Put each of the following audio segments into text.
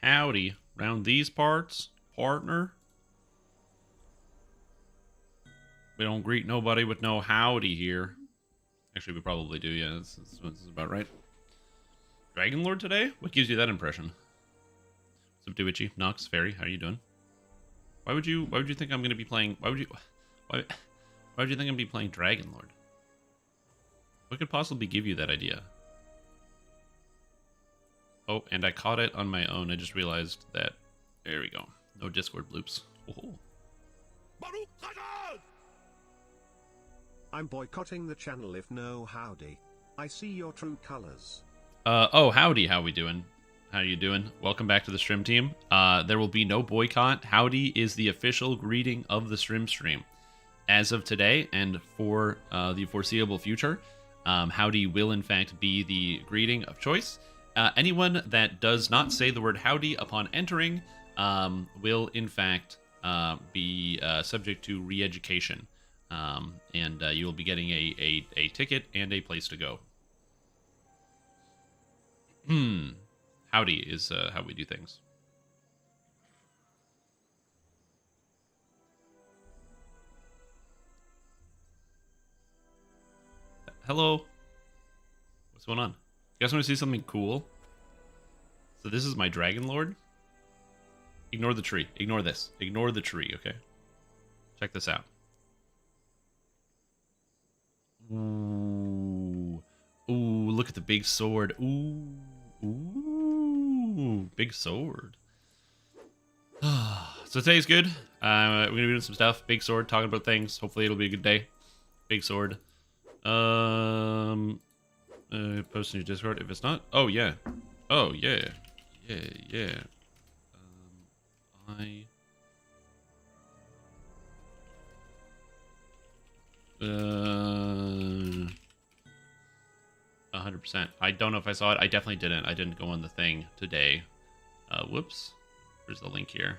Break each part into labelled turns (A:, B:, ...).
A: howdy round these parts, partner. We don't greet nobody with no howdy here. Actually, we probably do, yeah. This is about right. Dragonlord today? What gives you that impression? What's up, Duichi? Nox, Fairy, how are you doing? Why would you think I'm gonna be playing why would you think I'm gonna be playing Dragonlord? What could possibly give you that idea? Oh, and I caught it on my own. I just realized that. There we go. No Discord bloops. Oh.
B: I'm boycotting the channel if no howdy. I see your true colors.
A: Oh, howdy, how we doing? How you doing? Welcome back to the stream team. There will be no boycott. Howdy is the official greeting of the stream. As of today and for the foreseeable future, howdy will in fact be the greeting of choice. Anyone that does not say the word howdy upon entering will in fact be subject to re-education. And you will be getting a ticket and a place to go. Howdy is how we do things. Hello. What's going on? You guys want to see something cool? So this is my Dragonlord. Ignore the tree. Ignore this. Ignore the tree, okay? Check this out. Ooh. Ooh, look at the big sword. Ooh. Ooh. Big sword. So today's good. We're going to be doing some stuff. Big sword, talking about things. Hopefully it'll be a good day. Big sword. Post in your Discord if it's not. Oh yeah. Oh yeah. Yeah. I 100%. I don't know if I saw it. I definitely didn't. I didn't go on the thing today. Whoops. There's the link here.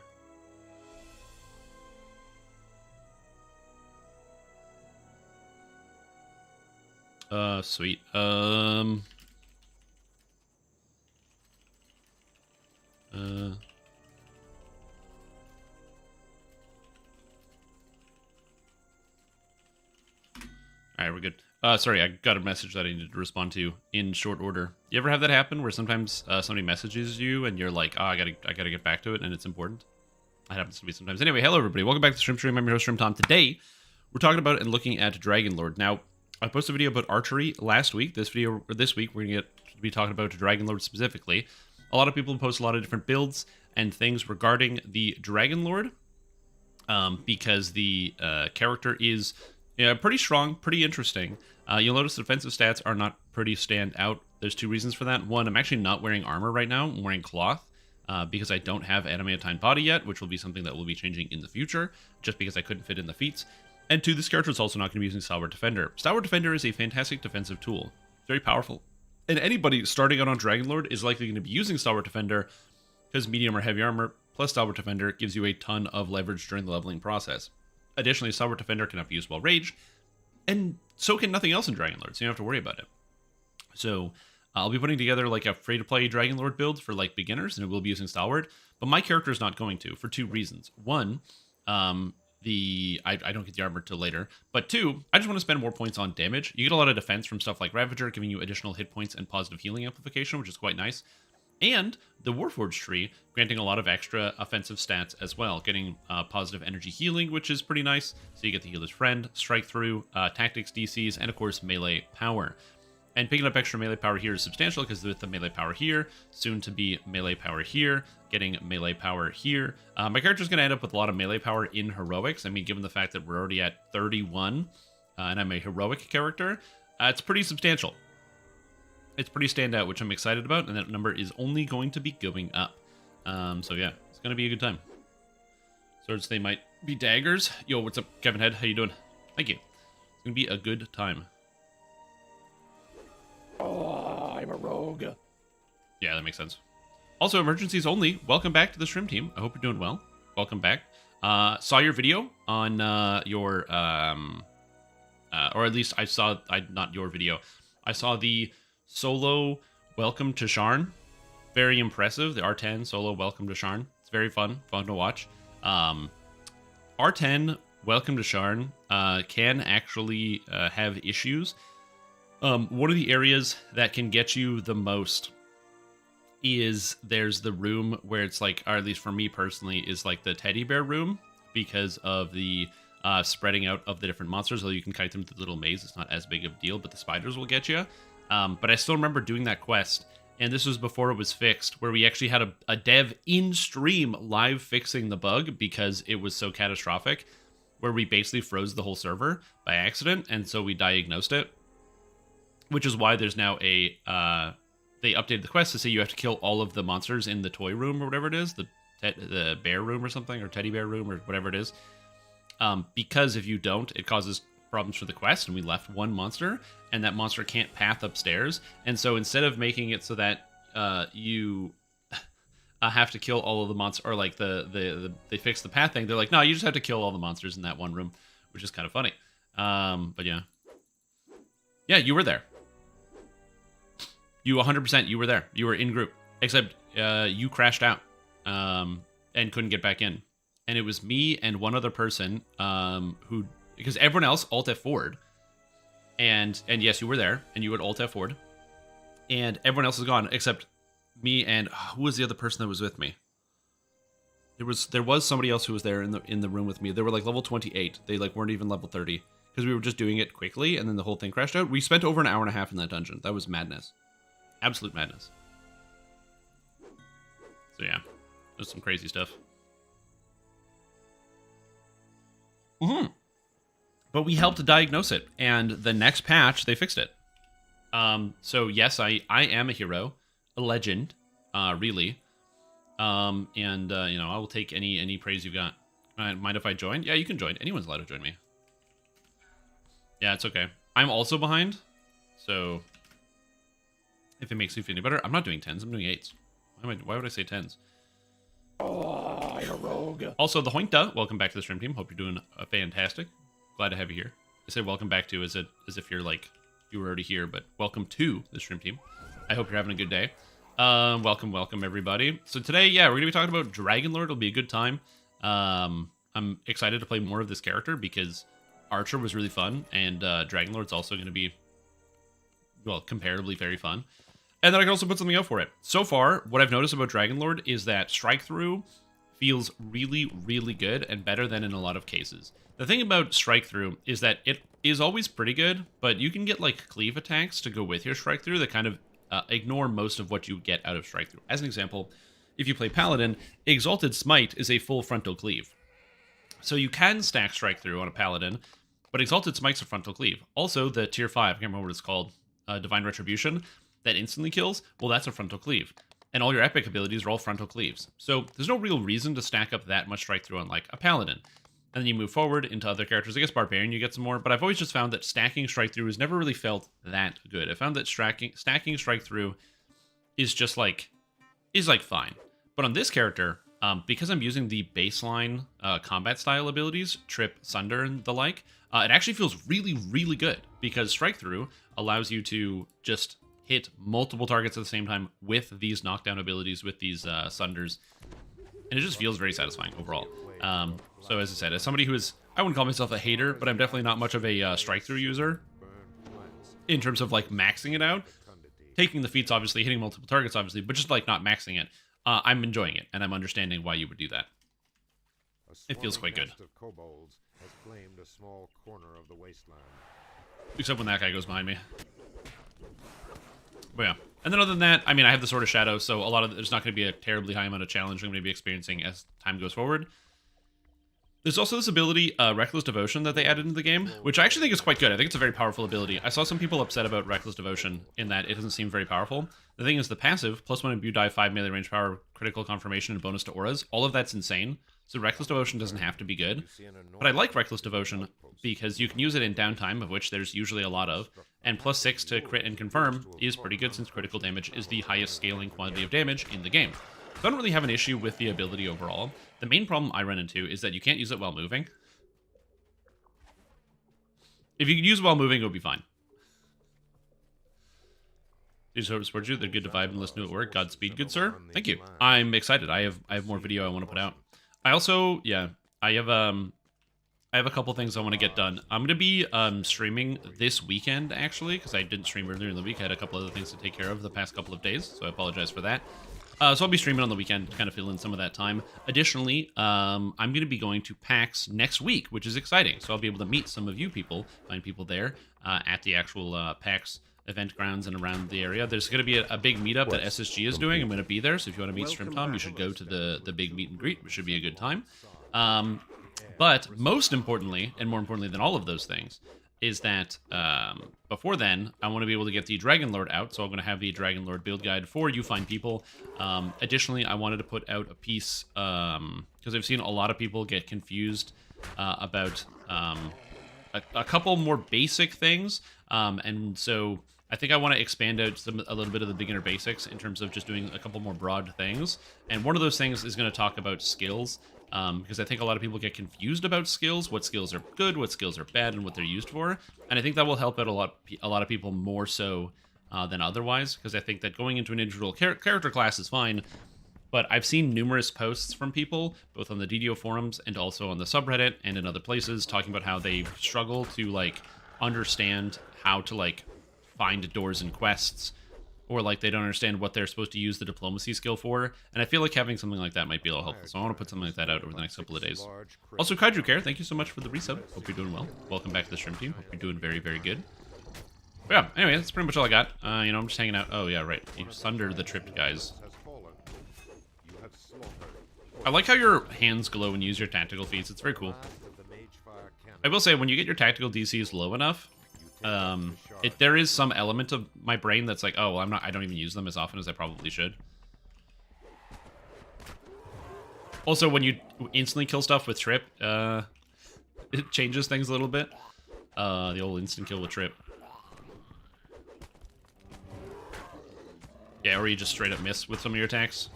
A: Sweet. Alright, we're good. Sorry, I got a message that I needed to respond to in short order. You ever have that happen where sometimes somebody messages you and you're like, oh, I gotta get back to it and it's important? That happens to me sometimes. Anyway, hello everybody. Welcome back to Stream Stream. I'm your host, Stream Tom. Today, we're talking about and looking at Dragonlord. Now, I posted a video about archery last week. This week, we're going to be talking about Dragonlord specifically. A lot of people post a lot of different builds and things regarding the Dragonlord because the character is pretty strong, pretty interesting. You'll notice the defensive stats are not pretty stand out. There's two reasons for that. One, I'm actually not wearing armor right now. I'm wearing cloth because I don't have adamantine body yet, which will be something that will be changing in the future, just because I couldn't fit in the feats. And two, this character is also not going to be using Stalwart Defender. Stalwart Defender is a fantastic defensive tool. Very powerful. And anybody starting out on Dragonlord is likely going to be using Stalwart Defender because medium or heavy armor plus Stalwart Defender gives you a ton of leverage during the leveling process. Additionally, Stalwart Defender cannot be used while raged, and so can nothing else in Dragonlord, so you don't have to worry about it. So I'll be putting together like a free-to-play Dragonlord build for like beginners, and it will be using Stalwart, but my character is not going to for two reasons. One, I don't get the armor till later, but two, I just want to spend more points on damage. You get a lot of defense from stuff like Ravager, giving you additional hit points and positive healing amplification, which is quite nice. And the Warforged tree, granting a lot of extra offensive stats as well, getting positive energy healing, which is pretty nice. So you get the Healer's Friend, Strike Through, Tactics DCs, and of course melee power. And picking up extra melee power here is substantial because with the melee power here, soon to be melee power here, getting melee power here. My character's going to end up with a lot of melee power in heroics. I mean, given the fact that we're already at 31 and I'm a heroic character, it's pretty substantial. It's pretty standout, which I'm excited about, and that number is only going to be going up. So yeah, it's going to be a good time. Swords, they might be daggers. Yo, what's up, Kevin Head? How you doing? Thank you. It's going to be a good time.
C: Oh, I'm a rogue.
A: Yeah, that makes sense. Also, emergencies only. Welcome back to the stream team. I hope you're doing well. Welcome back. Saw your video on your, or at least I saw, not your video. I saw the solo welcome to Sharn very impressive. The R10 solo Welcome to Sharn. It's very fun to watch. R10 Welcome to Sharn can actually have issues. One of the areas that can get you the most is there's the room where it's like, or at least for me personally, is like the teddy bear room because of the spreading out of the different monsters. Although you can kite them through the little maze, it's not as big of a deal, but the spiders will get you. But I still remember doing that quest, and this was before it was fixed, where we actually had a dev in stream live fixing the bug because it was so catastrophic, where we basically froze the whole server by accident, and so we diagnosed it. Which is why there's now a, they updated the quest to say you have to kill all of the monsters in the toy room or whatever it is, the bear room or something, or teddy bear room or whatever it is. Because if you don't, it causes problems for the quest, and we left one monster, and that monster can't path upstairs. And so instead of making it so that you have to kill all of the monsters, or like they fix the path thing, they're like, no, you just have to kill all the monsters in that one room, which is kind of funny. But yeah. Yeah, you were there. You 100%, you were there. You were in group. Except you crashed out and couldn't get back in. And it was me and one other person who... Because everyone else alt F4'd. And yes, you were there. And you would alt F4'd. And everyone else is gone except me and... who was the other person that was with me? There was somebody else who was there in the room with me. They were like level 28. They like weren't even level 30. Because we were just doing it quickly, and then the whole thing crashed out. We spent over an hour and a half in that dungeon. That was madness. Absolute madness. So yeah, there's some crazy stuff. But we helped diagnose it, and the next patch, they fixed it. So yes, I am a hero, a legend, really. And, you know, I will take any praise you've got. Mind if I join? Yeah, you can join. Anyone's allowed to join me. Yeah, it's okay. I'm also behind, so if it makes you feel any better, I'm not doing 10s, I'm doing 8s. Why would I say 10s?
C: Oh, I'm a rogue.
A: Also, the Hoinkta, welcome back to the stream team. Hope you're doing fantastic. Glad to have you here. I say welcome back to as if you're like, you were already here, but welcome to the stream team. I hope you're having a good day. Welcome everybody. So today, yeah, we're going to be talking about Dragonlord. It'll be a good time. I'm excited to play more of this character because Archer was really fun, and Dragonlord's also going to be, well, comparatively very fun. And then I can also put something out for it. So far, what I've noticed about Dragonlord is that strike through feels really, really good and better than in a lot of cases. The thing about strike through is that it is always pretty good, but you can get like cleave attacks to go with your strike through that kind of ignore most of what you get out of strike through. As an example, if you play Paladin, Exalted Smite is a full frontal cleave. So you can stack strike through on a Paladin, but Exalted Smite's a frontal cleave. Also, the tier 5, I can't remember what it's called, Divine Retribution, that instantly kills, well, that's a frontal cleave. And all your epic abilities are all frontal cleaves. So there's no real reason to stack up that much strike through on, like, a Paladin. And then you move forward into other characters. I guess Barbarian, you get some more, but I've always just found that stacking strike through has never really felt that good. I found that stacking strike through is just like, fine. But on this character, because I'm using the baseline combat style abilities, Trip, Sunder, and the like, it actually feels really, really good because strike through allows you to just hit multiple targets at the same time with these knockdown abilities, with these Sunders, and it just feels very satisfying overall. So as I said, as somebody who is, I wouldn't call myself a hater, but I'm definitely not much of a strike through user in terms of like maxing it out. Taking the feats, obviously, hitting multiple targets, obviously, but just like not maxing it. I'm enjoying it, and I'm understanding why you would do that. It feels quite good.
D: Has claimed a small corner of the wasteland.
A: Except when that guy goes behind me. But yeah. And then other than that, I mean, I have the Sword of Shadow, so there's not going to be a terribly high amount of challenge I'm going to be experiencing as time goes forward. There's also this ability, Reckless Devotion, that they added into the game, which I actually think is quite good. I think it's a very powerful ability. I saw some people upset about Reckless Devotion in that it doesn't seem very powerful. The thing is, the passive, +1 if you die 5 melee range power, critical confirmation, and bonus to auras, all of that's insane. So Reckless Devotion doesn't have to be good. But I like Reckless Devotion because you can use it in downtime, of which there's usually a lot of, and +6 to crit and confirm is pretty good since critical damage is the highest scaling quantity of damage in the game. So I don't really have an issue with the ability overall. The main problem I run into is that you can't use it while moving. If you could use it while moving, it would be fine. These hope support you. They're good to vibe and listen to at work. Godspeed, good sir. Thank you. I'm excited. I have more video I want to put out. I also, yeah, I have a couple things I want to get done. I'm gonna be streaming this weekend actually, because I didn't stream earlier in the week. I had a couple other things to take care of the past couple of days, so I apologize for that. So I'll be streaming on the weekend to kind of fill in some of that time. Additionally, I'm going to be going to PAX next week, which is exciting. So I'll be able to meet some of you people, find people there at the actual PAX event grounds and around the area. There's going to be a big meetup that SSG is doing. I'm going to be there, so if you want to meet Shrimp Tom, you should go to the big meet and greet, which should be a good time. But most importantly, and more importantly than all of those things, is that before then, I want to be able to get the Dragonlord out, so I'm going to have the Dragonlord build guide for you fine people. Additionally, I wanted to put out a piece, because I've seen a lot of people get confused about a couple more basic things, and so I think I want to expand out a little bit of the beginner basics in terms of just doing a couple more broad things. And one of those things is going to talk about skills, because I think a lot of people get confused about skills, what skills are good, what skills are bad, and what they're used for. And I think that will help out a lot of people more so than otherwise, because I think that going into an individual character class is fine, but I've seen numerous posts from people, both on the DDO forums and also on the subreddit and in other places, talking about how they struggle to, like, understand how to, like, find doors and quests, or like they don't understand what they're supposed to use the diplomacy skill for, and I feel like having something like that might be a little helpful, so I want to put something like that out over the next couple of days. Also, Kaiju Care, thank you so much for the resub. Hope you're doing well. Welcome back to the stream team. Hope you're doing very, very good. But yeah, anyway, that's pretty much all I got. You know, I'm just hanging out. Oh, yeah, right. You sunder the tripped guys. I like how your hands glow when you use your tactical feats. It's very cool. I will say, when you get your tactical DCs low enough, there is some element of my brain that's like, oh, well, I don't even use them as often as I probably should. Also, when you instantly kill stuff with Trip, it changes things a little bit. The old instant kill with Trip. Yeah, or you just straight up miss with some of your attacks.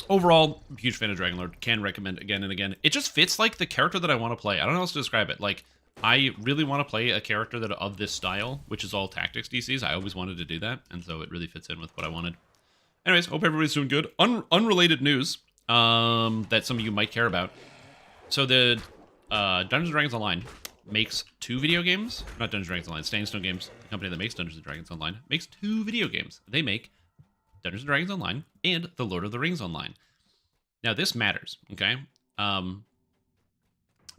A: Overall, huge fan of Dragonlord. Can recommend again and again. It just fits like the character that I want to play. I don't know how else to describe it. Like, I really want to play a character that of this style, which is all tactics DCs. I always wanted to do that, and so it really fits in with what I wanted. Anyways, hope everybody's doing good. Unrelated news that some of you might care about. So the Dungeons & Dragons Online makes 2 video games. Not Dungeons & Dragons Online, Staying Stone Games, the company that makes Dungeons & Dragons Online, makes 2 video games. They make Dungeons & Dragons Online and The Lord of the Rings Online. Now, this matters, okay?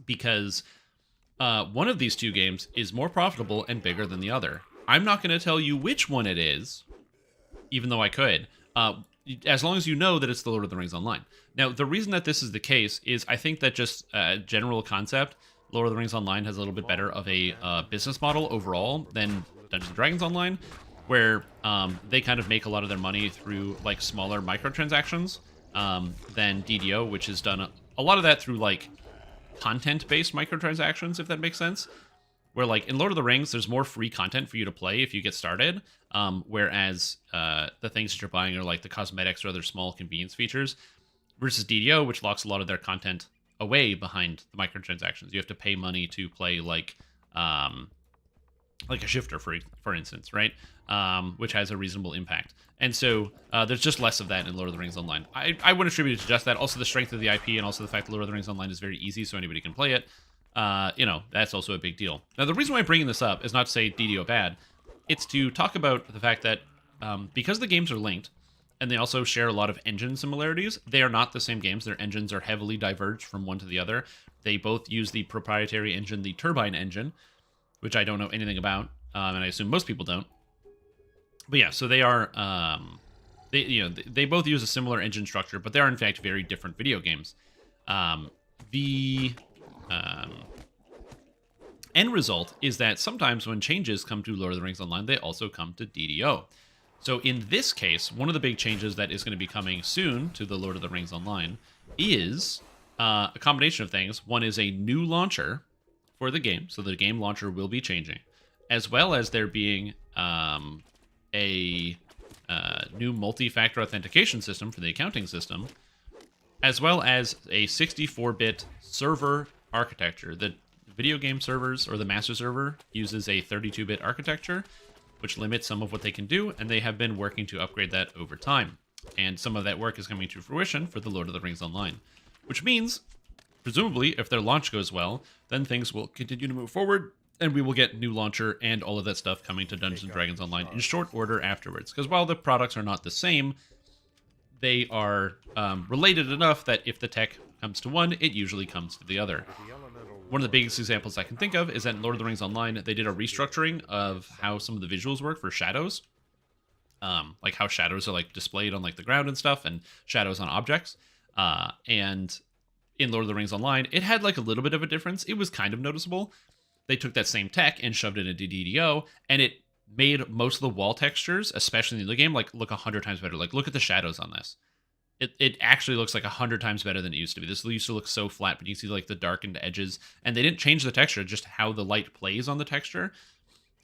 A: Because one of these 2 games is more profitable and bigger than the other. I'm not going to tell you which one it is, even though I could, as long as you know that it's The Lord of the Rings Online. Now, the reason that this is the case is I think that just general concept, Lord of the Rings Online has a little bit better of a business model overall than Dungeons & Dragons Online, where they kind of make a lot of their money through like smaller microtransactions than DDO, which has done a lot of that through like content-based microtransactions, if that makes sense. Where like in Lord of the Rings, there's more free content for you to play if you get started, whereas the things that you're buying are like the cosmetics or other small convenience features, versus DDO, which locks a lot of their content away behind the microtransactions. You have to pay money to play like a shifter, for instance, right? Which has a reasonable impact. And so there's just less of that in Lord of the Rings Online. I would attribute it to just that. Also the strength of the IP, and also the fact that Lord of the Rings Online is very easy, so anybody can play it. You know, that's also a big deal. Now, the reason why I'm bringing this up is not to say DDO bad. It's to talk about the fact that because the games are linked, and they also share a lot of engine similarities, they are not the same games. Their engines are heavily diverged from one to the other. They both use the proprietary engine, the Turbine engine, which I don't know anything about, and I assume most people don't. But yeah, so they are, they both use a similar engine structure, but they are in fact very different video games. The end result is that sometimes when changes come to Lord of the Rings Online, they also come to DDO. So in this case, one of the big changes that is going to be coming soon to the Lord of the Rings Online is a combination of things. One is a new launcher for the game, so the game launcher will be changing, as well as there being a new multi-factor authentication system for the accounting system, as well as a 64-bit server architecture. The video game servers, or the master server, uses a 32-bit architecture, which limits some of what they can do, and they have been working to upgrade that over time. And some of that work is coming to fruition for the Lord of the Rings Online, which means, presumably, if their launch goes well, then things will continue to move forward, and we will get new launcher and all of that stuff coming to Dungeons & Dragons Online in short order afterwards. Because while the products are not the same, they are related enough that if the tech comes to one, it usually comes to the other. One of the biggest examples I can think of is that in Lord of the Rings Online, they did a restructuring of how some of the visuals work for shadows. Like how shadows are like displayed on like the ground and stuff, and shadows on objects. And in Lord of the Rings Online, it had like a little bit of a difference. It was kind of noticeable. They took that same tech and shoved it into DDO, and it made most of the wall textures, especially in the game, like look 100 times better. Like look at the shadows on this. It actually looks like 100 times better than it used to be. This used to look so flat, but you see like the darkened edges, and they didn't change the texture, just how the light plays on the texture.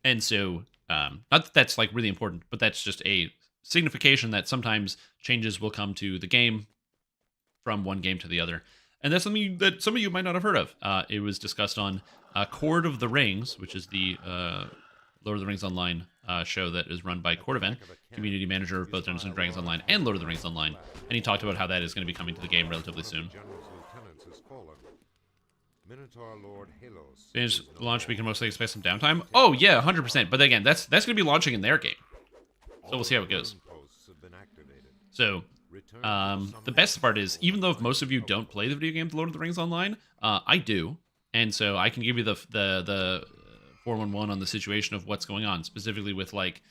A: And so, not that that's like really important, but that's just a signification that sometimes changes will come to the game from one game to the other. And that's something that some of you might not have heard of. It was discussed on Court of the Rings, which is the Lord of the Rings Online show that is run by Cordovan, community manager of both Dungeons & Dragons Online and Lord of the Rings Online. And he talked about how that is going to be coming to the game relatively soon. Finish launch, we can mostly expect some downtime. Oh, yeah, 100%. But again, that's going to be launching in their game. So we'll see how it goes. So, the best part is, even though if most of you don't play the video game Lord of the Rings Online, I do. And so I can give you the 411 on the situation of what's going on, specifically with like,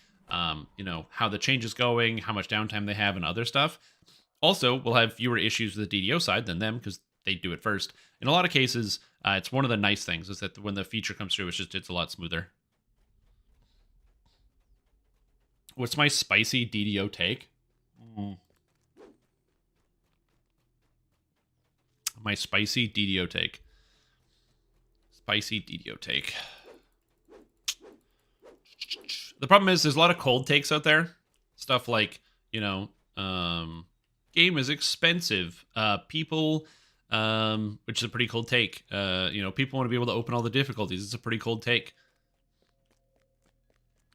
A: you know, how the change is going, how much downtime they have, and other stuff. Also, we'll have fewer issues with the DDO side than them because they do it first. In a lot of cases, it's one of the nice things is that when the feature comes through, it's a lot smoother. What's my spicy DDO take? My spicy DDO take. Spicy DDO take. The problem is there's a lot of cold takes out there. Stuff like, you know, game is expensive. People, which is a pretty cold take. You know, people want to be able to open all the difficulties. It's a pretty cold take.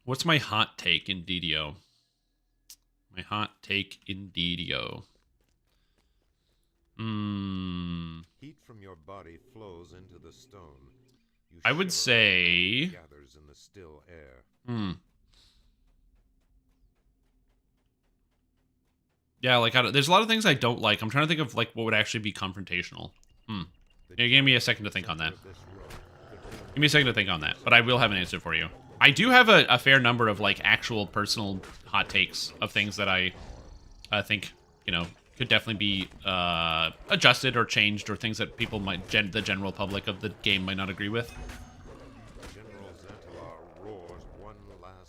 A: What's my hot take in DDO? My hot take in DDO.
D: Heat from your body flows into the stone.
A: I would say
D: Gathers in the still air.
A: Yeah, like there's a lot of things I don't like. I'm trying to think of like what would actually be confrontational. Yeah, give me a second to think on that. Give me a second to think on that, but I will have an answer for you. I do have a fair number of like actual personal hot takes of things that I think, you know, could definitely be adjusted or changed, or things that people might, the general public of the game might not agree with.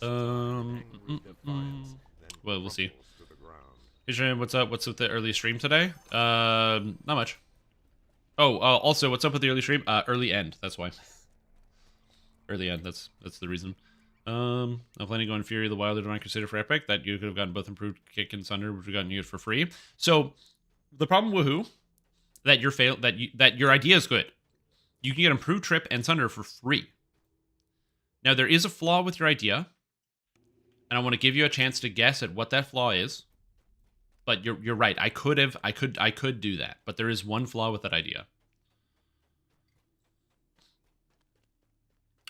A: Well, we'll see. What's up? What's with the early stream today? Not much. Oh, also, what's up with the early stream? Early end. That's why. Early end. That's the reason. I'm planning on Fury of the Wild or Divine Crusader for Epic. That you could have gotten both improved Kick and Sunder, which we've gotten you for free. So the problem, woohoo, that your idea is good. You can get improved Trip and Sunder for free. Now there is a flaw with your idea, and I want to give you a chance to guess at what that flaw is. But you're right. I could do that, but there is one flaw with that idea.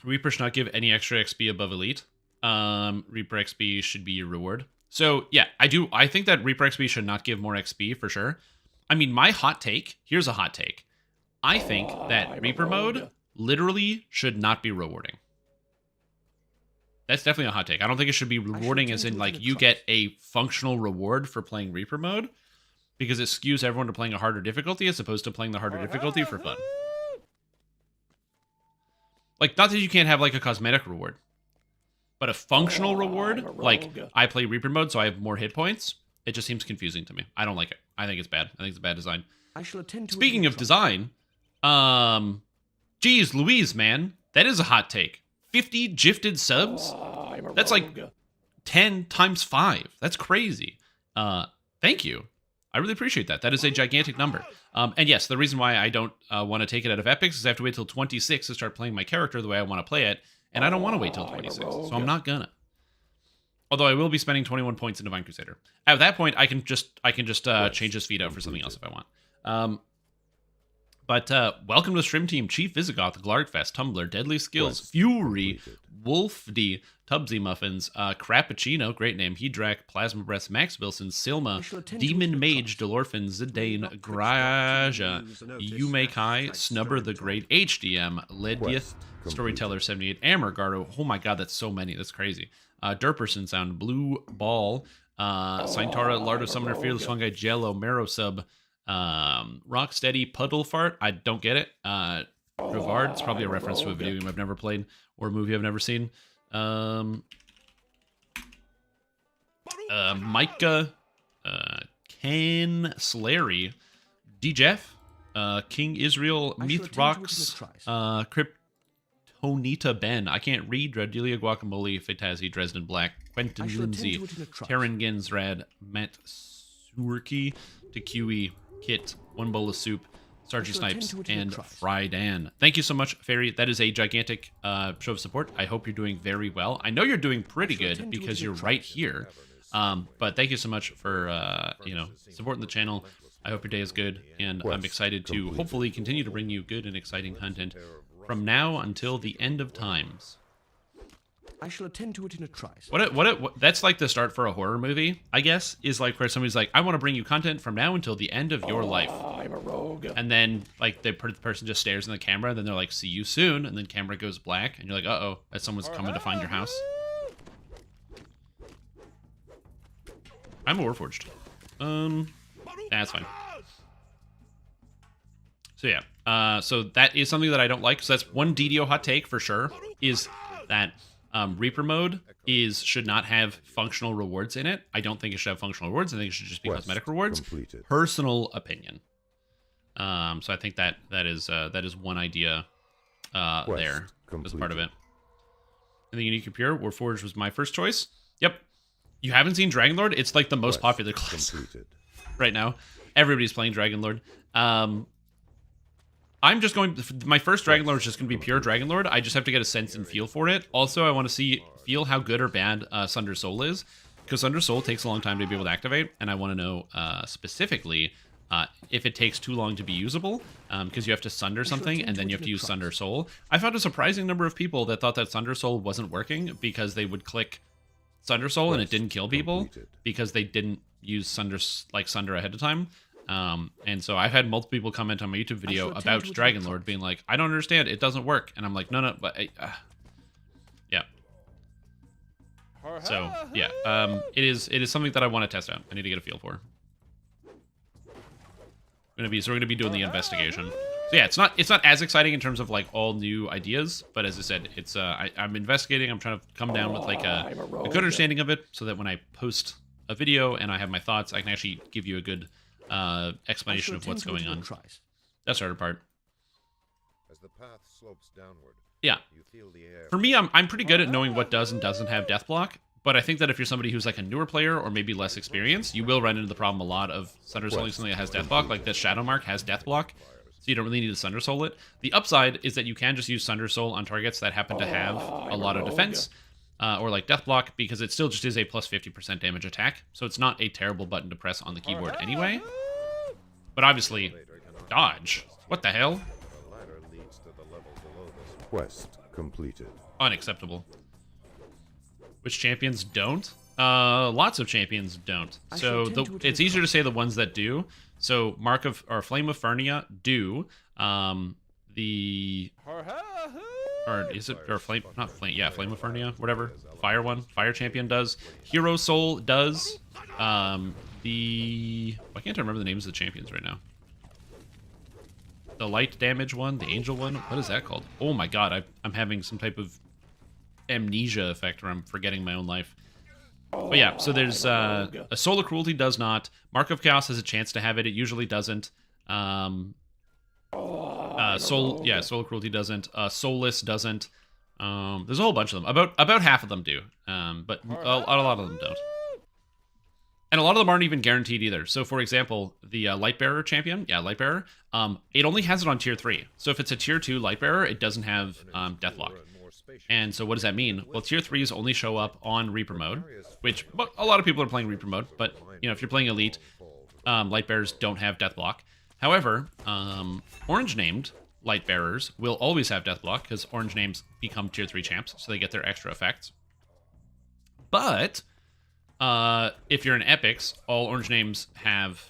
A: Reaper should not give any extra XP above Elite. Reaper XP should be your reward. So, yeah, I think that Reaper XP should not give more XP, for sure. I mean, my hot take, here's a hot take. I think that Reaper mode literally should not be rewarding. That's definitely a hot take. I don't think it should be rewarding as in, like, you get a functional reward for playing Reaper mode, because it skews everyone to playing a harder difficulty as opposed to playing the harder difficulty for fun. Like, not that you can't have, like, a cosmetic reward, but a functional reward, like, I play Reaper mode, so I have more hit points, it just seems confusing to me. I don't like it. I think it's bad. I think it's a bad design. Speaking of design, geez Louise, man, that is a hot take. 50 gifted subs? That's like 10 times 5. That's crazy. Thank you. I really appreciate that. That is a gigantic number. And yes, the reason why I don't want to take it out of Epics is I have to wait till 26 to start playing my character the way I want to play it, and I don't want to wait till 26, so I'm not gonna. Although I will be spending 21 points in Divine Crusader. At that point, I can just change his feet out for something else if I want. But welcome to the stream team: Chief Visigoth, Glargfest, Tumblr, Deadly Skills, Fury, Wolf D, Tubsy Muffins, Crappuccino, great name, Hedrak, Plasma Breath, Max Wilson, Silma, Demon Mage, Delorphin, Zidane, Graja, Yume Kai, Snubber the Great, HDM, Ledith, Storyteller 78, Amargardo. Oh my god, that's so many. That's crazy. Derperson Sound, Blue Ball, Saintara, Lardo Summoner, Fearless Fungi, Jello, Marosub, Rocksteady, Puddle Fart. I don't get it. Rivard, it's probably a reference to a video game I've never played or a movie I've never seen. Micah, Ken Slary, D Jeff, King Israel, Meath Rocks, Kryptonita Ben. I can't read. Dredelia Guacamole, Fatazi, Dresden Black, Quentin Lindsay, Terran Ginsrad, Matt Surkey, Tekiwi, Kit, One Bowl of Soup, Sargy Snipes, and Frydan. Thank you so much, Fairy. That is a gigantic show of support. I hope you're doing very well. I know you're doing pretty good because you're right here. But thank you so much for supporting the channel. I hope your day is good, and I'm excited to hopefully continue to bring you good and exciting content from now until the end of times.
C: I shall attend to it in a trice.
A: What that's like the start for a horror movie, I guess, is like where somebody's like, I want to bring you content from now until the end of your life.
C: I'm a rogue.
A: And then like the person just stares in the camera, and then they're like, see you soon, and then camera goes black, and you're like, uh-oh, as someone's coming to find your house. I'm a Warforged. That's fine. So yeah, so that is something that I don't like. So that's one DDO hot take for sure, is that Reaper mode should not have functional rewards in it. I don't think it should have functional rewards. I think it should just be cosmetic rewards. Personal opinion. So I think that is one idea there as part of it. And the Unique and Pure, Warforged was my first choice. Yep. You haven't seen Dragonlord? It's like the most popular class right now. Everybody's playing Dragonlord. I'm just going... My first Dragonlord is just going to be pure Dragonlord. I just have to get a sense and feel for it. Also, I want to feel how good or bad Sunder Soul is. Because Sunder Soul takes a long time to be able to activate. And I want to know specifically if it takes too long to be usable. Because you have to Sunder something and then you have to use Sunder Soul. I found a surprising number of people that thought that Sunder Soul wasn't working because they would click Sunder Soul and it didn't kill people. Because they didn't use Sunder ahead of time. And so I've had multiple people comment on my YouTube video about Dragonlord being like, I don't understand, it doesn't work. And I'm like, no, but yeah. So yeah, it is something that I want to test out. I need to get a feel for. We're gonna be doing the investigation. So yeah, it's not as exciting in terms of like all new ideas, but as I said, it's I'm investigating. I'm trying to come down with like a good understanding of it, so that when I post a video and I have my thoughts, I can actually give you a good explanation of what's going on. That's the harder part.
D: As the path slopes downward,
A: yeah.
D: you feel the air.
A: For me, I'm pretty good at knowing what does and doesn't have death block, but I think that if you're somebody who's like a newer player or maybe less experienced, you will run into the problem a lot of Sunder Souling something that has death block, like this Shadow Mark has death block, so you don't really need to Sunder Soul it. The upside is that you can just use Sunder Soul on targets that happen to have a lot of defense, or like death block, because it still just is a plus 50% damage attack, so it's not a terrible button to press on the keyboard anyway. But obviously, dodge. What the hell?
D: The ladder leads to the level below this. Quest completed.
A: Unacceptable. Which champions don't? Lots of champions don't. So it's easier to say the ones that do. So Flame of Fernia do. Flame of Fernia, whatever. Fire champion does. Hero Soul does. Why can't I remember the names of the champions right now? The light damage one, the angel one, what is that called? Oh my god, I'm having some type of amnesia effect where I'm forgetting my own life. But yeah, so there's a Soul of Cruelty does not. Mark of Chaos has a chance to have it. It usually doesn't. Soul of Cruelty doesn't. Soulless doesn't. There's a whole bunch of them. About half of them do. But a lot of them don't. And a lot of them aren't even guaranteed either. So, for example, the Lightbearer champion, Lightbearer, it only has it on tier 3. So if it's a tier 2 Lightbearer, it doesn't have Deathlock. And so what does that mean? Well, tier 3s only show up on Reaper mode, which a lot of people are playing Reaper mode, but you know, if you're playing Elite, light bearers don't have death block. However, orange named light bearers will always have death block because orange names become tier 3 champs, so they get their extra effects. But if you're in epics, all orange names have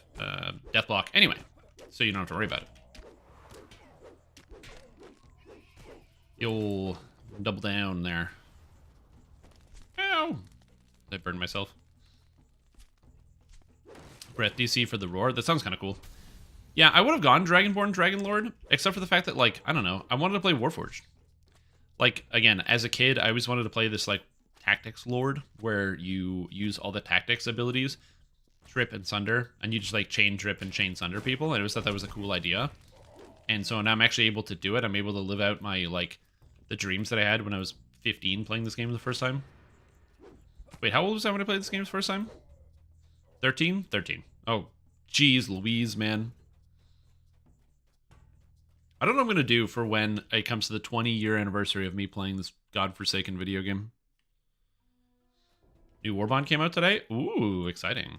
A: death block anyway, so you don't have to worry about it. You'll double down there. Ow! I burned myself. Breath DC for the roar. That sounds kind of cool. Yeah, I would have gone Dragonborn Dragonlord, except for the fact that, like, I don't know, I wanted to play Warforged. Like, again, as a kid, I always wanted to play this, like, Tactics Lord, where you use all the tactics abilities, Trip and Sunder, and you just, like, chain Trip and chain Sunder people. I always thought that was a cool idea. And so now I'm actually able to do it. I'm able to live out my, like, the dreams that I had when I was 15 playing this game the first time. Wait, how old was I when I played this game the first time? 13? 13. Oh, geez Louise, man. I don't know what I'm going to do for when it comes to the 20-year anniversary of me playing this godforsaken video game. New Warbond came out today? Ooh, exciting.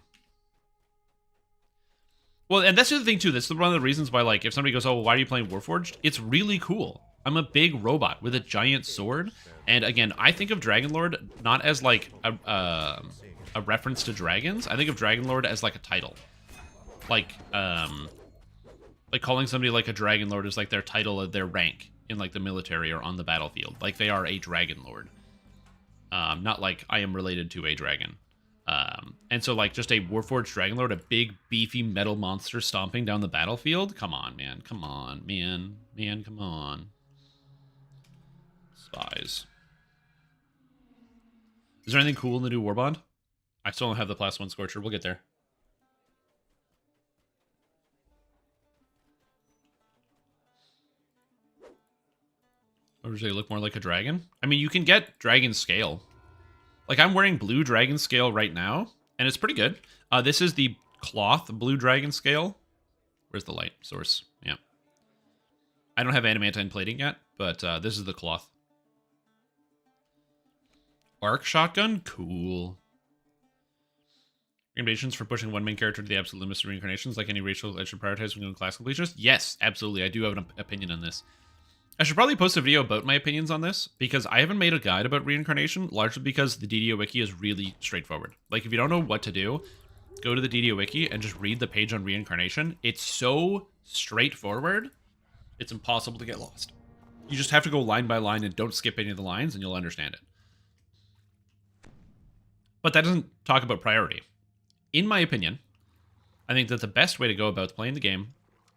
A: Well, and that's the other thing, too. That's one of the reasons why, like, if somebody goes, oh, well, why are you playing Warforged? It's really cool. I'm a big robot with a giant sword. And, again, I think of Dragonlord not as, like, a reference to dragons. I think of Dragonlord as, like, a title. Like calling somebody, like, a Dragonlord is, like, their title of their rank in, like, the military or on the battlefield. Like, they are a Dragonlord. Not like I am related to a dragon. And so, like, just a Warforged Dragonlord, a big, beefy metal monster stomping down the battlefield? Come on, man. Come on, man. Man, come on. Spies. Is there anything cool in the new Warbond? I still don't have the +1 Scorcher. We'll get there. Or does they look more like a dragon? I mean, you can get dragon scale. Like, I'm wearing blue dragon scale right now, and it's pretty good. This is the cloth blue dragon scale. Where's the light source? Yeah. I don't have adamantine plating yet, but this is the cloth. Arc shotgun? Cool. Recommendations for pushing one main character to the absolute limits of reincarnations, like any racial I should prioritize when doing class completionist? Yes, absolutely. I do have an opinion on this. I should probably post a video about my opinions on this, because I haven't made a guide about reincarnation, largely because the DDO wiki is really straightforward. Like, if you don't know what to do, go to the DDO wiki and just read the page on reincarnation. It's so straightforward, it's impossible to get lost. You just have to go line by line and don't skip any of the lines, and you'll understand it. But that doesn't talk about priority. In my opinion, I think that the best way to go about playing the game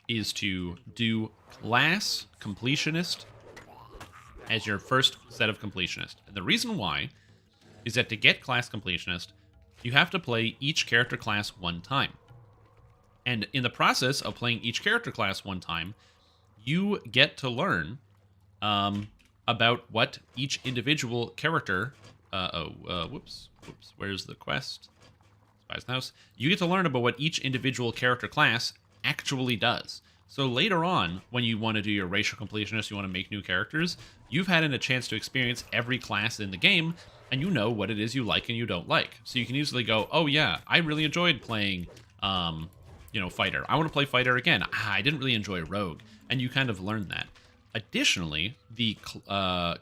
A: is to do class completionist as your first set of completionist. And the reason why is that to get class completionist, you have to play each character class one time. And in the process of playing each character class one time, you get to learn about what each individual character... whoops. Where's the quest? Spy's in the house. You get to learn about what each individual character class actually does. So later on, when you want to do your racial completionist, you want to make new characters, you've had a chance to experience every class in the game, and you know what it is you like and you don't like. So you can easily go, oh yeah, I really enjoyed playing, fighter. I want to play fighter again. I didn't really enjoy rogue. And you kind of learn that. Additionally, the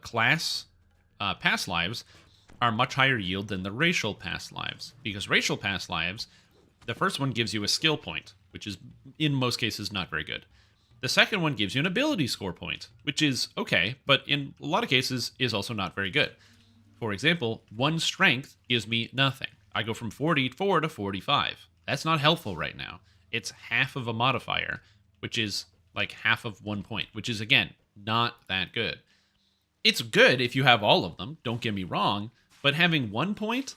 A: class past lives are much higher yield than the racial past lives. Because racial past lives, the first one gives you a skill point, which is, in most cases, not very good. The second one gives you an ability score point, which is okay, but in a lot of cases is also not very good. For example, 1 strength gives me nothing. I go from 44 to 45. That's not helpful right now. It's half of a modifier, which is like half of 1 point, which is, again, not that good. It's good if you have all of them, don't get me wrong, but having 1 point,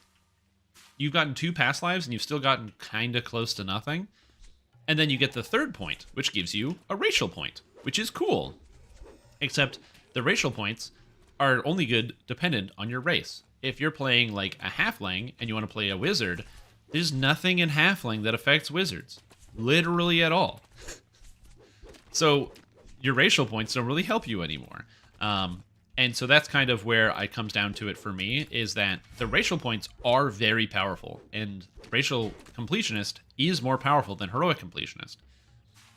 A: you've gotten 2 past lives and you've still gotten kind of close to nothing. And then you get the 3rd point, which gives you a racial point, which is cool. Except the racial points are only good dependent on your race. If you're playing like a halfling and you want to play a wizard, there's nothing in halfling that affects wizards. Literally at all. So your racial points don't really help you anymore. And so that's kind of where it comes down to it for me, is that the racial points are very powerful, and racial completionist is more powerful than heroic completionist.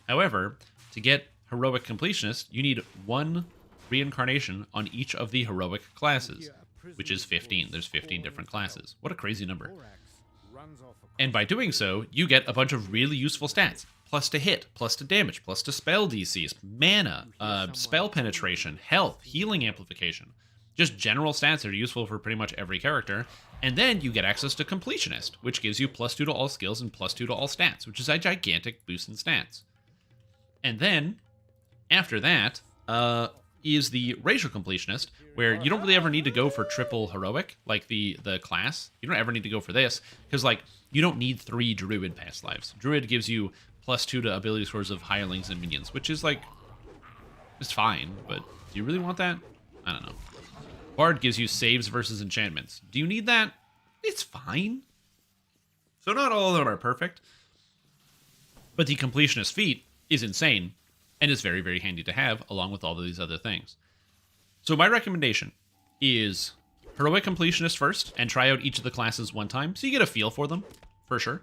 A: However, to get heroic completionist, you need 1 reincarnation on each of the heroic classes, which is 15. There's 15 different classes. What a crazy number. And by doing so, you get a bunch of really useful stats. Plus to hit, plus to damage, plus to spell DCs, mana, spell penetration, health, healing amplification. Just general stats that are useful for pretty much every character. And then you get access to completionist, which gives you +2 to all skills and +2 to all stats, which is a gigantic boost in stats. And then, after that, is the racial completionist, where you don't really ever need to go for triple heroic, like the class. You don't ever need to go for this, because, like, you don't need 3 druid past lives. Druid gives you +2 to ability scores of hirelings and minions, which is, like, it's fine, but do you really want that? I don't know. Bard gives you saves versus enchantments. Do you need that? It's fine. So not all of them are perfect, but the completionist feat is insane, and is very, very handy to have, along with all of these other things. So my recommendation is heroic completionist first, and try out each of the classes 1 time, so you get a feel for them, for sure.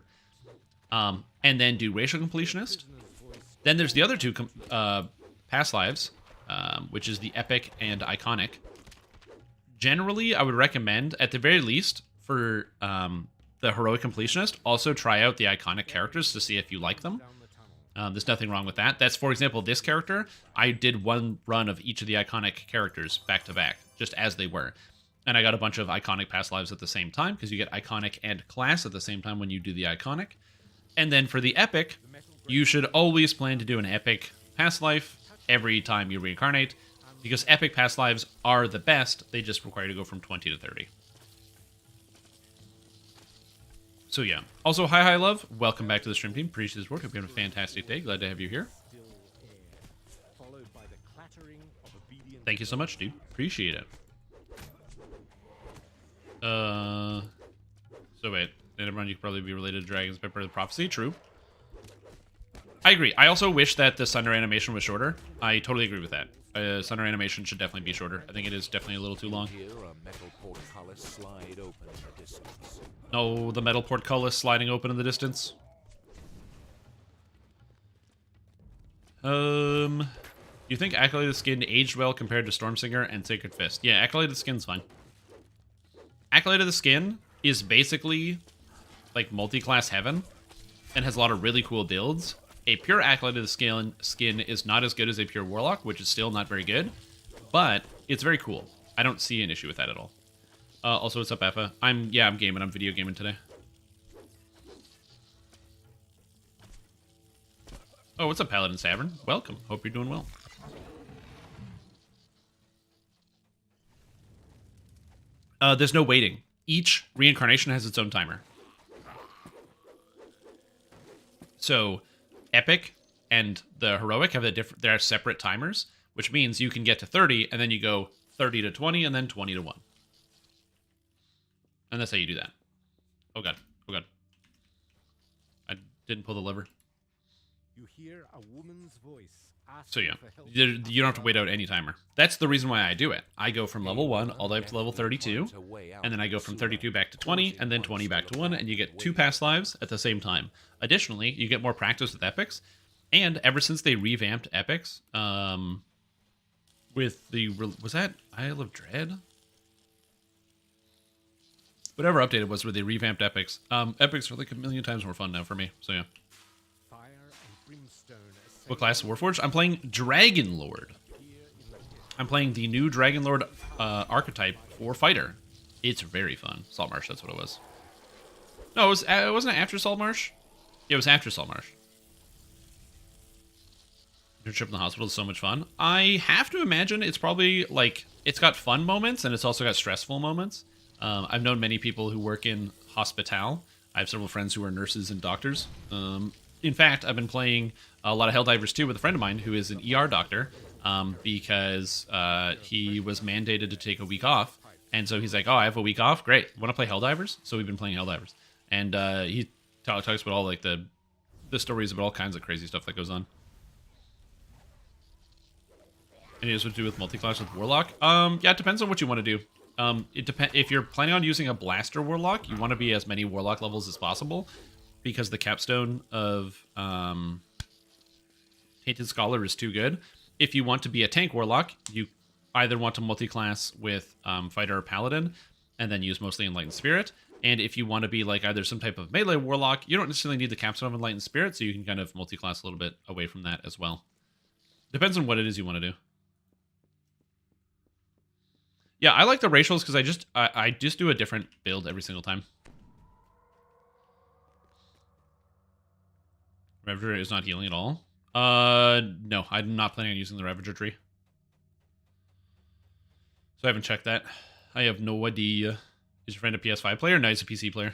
A: And then do racial completionist. Then there's the other 2 past lives, which is the epic and iconic. Generally, I would recommend, at the very least, for the heroic completionist, also try out the iconic characters to see if you like them. There's nothing wrong with that. That's, for example, this character. I did 1 run of each of the iconic characters back to back, just as they were. And I got a bunch of iconic past lives at the same time, because you get iconic and class at the same time when you do the iconic. And then for the epic, you should always plan to do an epic past life every time you reincarnate, because epic past lives are the best. They just require you to go from 20 to 30. So yeah. Also, hi love. Welcome back to the stream team. Appreciate the support. Hope you have a fantastic day. Glad to have you here. Thank you so much, dude. Appreciate it. So wait. Everyone, you could probably be related to dragons by part of the prophecy. True. I agree. I also wish that the Sunder animation was shorter. I totally agree with that. Sunder animation should definitely be shorter. I think it is definitely a little too long. No, the metal portcullis sliding open in the distance. Do you think Acolyted Skin aged well compared to Stormsinger and Sacred Fist? Yeah, Acolyted Skin's fine. Acolyted Skin is basically like multi-class heaven and has a lot of really cool builds. A pure Acolyted skin is not as good as a pure Warlock, which is still not very good, but it's very cool. I don't see an issue with that at all. Also, what's up, Effa? I'm gaming. I'm video gaming today. Oh, what's up, Paladin Savern? Welcome. Hope you're doing well. There's no waiting. Each reincarnation has its own timer. So, Epic and the Heroic have they're separate timers, which means you can get to 30, and then you go 30 to 20, and then 20 to 1. And that's how you do that. Oh god. Oh god. I didn't pull the lever.
D: You hear a woman's voice.
A: So yeah, you don't have to wait out any timer. That's the reason why I do it. I go from level 1 all the way up to level 32, and then I go from 32 back to 20, and then 20 back to 1, and you get 2 past lives at the same time. Additionally, you get more practice with epics, and ever since they revamped epics, with the... was that Isle of Dread? Whatever update it was where they revamped epics. Epics are like a million times more fun now for me, so yeah. What class? Warforged? I'm playing Dragonlord. I'm playing the new Dragonlord archetype for Fighter. It's very fun. Saltmarsh, that's what it was. No, it wasn't after Saltmarsh? Yeah, it was after Saltmarsh. Internship in the hospital is so much fun. I have to imagine it's probably, like, it's got fun moments, and it's also got stressful moments. I've known many people who work in hospital. I have several friends who are nurses and doctors. In fact, I've been playing a lot of Helldivers 2 with a friend of mine who is an ER doctor, because he was mandated to take a week off. And so he's like, oh, I have a week off? Great. Want to play Helldivers? So we've been playing Helldivers. And he talks about all like the stories about all kinds of crazy stuff that goes on. Any of this would do with multi-class with Warlock? Yeah, it depends on what you want to do. If you're planning on using a Blaster Warlock, you want to be as many Warlock levels as possible, because the capstone of Tainted Scholar is too good. If you want to be a tank Warlock, you either want to multi-class with Fighter or Paladin, and then use mostly Enlightened Spirit. And if you want to be like either some type of melee Warlock, you don't necessarily need the capstone of Enlightened Spirit, so you can kind of multi-class a little bit away from that as well. Depends on what it is you want to do. Yeah, I like the racials because I just do a different build every single time. Ravager is not healing at all. No, I'm not planning on using the Ravager tree. So I haven't checked that. I have no idea. Is your friend a PS5 player? No, he's a PC player.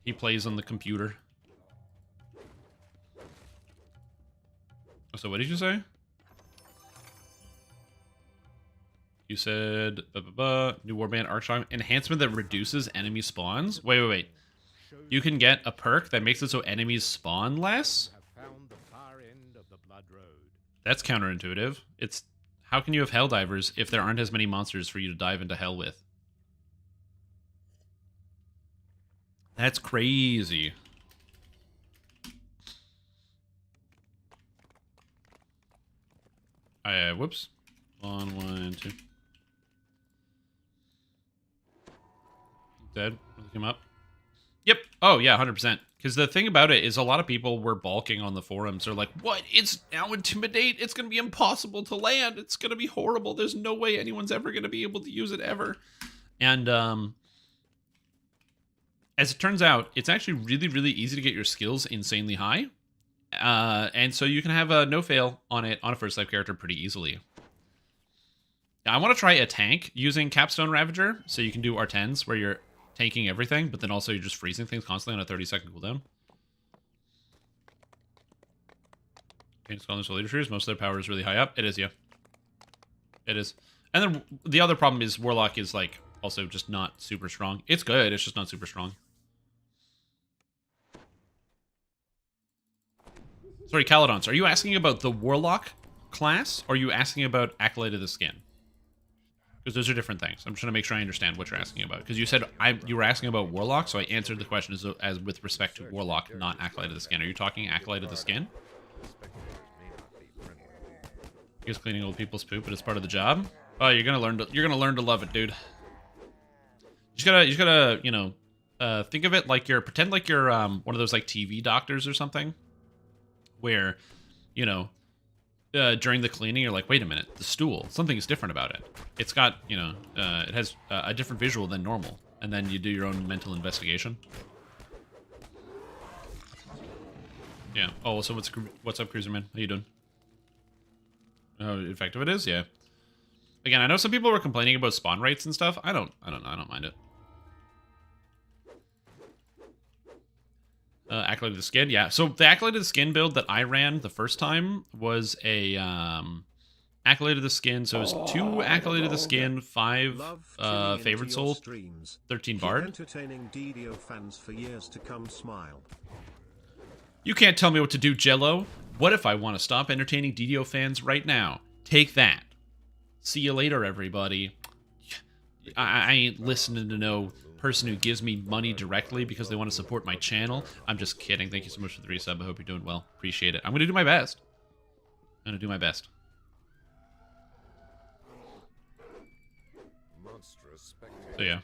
A: He plays on the computer. So what did you say? You said new warband archetype enhancement that reduces enemy spawns. Wait. You can get a perk that makes it so enemies spawn less. That's counterintuitive. It's how can you have hell divers if there aren't as many monsters for you to dive into hell with? That's crazy. Whoops. 1, 2. Dead. Look him up. Yep. Oh, yeah, 100%. Because the thing about it is a lot of people were balking on the forums. They're like, what? It's now Intimidate. It's going to be impossible to land. It's going to be horrible. There's no way anyone's ever going to be able to use it ever. And as it turns out, it's actually really, really easy to get your skills insanely high. And so you can have a no-fail on it on a first-life character pretty easily. I want to try a tank using Capstone Ravager, so you can do R10s where you're tanking everything, but then also you're just freezing things constantly on a 30-second cooldown. Tainted Scholars with leaderships, most of their power is really high up. It is, yeah. It is. And then the other problem is Warlock is, like, also just not super strong. It's good, it's just not super strong. Sorry, Caledons, are you asking about the Warlock class, or are you asking about Acolyte of the Skin? Because those are different things. I'm trying to make sure I understand what you're asking about. Because you said you were asking about Warlock, so I answered the question as with respect to Warlock, not Acolyte of the Skin. Are you talking Acolyte of the Skin? Just cleaning old people's poop, but it's part of the job. Oh, you're gonna learn to love it, dude. You just gotta, you know, think of it like pretend like you're one of those like TV doctors or something, where, you know, during the cleaning, you're like, wait a minute, the stool, something is different about it. It's got, you know, it has a different visual than normal, and then you do your own mental investigation. Yeah. Oh, so what's up, Cruiserman? How you doing? How effective it is? Yeah. Again, I know some people were complaining about spawn rates and stuff. I don't mind it. Acolyte of the Skin, yeah. So the Acolyte of the Skin build that I ran the first time was a Acolyte of the Skin. So it was 2 Acolyte of the Skin, 5 Favored Soul, 13 Bard.
B: Entertaining DDO fans for years to come. Smile.
A: You can't tell me what to do, Jello. What if I want to stop entertaining DDO fans right now? Take that. See you later, everybody. I ain't listening to no person who gives me money directly because they want to support my channel. I'm just kidding. Thank you so much for the resub. I hope you're doing well. Appreciate it. I'm going to do my best. I'm going to do my best. So yeah.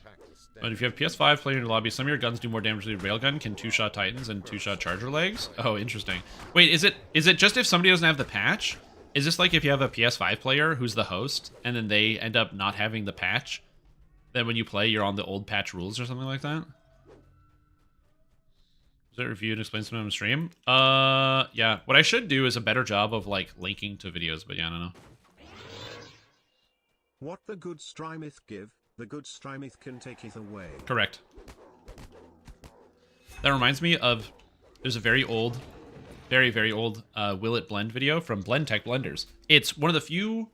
A: But if you have PS5 playing in your lobby, some of your guns do more damage than the railgun. Can 2-shot Titans and 2-shot Charger legs? Oh, interesting. Wait, is it just if somebody doesn't have the patch? Is this like if you have a PS5 player who's the host and then they end up not having the patch? Then when you play, you're on the old patch rules or something like that? Is it reviewed and explains to me on the stream? Yeah. What I should do is a better job of, like, linking to videos, but yeah, I don't know.
B: What the good Strymith give, the good Strymith can taketh away.
A: Correct. That reminds me of, there's a very old, very, very old Will It Blend video from Blend Tech Blenders. It's one of the few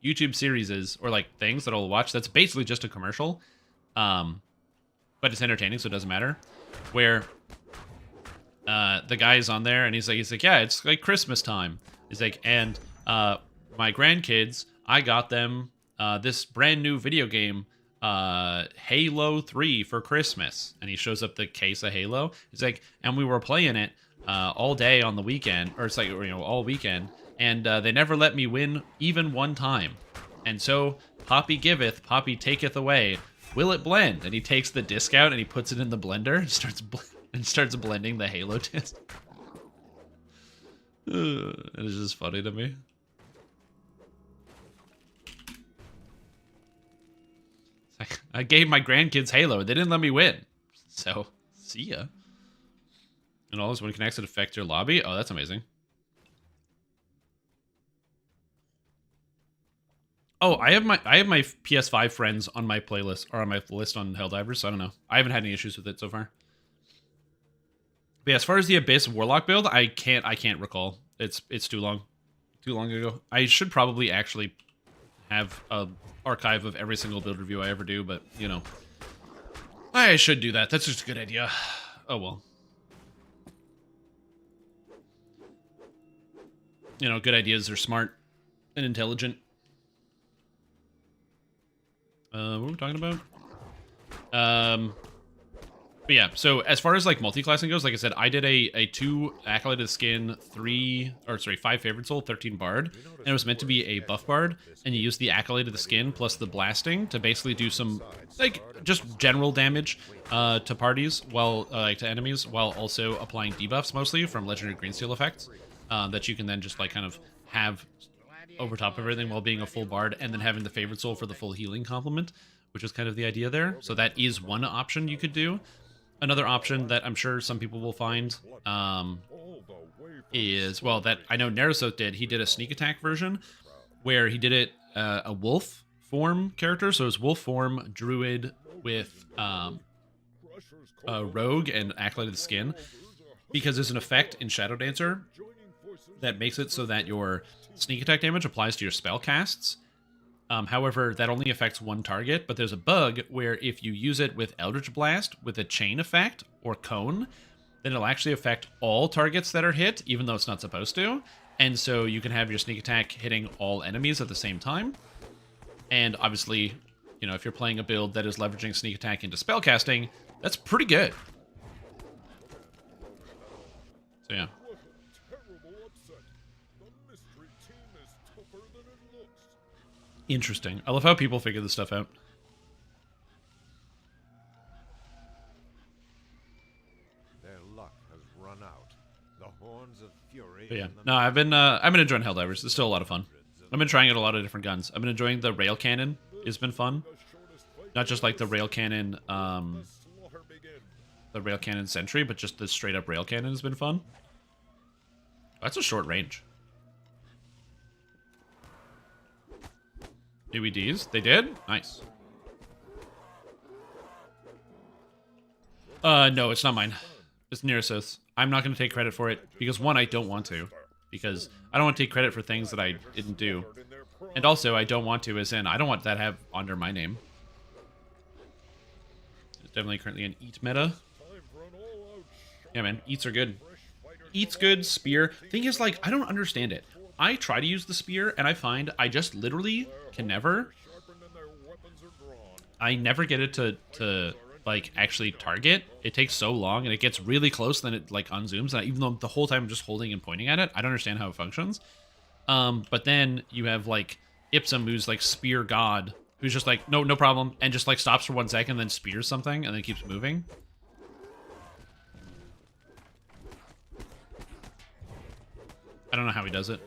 A: YouTube series or like things that I'll watch that's basically just a commercial, but it's entertaining, so it doesn't matter, where the guy's on there, and he's like, yeah, it's like Christmas time. He's like, and my grandkids, I got them this brand new video game, Halo 3 for Christmas. And he shows up the case of Halo. He's like, and we were playing it all day on the weekend, or it's like, all weekend, and they never let me win even one time. And so Poppy giveth, Poppy taketh away. Will it blend? And he takes the disc out and he puts it in the blender and starts blending the Halo disc. It's just funny to me. I gave my grandkids Halo. They didn't let me win. So, see ya. And all this when it connects, it affects your lobby. Oh, that's amazing. Oh, I have my PS5 friends on my playlist, or on my list on Helldivers, so I don't know. I haven't had any issues with it so far. But yeah, as far as the Abyss Warlock build, I can't recall. It's too long ago. I should probably actually have a archive of every single build review I ever do, but I should do that. That's just a good idea. Oh well. Good ideas are smart and intelligent. What were we talking about? But yeah, so as far as like multi-classing goes, like I said, I did a 2 Acolyte of the Skin, 5 Favorite Soul, 13 Bard, and it was meant to be a buff Bard, and you use the Acolyte of the Skin plus the Blasting to basically do some, like, just general damage to parties, while, to enemies, while also applying debuffs mostly from Legendary Greensteel effects, that you can then just, like, kind of have over top of everything while being a full Bard, and then having the Favorite Soul for the full healing complement, which is kind of the idea there. So that is one option you could do. Another option that I'm sure some people will find is, well, that I know Neresoth did. He did a sneak attack version where he did it a wolf form character. So it's wolf form, druid with rogue and Acolyte of the Skin. Because there's an effect in Shadow Dancer that makes it so that your sneak attack damage applies to your spell casts. However, that only affects one target, but there's a bug where if you use it with Eldritch Blast with a chain effect or cone, then it'll actually affect all targets that are hit, even though it's not supposed to. And so you can have your sneak attack hitting all enemies at the same time. And obviously, if you're playing a build that is leveraging sneak attack into spellcasting, that's pretty good. So yeah. Interesting. I love how people figure this stuff out.
D: Their luck has run out. The horns of fury.
A: But yeah. No, I've been enjoying Helldivers. It's still a lot of fun. I've been trying out a lot of different guns. I've been enjoying the rail cannon. It's been fun. Not just like the rail cannon sentry, but just the straight up rail cannon has been fun. That's a short range. UEDs? They did? Nice. No, it's not mine. It's Neresoth's. I'm not going to take credit for it, because one, I don't want to. Because I don't want to take credit for things that I didn't do. And also, I don't want to, as in, I don't want that to have under my name. It's definitely currently an eat meta. Yeah, man, eats are good. Eats good, spear. Thing is, like, I don't understand it. I try to use the spear, and I find I just literally can never... I never get it to like, actually target. It takes so long, and it gets really close, then it, like, unzooms. And even though the whole time I'm just holding and pointing at it, I don't understand how it functions. But then you have, like, Ipsum, who's, like, spear god, who's just like, no problem, and just, like, stops for 1 second, then spears something, and then keeps moving. I don't know how he does it.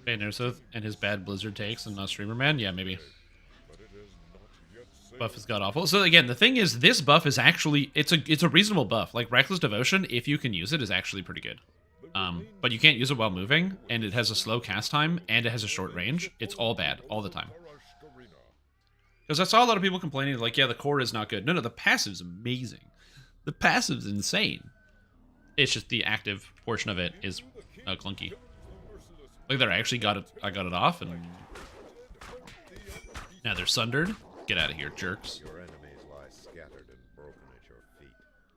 A: Bad Neresoth and his bad Blizzard takes and not Streamer Man? Yeah, maybe. Buff is god-awful. So again, the thing is, this buff is actually, it's a reasonable buff. Like, Reckless Devotion, if you can use it, is actually pretty good. But you can't use it while moving, and it has a slow cast time, and it has a short range. It's all bad, all the time. Because I saw a lot of people complaining, like, yeah, the core is not good. No, the passive's amazing. The passive's insane. It's just the active portion of it is clunky. Look there, I actually got it. I got it off, and now they're sundered. Get out of here, jerks.
D: Your enemies lie scattered and broken at your feet.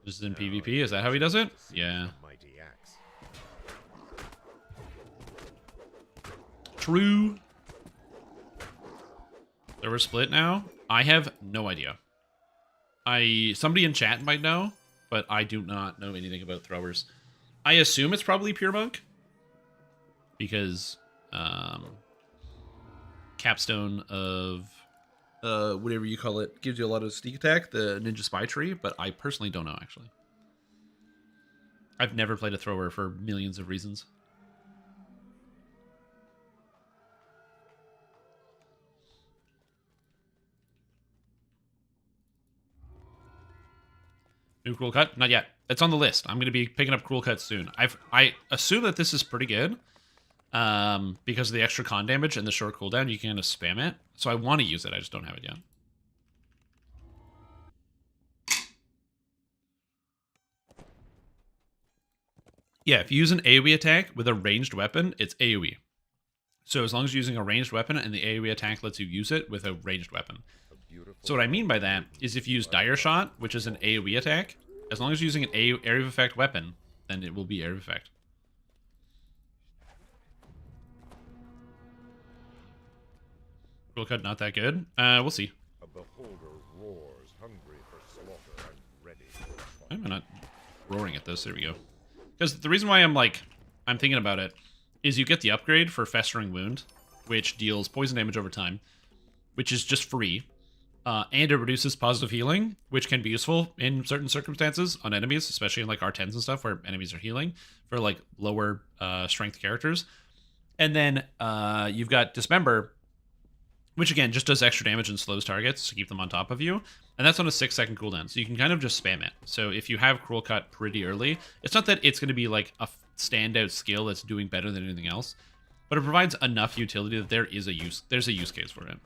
A: This is in PvP. Is that how he does it? Yeah.
D: Mighty axe.
A: True. So we're split now. I have no idea. Somebody in chat might know, but I do not know anything about throwers. I assume it's probably pure monk because capstone of whatever you call it gives you a lot of sneak attack, the ninja spy tree, but I personally don't know actually. I've never played a thrower for millions of reasons. New Cruel Cut? Not yet. It's on the list. I'm going to be picking up Cruel Cut soon. I assume that this is pretty good because of the extra con damage and the short cooldown. You can kind of spam it. So I want to use it. I just don't have it yet. Yeah, if you use an AoE attack with a ranged weapon, it's AoE. So as long as you're using a ranged weapon and the AoE attack lets you use it with a ranged weapon. So what I mean by that is if you use Dire Shot, which is an AoE attack, as long as you're using an area of effect weapon, then it will be area of effect. Cruel Cut not that good. We'll see.
D: A beholder roars, hungry for slaughter and ready.
A: Why am I not roaring at this? There we go. Because the reason why I'm thinking about it is you get the upgrade for Festering Wound, which deals poison damage over time, which is just free. And it reduces positive healing, which can be useful in certain circumstances on enemies, especially in like R10s and stuff where enemies are healing for like lower strength characters. And then you've got Dismember, which again just does extra damage and slows targets to keep them on top of you. And that's on a 6-second cooldown, so you can kind of just spam it. So if you have Cruel Cut pretty early, it's not that it's going to be like a standout skill that's doing better than anything else, but it provides enough utility that there's a use case for it.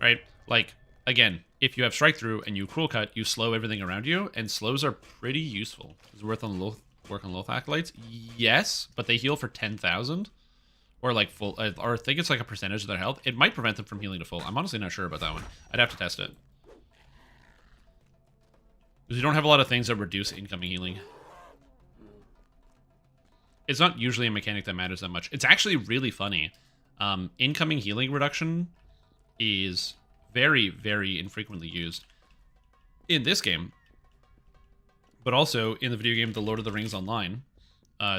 A: Right? Like, again, if you have Strike Through and you Cruel Cut, you slow everything around you, and slows are pretty useful. Is it work on Loth Acolytes? Yes, but they heal for 10,000. Or like full, or I think it's like a percentage of their health. It might prevent them from healing to full. I'm honestly not sure about that one. I'd have to test it. Because you don't have a lot of things that reduce incoming healing. It's not usually a mechanic that matters that much. It's actually really funny. Incoming healing reduction is very, very infrequently used in this game, but also in the video game The Lord of the Rings Online.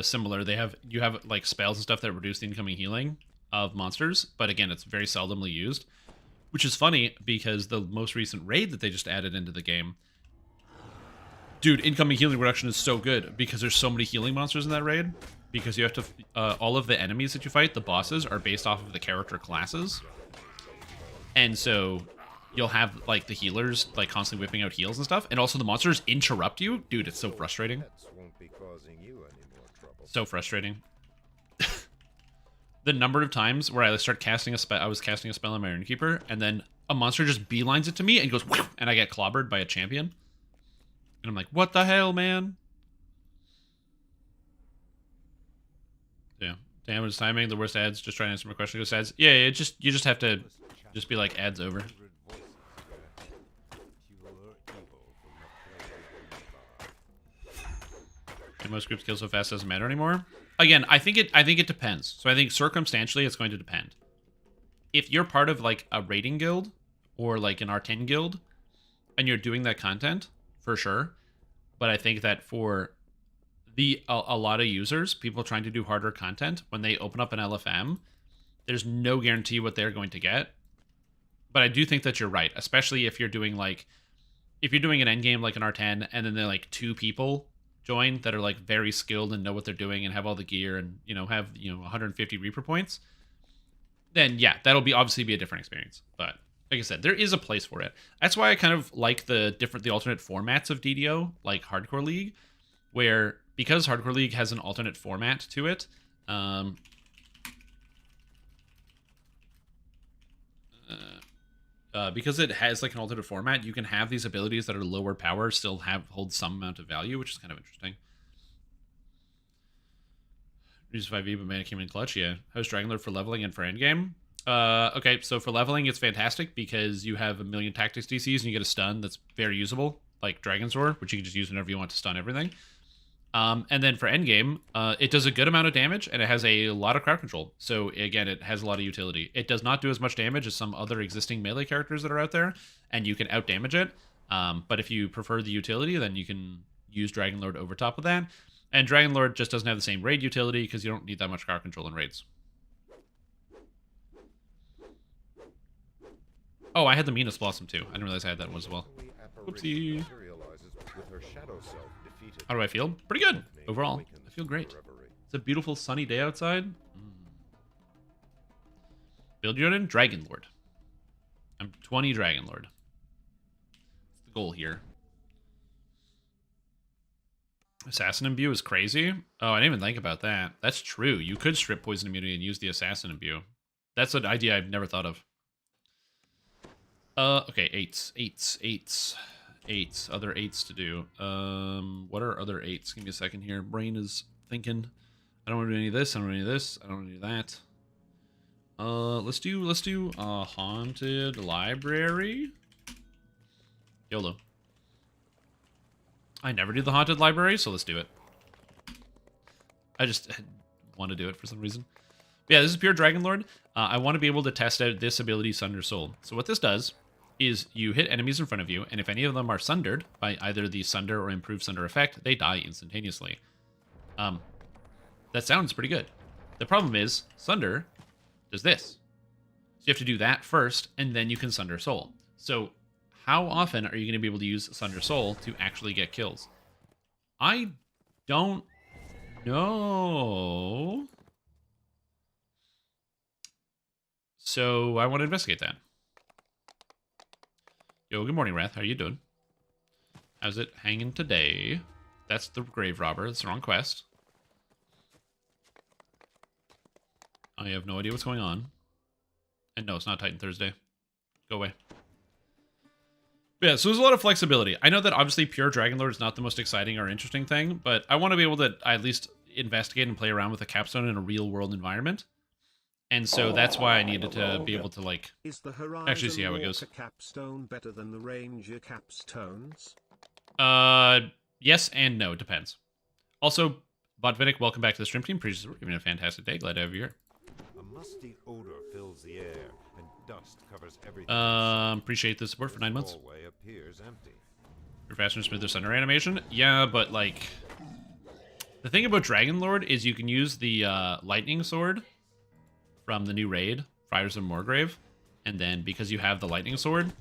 A: Similar, you have like spells and stuff that reduce the incoming healing of monsters, but again, it's very seldomly used, which is funny because the most recent raid that they just added into the game, dude, incoming healing reduction is so good because there's so many healing monsters in that raid. Because you have to, all of the enemies that you fight, the bosses, are based off of the character classes. And so you'll have like the healers like constantly whipping out heals and stuff, and also the monsters interrupt you. Dude, it's so frustrating.
D: Pets won't be causing you any more trouble.
A: So frustrating. The number of times where I start casting a spell, I was casting a spell on my Ironkeeper, and then a monster just beelines it to me and goes, and I get clobbered by a champion. And I'm like, what the hell, man? Yeah. Damage timing, the worst ads. Just trying to answer my question. Ghost ads. Yeah, you just have to just be like ads over. And most groups kill so fast doesn't matter anymore. Again, I think it depends. So I think circumstantially it's going to depend. If you're part of like a raiding guild or like an R10 guild and you're doing that content, for sure. But I think that for a lot of users, people trying to do harder content, when they open up an LFM, there's no guarantee what they're going to get. But I do think that you're right, especially if you're doing like, if you're doing an endgame like an R10 and then they're like 2 people join that are like very skilled and know what they're doing and have all the gear and, you know, have, 150 Reaper points, then yeah, that'll obviously be a different experience. But like I said, there is a place for it. That's why I kind of like the alternate formats of DDO, like Hardcore League, where because Hardcore League has an alternate format to it, because it has like an alternate format, you can have these abilities that are lower power still hold some amount of value, which is kind of interesting. Use 5e, but mana came in clutch. Yeah. How's Dragonlord for leveling and for endgame? Okay, so for leveling, it's fantastic because you have a million tactics DCs and you get a stun that's very usable. like Dragon's Roar, which you can just use whenever you want to stun everything. And then for endgame, it does a good amount of damage, and it has a lot of crowd control. So again, it has a lot of utility. It does not do as much damage as some other existing melee characters that are out there, and you can out-damage it. But if you prefer the utility, then you can use Dragonlord over top of that. And Dragonlord just doesn't have the same raid utility because you don't need that much crowd control in raids. Oh, I had the Minas Blossom too. I didn't realize I had that one as well. Oopsie. How do I feel? Pretty good overall. I feel great. It's a beautiful sunny day outside. Build unit in Dragonlord. I'm 20 Dragonlord. That's the goal here. Assassin Imbue is crazy. Oh, I didn't even think about that. That's true. You could strip poison immunity and use the Assassin Imbue. That's an idea I've never thought of. Okay, eights. Other eights to do. What are other eights? Give me a second here. Brain is thinking. I don't want to do any of this. I don't want to do any of this. I don't want to do that. Let's do Haunted Library. YOLO. I never do the Haunted Library, so let's do it. I just want to do it for some reason. But yeah, this is pure Dragonlord. I want to be able to test out this ability, Sunder Soul. So what this does is you hit enemies in front of you, and if any of them are sundered by either the Sunder or Improved Sunder effect, they die instantaneously. That sounds pretty good. The problem is, Sunder does this. So you have to do that first, and then you can Sunder Soul. So how often are you going to be able to use Sunder Soul to actually get kills? I don't know. So I want to investigate that. Yo, good morning, Wrath. How are you doing? How's it hanging today? That's the Grave Robber. That's the wrong quest. I have no idea what's going on. And no, it's not Titan Thursday. Go away. But yeah, so there's a lot of flexibility. I know that obviously pure Dragonlord is not the most exciting or interesting thing, but I want to be able to at least investigate and play around with a capstone in a real-world environment. And so that's why I needed to be able to, like, actually see how it goes.
B: Is the capstone better than the Ranger capstones?
A: Yes and no. Depends. Also, Botvinnik, welcome back to the stream team. Appreciate it. We're having a fantastic day. Glad to have you here.
D: A musty odor fills the air, and dust covers everything.
A: Appreciate the support for 9 months.
D: The hallway appears empty.
A: Your faster and smoother Sunder animation. Yeah, but, like, the thing about Dragonlord is you can use the lightning sword from the new raid, Friars of Morgrave, and then because you have the lightning sword,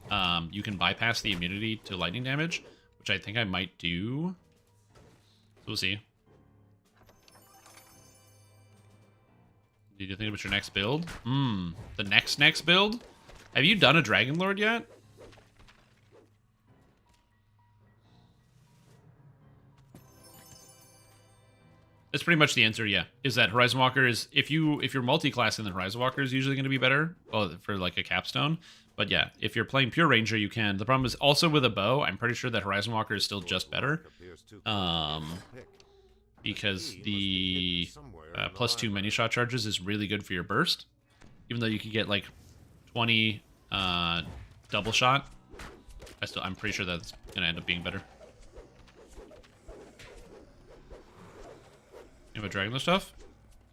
A: you can bypass the immunity to lightning damage, which I think I might do. So we'll see. Did you think about your next build? The next build? Have you done a Dragonlord yet? That's pretty much the answer, yeah. Is that Horizon Walker is, if you're multi-classing, then Horizon Walker is usually going to be better for like a capstone. But yeah, if you're playing pure Ranger, you can. The problem is also with a bow, I'm pretty sure that Horizon Walker is still just better. Because the +2 many shot charges is really good for your burst. Even though you could get like 20 double shot, I'm pretty sure that's going to end up being better. About Dragonlord stuff?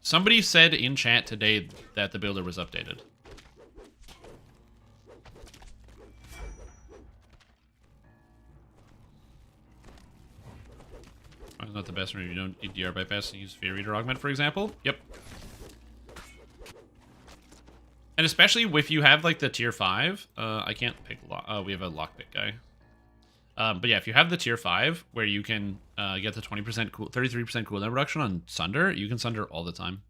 A: Somebody said in chat today that the builder was updated. It's not the best when you don't need DR bypass and use Fear Reader Augment, for example. Yep. And especially if you have like the tier 5, I can't pick we have a lockpick guy. But yeah, if you have the tier 5 where you can get the 33% cooldown reduction on Sunder, you can Sunder all the time.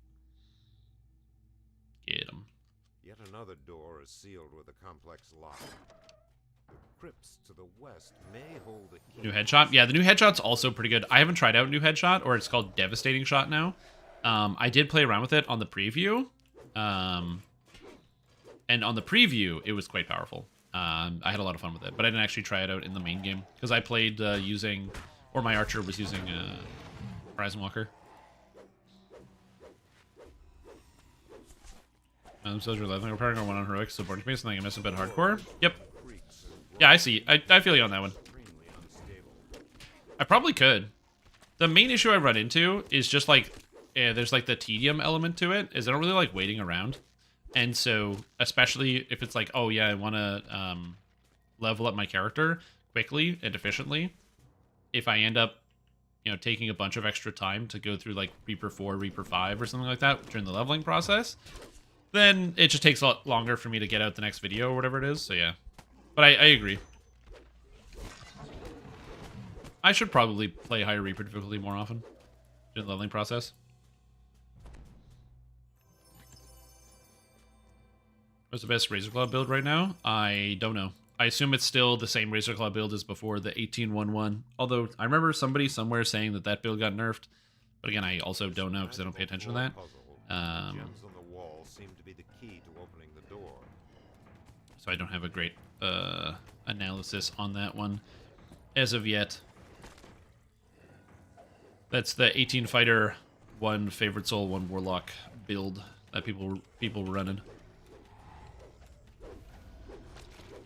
A: Get him.
D: Yet another door is sealed with a complex lock. The crypts to the west may hold a key.
A: New headshot? Yeah, the new headshot's also pretty good. I haven't tried out new headshot, or it's called Devastating Shot now. I did play around with it on the preview. And on the preview, it was quite powerful. I had a lot of fun with it, but I didn't actually try it out in the main game because I played using, or my archer was using Horizon Walker. So you're laughing. We're partying on one on heroic, so boarding space, and then I mess a bit hardcore. Yep. Yeah, I see. I feel you on that one. I probably could. The main issue I run into is just like, there's like the tedium element to it, is I don't really like waiting around. And so, especially if it's like, oh yeah, I want to level up my character quickly and efficiently, if I end up, you know, taking a bunch of extra time to go through like Reaper 4, Reaper 5 or something like that during the leveling process, then it just takes a lot longer for me to get out the next video or whatever it is, so yeah. But I agree. I should probably play higher Reaper difficulty more often during the leveling process. What's the best Razor Claw build right now? I don't know. I assume it's still the same Razor Claw build as before, the 18-1-1. Although, I remember somebody somewhere saying that that build got nerfed. But again, I also don't know because I don't pay attention to that.
D: Gems on the wall seem to be the key to opening the door.
A: So I don't have a great analysis on that one as of yet. That's the 18 fighter, 1 favorite soul, 1 warlock build that people were running.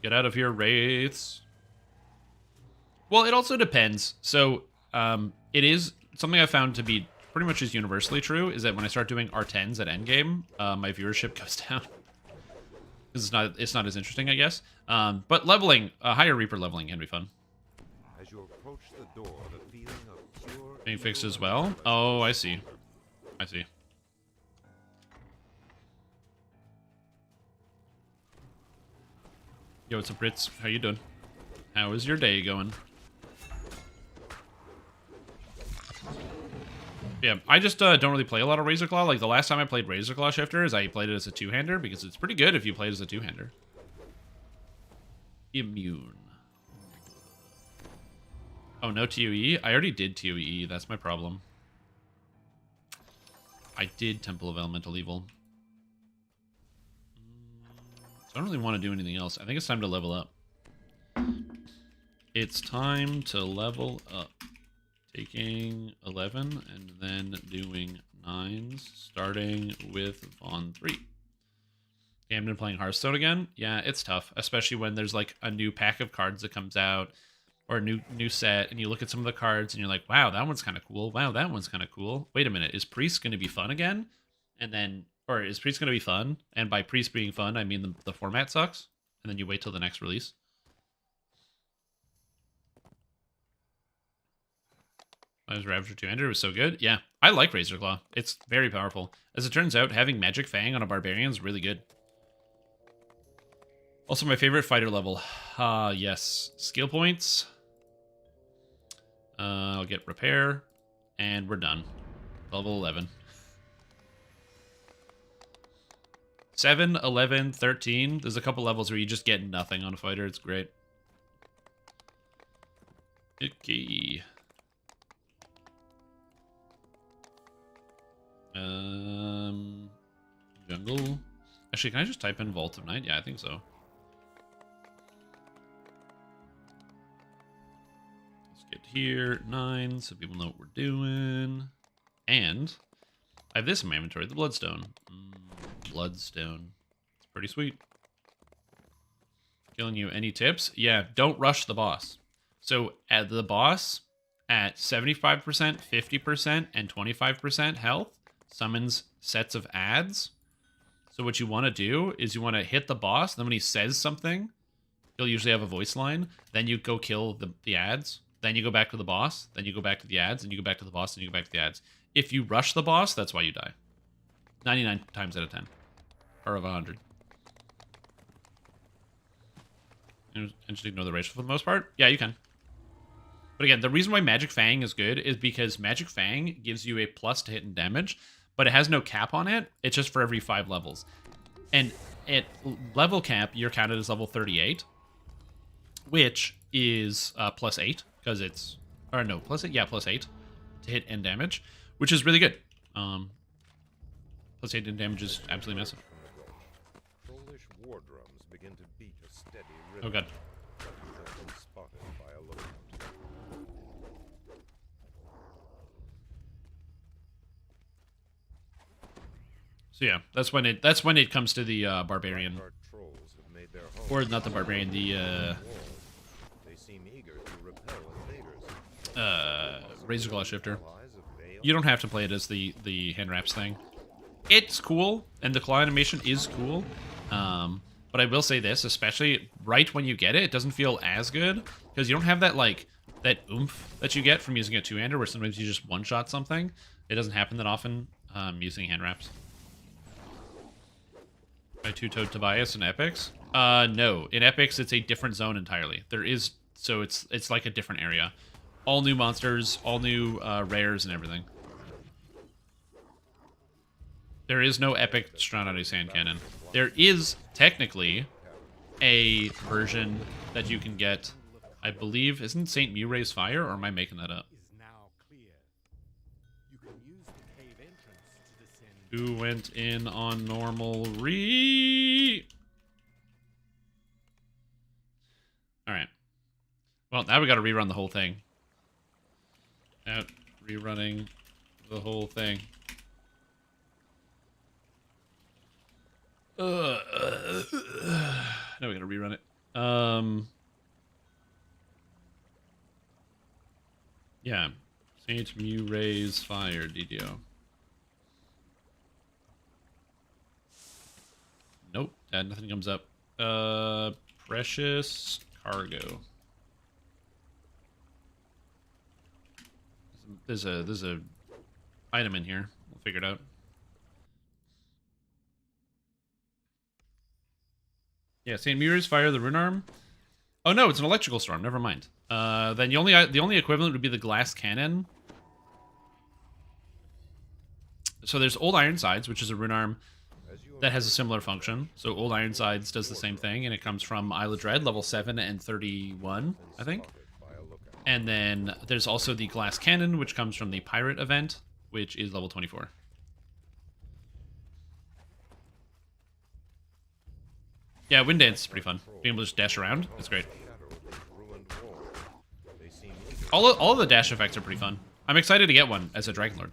A: Get out of here, wraiths. Well, it also depends. So, it is something I found to be pretty much as universally true, is that when I start doing R10s at endgame, my viewership goes down. It's not as interesting, I guess. But leveling, higher Reaper leveling can be fun.
D: As you approach the door, the feeling of pure
A: Being fixed as well? Oh, I see. I see. Yo, what's up, Brits? How you doing? How is your day going? Yeah, I just don't really play a lot of Razor Claw. Like, the last time I played Razor Claw Shifters, I played it as a two-hander, because it's pretty good if you play it as a two-hander. Immune. Oh, no TOE? I already did TOE. That's my problem. I did Temple of Elemental Evil. So I don't really want to do anything else. I think it's time to level up. It's time to level up. Taking 11 and then doing 9s, starting with Vaughn 3. Okay, I've been playing Hearthstone again. Yeah, it's tough, especially when there's like a new pack of cards that comes out, or a new set, and you look at some of the cards and you're like, wow, that one's kind of cool. Wow, that one's kind of cool. Wait a minute, is Priest going to be fun again? And then, or is Priest going to be fun? And by Priest being fun, I mean the format sucks. And then you wait till the next release. As Ravager 200 was so good. Yeah, I like Razor Claw. It's very powerful. As it turns out, having Magic Fang on a Barbarian is really good. Also, my favorite fighter level. Yes. Skill points. I'll get Repair. And we're done. Level 11. 7, 11, 13. There's a couple levels where you just get nothing on a fighter. It's great. Okay. Jungle. Actually, can I just type in Vault of Night? Yeah, I think so. Let's get here. 9, so people know what we're doing. And I have this in my inventory, the Bloodstone. Bloodstone. It's pretty sweet. Killing you. Any tips? Yeah, don't rush the boss. So at the boss, at 75%, 50%, and 25% health, summons sets of ads. So what you want to do is you want to hit the boss, then when he says something, he'll usually have a voice line, then you go kill the ads, then you go back to the boss, then you go back to the ads, and you go back to the boss, and you go back to the ads. If you rush the boss, that's why you die. 99 times out of 10. Or of 100. And just ignore the racial for the most part? Yeah, you can. But again, the reason why Magic Fang is good is because Magic Fang gives you a plus to hit and damage, but it has no cap on it. It's just for every 5 levels. And at level cap, you're counted as level 38, which is plus 8, because it's... Or no, plus 8? Yeah, plus 8 to hit and damage, which is really good. Plus 8 and damage is absolutely massive.
D: Polish war drums begin to beat a steady rhythm.
A: Oh god.
D: You have been spotted by a lookout.
A: So yeah, that's when it comes to the barbarian,
D: Our trolls have made their home
A: or not the barbarian, the
D: walls. They seem eager to repel invaders.
A: Razor Claw Shifter.
D: Allies of Vale
A: You don't have to play it as the hand wraps thing. It's cool, and the claw animation is cool. But I will say this, especially right when you get it, it doesn't feel as good because you don't have that like that oomph that you get from using a two-hander, where sometimes you just one-shot something. It doesn't happen that often using hand wraps. By two-toed Tobias in Epics? No, in Epics it's a different zone entirely. There is it's like a different area. All new monsters, all new rares, and everything. There is no epic Stranadi's hand cannon. There is technically a version that you can get, I believe, isn't St. Murray's Fire, or am I making that up?
E: Is now clear. You can use the cave entrance to descend.
A: Who went in on normal Alright. Well, now we gotta rerun the whole thing. Out rerunning the whole thing. Now we gotta rerun it. Yeah. Saint Murray's Fire, DDO. Nope, nothing comes up. Precious cargo. There's a item in here. We'll figure it out. Yeah, St. Murray's Fire, the rune arm. Oh no, it's an electrical storm. Never mind. Then the only equivalent would be the glass cannon. So there's Old Ironsides, which is a rune arm that has a similar function. So Old Ironsides does the same thing, and it comes from Isle of Dread, level 7 and 31, I think. And then there's also the glass cannon, which comes from the pirate event, which is level 24. Yeah, Wind Dance is pretty fun. Being able to just dash around, it's great. All of the dash effects are pretty fun. I'm excited to get one as a Dragonlord.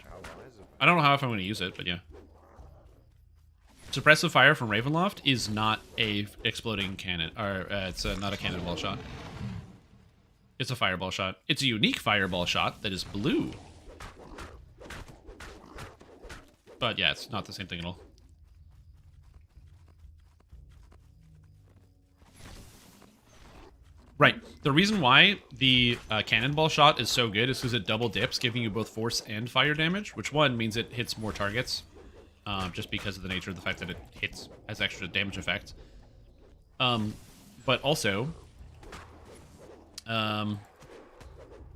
A: I don't know how often I'm going to use it, but yeah. Suppressive Fire from Ravenloft is not a exploding cannon, or it's not a cannonball shot. It's a fireball shot. It's a unique fireball shot that is blue. But yeah, it's not the same thing at all. Right. The reason why the cannonball shot is so good is because it double dips, giving you both force and fire damage, which one means it hits more targets, just because of the nature of the fact that it has extra damage effect. But also,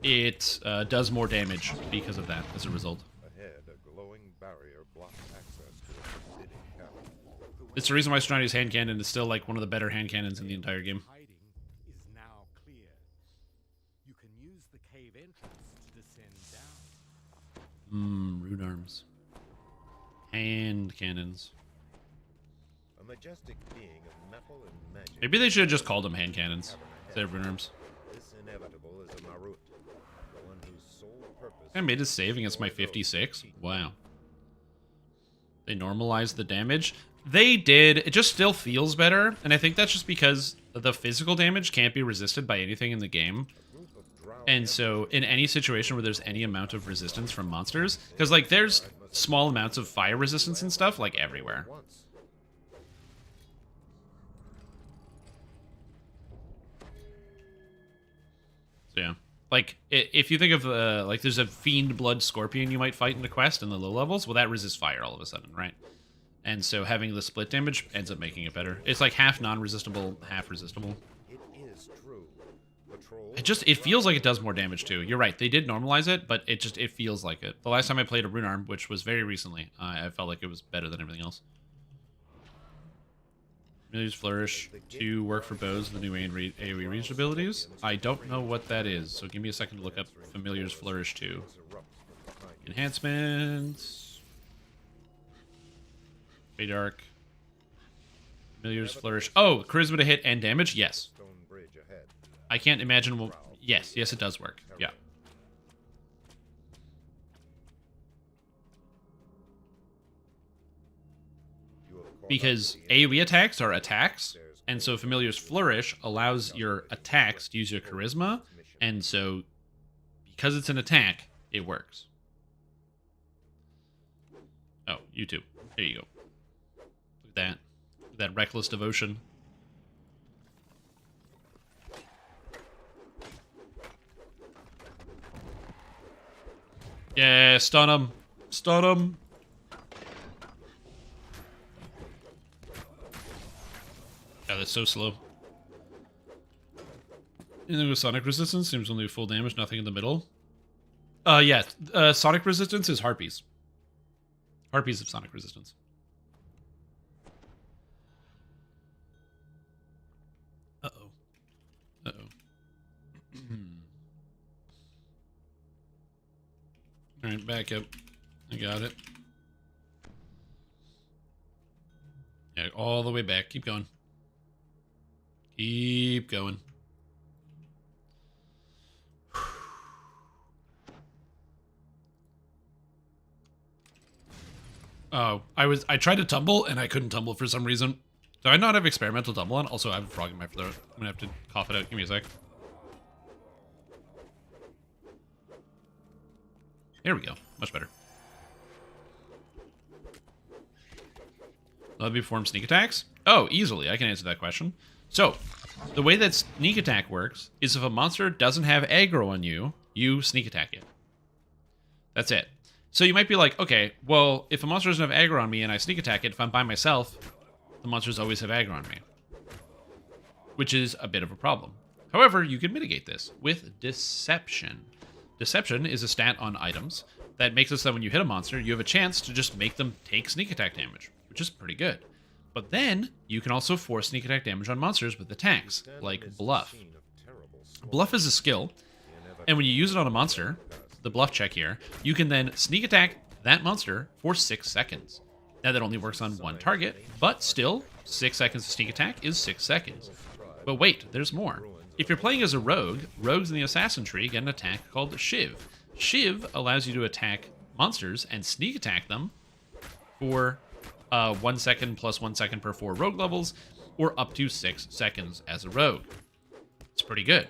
A: it does more damage because of that as a result.
D: Ahead, a glowing barrier blocks access to a forbidden capital.
A: It's the reason why Stranadi's hand cannon is still like one of the better hand cannons in the entire game.
E: Hiding is now clear. You can use the cave entrance to descend down.
A: Rune arms. Hand cannons.
D: A majestic being of metal and magic.
A: Maybe they should have just called them hand cannons instead of rune arms.
D: This inevitable is a Marut, one whose sole purpose.
A: I made a save against my 56. Wow. They normalized the damage. They did. It just still feels better, and I think that's just because the physical damage can't be resisted by anything in the game. And so in any situation where there's any amount of resistance from monsters, because like there's small amounts of fire resistance and stuff like everywhere. So yeah, like if you think of like there's a fiend blood scorpion you might fight in the quest in the low levels, well that resists fire all of a sudden, right? And so having the split damage ends up making it better. It's like half non-resistible, half resistible.
D: It is true. Patrol.
A: It feels like it does more damage too. You're right, they did normalize it, but it feels like it. The last time I played a rune arm, which was very recently, I felt like it was better than everything else. Familiar's Flourish to work for bows, the new AoE ranged abilities. I don't know what that is, so give me a second to look up Familiar's Flourish 2. Enhancements. Dark. Familiar's Flourish. Oh, charisma to hit and damage? Yes.
D: Stone bridge ahead.
A: I can't imagine. Well, yes, it does work. Yeah. Because AoE attacks are attacks, and so Familiar's Flourish allows your attacks to use your charisma, and so because it's an attack, it works. Oh, you too. There you go. Look at that. Look at that reckless devotion. Yeah, stun him. Stun him. God, that's so slow. Anything with sonic resistance seems only full damage, nothing in the middle. Yeah, sonic resistance is harpies. Harpies have sonic resistance. Uh-oh. Uh-oh. Alright, back up. I got it. Yeah, all the way back. Keep going. Keep going. Oh, I tried to tumble and I couldn't tumble for some reason. Do I not have experimental tumble on? Also, I have a frog in my throat. I'm gonna have to cough it out. Give me a sec. There we go. Much better. Let me perform sneak attacks? Oh, easily. I can answer that question. So, the way that sneak attack works is if a monster doesn't have aggro on you, you sneak attack it. That's it. So you might be like, okay, well, if a monster doesn't have aggro on me and I sneak attack it, if I'm by myself, the monsters always have aggro on me. Which is a bit of a problem. However, you can mitigate this with deception. Deception is a stat on items that makes it so that when you hit a monster, you have a chance to just make them take sneak attack damage, which is pretty good. But then, you can also force sneak attack damage on monsters with attacks, like Bluff. Bluff is a skill, and when you use it on a monster, the Bluff check here, you can then sneak attack that monster for 6 seconds. Now that only works on one target, but still, 6 seconds of sneak attack is 6 seconds. But wait, there's more. If you're playing as a rogue, rogues in the assassin tree get an attack called Shiv. Shiv allows you to attack monsters and sneak attack them for 1 second plus 1 second per 4 rogue levels, or up to 6 seconds as a rogue. It's pretty good.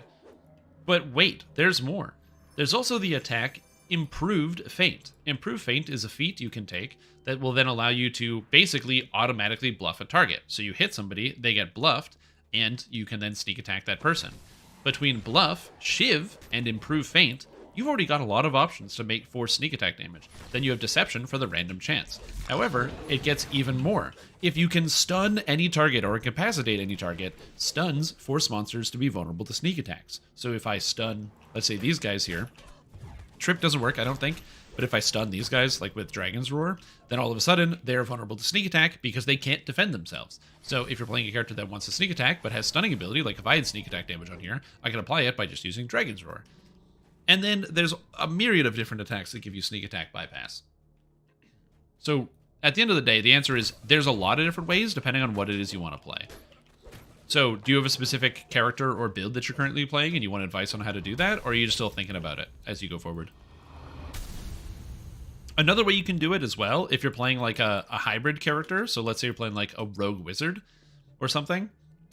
A: But wait, there's more. There's also the attack Improved Feint. Improved Feint is a feat you can take that will then allow you to basically automatically bluff a target. So you hit somebody, they get bluffed, and you can then sneak attack that person. Between Bluff, Shiv, and Improved Feint, you've already got a lot of options to make for sneak attack damage. Then you have Deception for the random chance. However, it gets even more. If you can stun any target or incapacitate any target, stuns force monsters to be vulnerable to sneak attacks. So if I stun, let's say these guys here, Trip doesn't work, I don't think, but if I stun these guys, like with Dragon's Roar, then all of a sudden, they're vulnerable to sneak attack because they can't defend themselves. So if you're playing a character that wants to sneak attack, but has stunning ability, like if I had sneak attack damage on here, I can apply it by just using Dragon's Roar. And then there's a myriad of different attacks that give you sneak attack bypass. So at the end of the day, the answer is there's a lot of different ways depending on what it is you want to play. So do you have a specific character or build that you're currently playing and you want advice on how to do that? Or are you just still thinking about it as you go forward? Another way you can do it as well, if you're playing like a hybrid character, so let's say you're playing like a rogue wizard or something,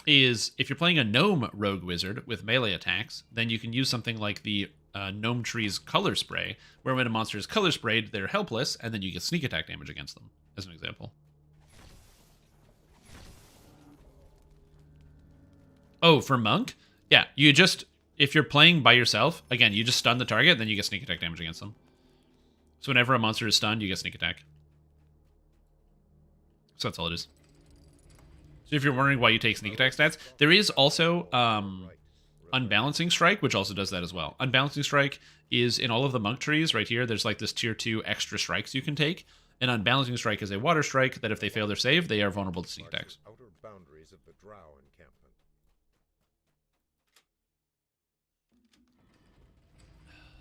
A: is if you're playing a gnome rogue wizard with melee attacks, then you can use something like the gnome tree's color spray, where when a monster is color sprayed, they're helpless, and then you get sneak attack damage against them, as an example. Oh, for monk? Yeah, you just, if you're playing by yourself, again, you just stun the target, and then you get sneak attack damage against them. So whenever a monster is stunned, you get sneak attack. So that's all it is. So if you're wondering why you take sneak attack stats, there is also Unbalancing Strike, which also does that as well. Unbalancing Strike is in all of the monk trees right here. There's like this tier 2 extra strikes you can take. And Unbalancing Strike is a water strike that if they fail their save, they are vulnerable to sneak attacks.
D: Outer boundaries of the Drow encampment.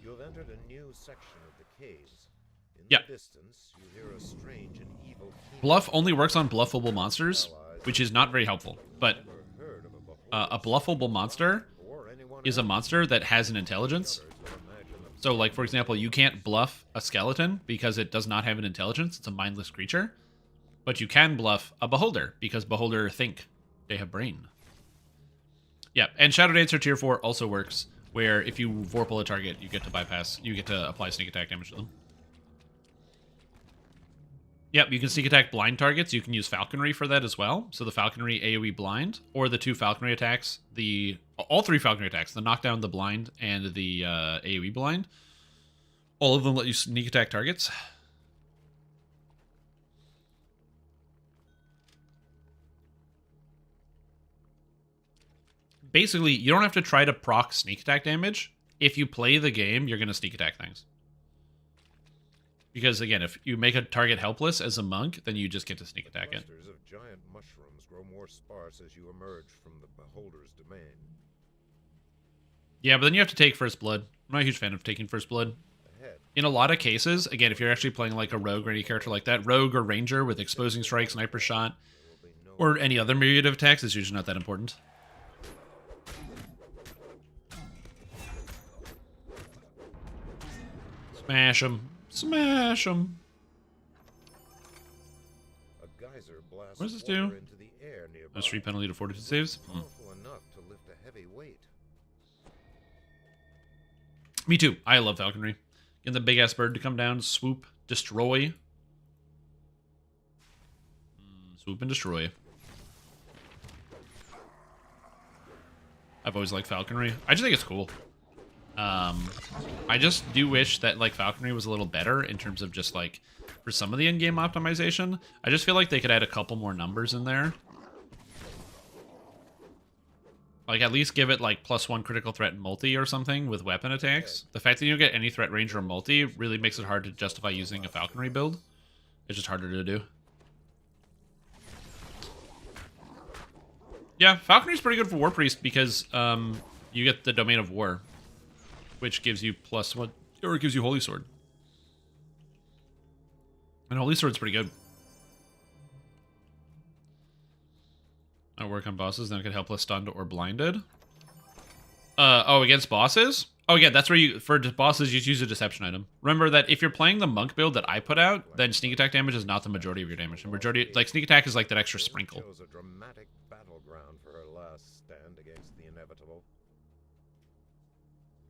D: You have entered a new section of the caves. In the distance, you hear a strange and evil
A: Bluff only works on bluffable monsters, which is not very helpful. But a bluffable monster is a monster that has an intelligence. So, like, for example, you can't bluff a skeleton because it does not have an intelligence. It's a mindless creature. But you can bluff a beholder because beholder think. They have brain. Yeah, and Shadow Dancer tier 4 also works where if you vorpal a target, you get to apply sneak attack damage to them. Yep, you can sneak attack blind targets. You can use Falconry for that as well. So the Falconry AoE blind, or the 2 Falconry attacks, all 3 Falconry attacks, the knockdown, the blind, and the AoE blind. All of them let you sneak attack targets. Basically, you don't have to try to proc sneak attack damage. If you play the game, you're going to sneak attack things. Because, again, if you make a target helpless as a monk, then you just get to sneak attack it.
D: Clusters of giant mushrooms grow more sparse as you emerge from the beholder's domain.
A: Yeah, but then you have to take first blood. I'm not a huge fan of taking first blood.
D: Ahead,
A: In a lot of cases, again, if you're actually playing like a rogue or any character like that, rogue or ranger with exposing strike, sniper shot,
D: there will be no
A: or any other myriad of attacks, is usually not that important. Smash him. Smash him.
D: a geyser blasts
A: What does this
D: water
A: do?
D: into the air nearby.
A: A street penalty to fortitude saves.
D: Powerful enough to lift a heavy weight.
A: Me too. I love Falconry. Get the big ass bird to come down, swoop, destroy. Swoop and destroy. I've always liked Falconry. I just think it's cool. I just do wish that like Falconry was a little better in terms of just like for some of the in-game optimization. I just feel like they could add a couple more numbers in there. Like at least give it like +1 critical threat and multi or something with weapon attacks. The fact that you don't get any threat range or multi really makes it hard to justify using a Falconry build. It's just harder to do. Yeah, Falconry's pretty good for War Priest because you get the Domain of War, which gives you +1, or it gives you Holy Sword. And Holy Sword's pretty good. I work on bosses, then it could help us stunned or blinded. Oh, against bosses? Oh, yeah, that's where you, for bosses, you just use a deception item. Remember that if you're playing the monk build that I put out, then sneak attack damage is not the majority of your damage. The majority, like, sneak attack is like that extra sprinkle.
D: Chose a dramatic battleground for her last stand against the inevitable.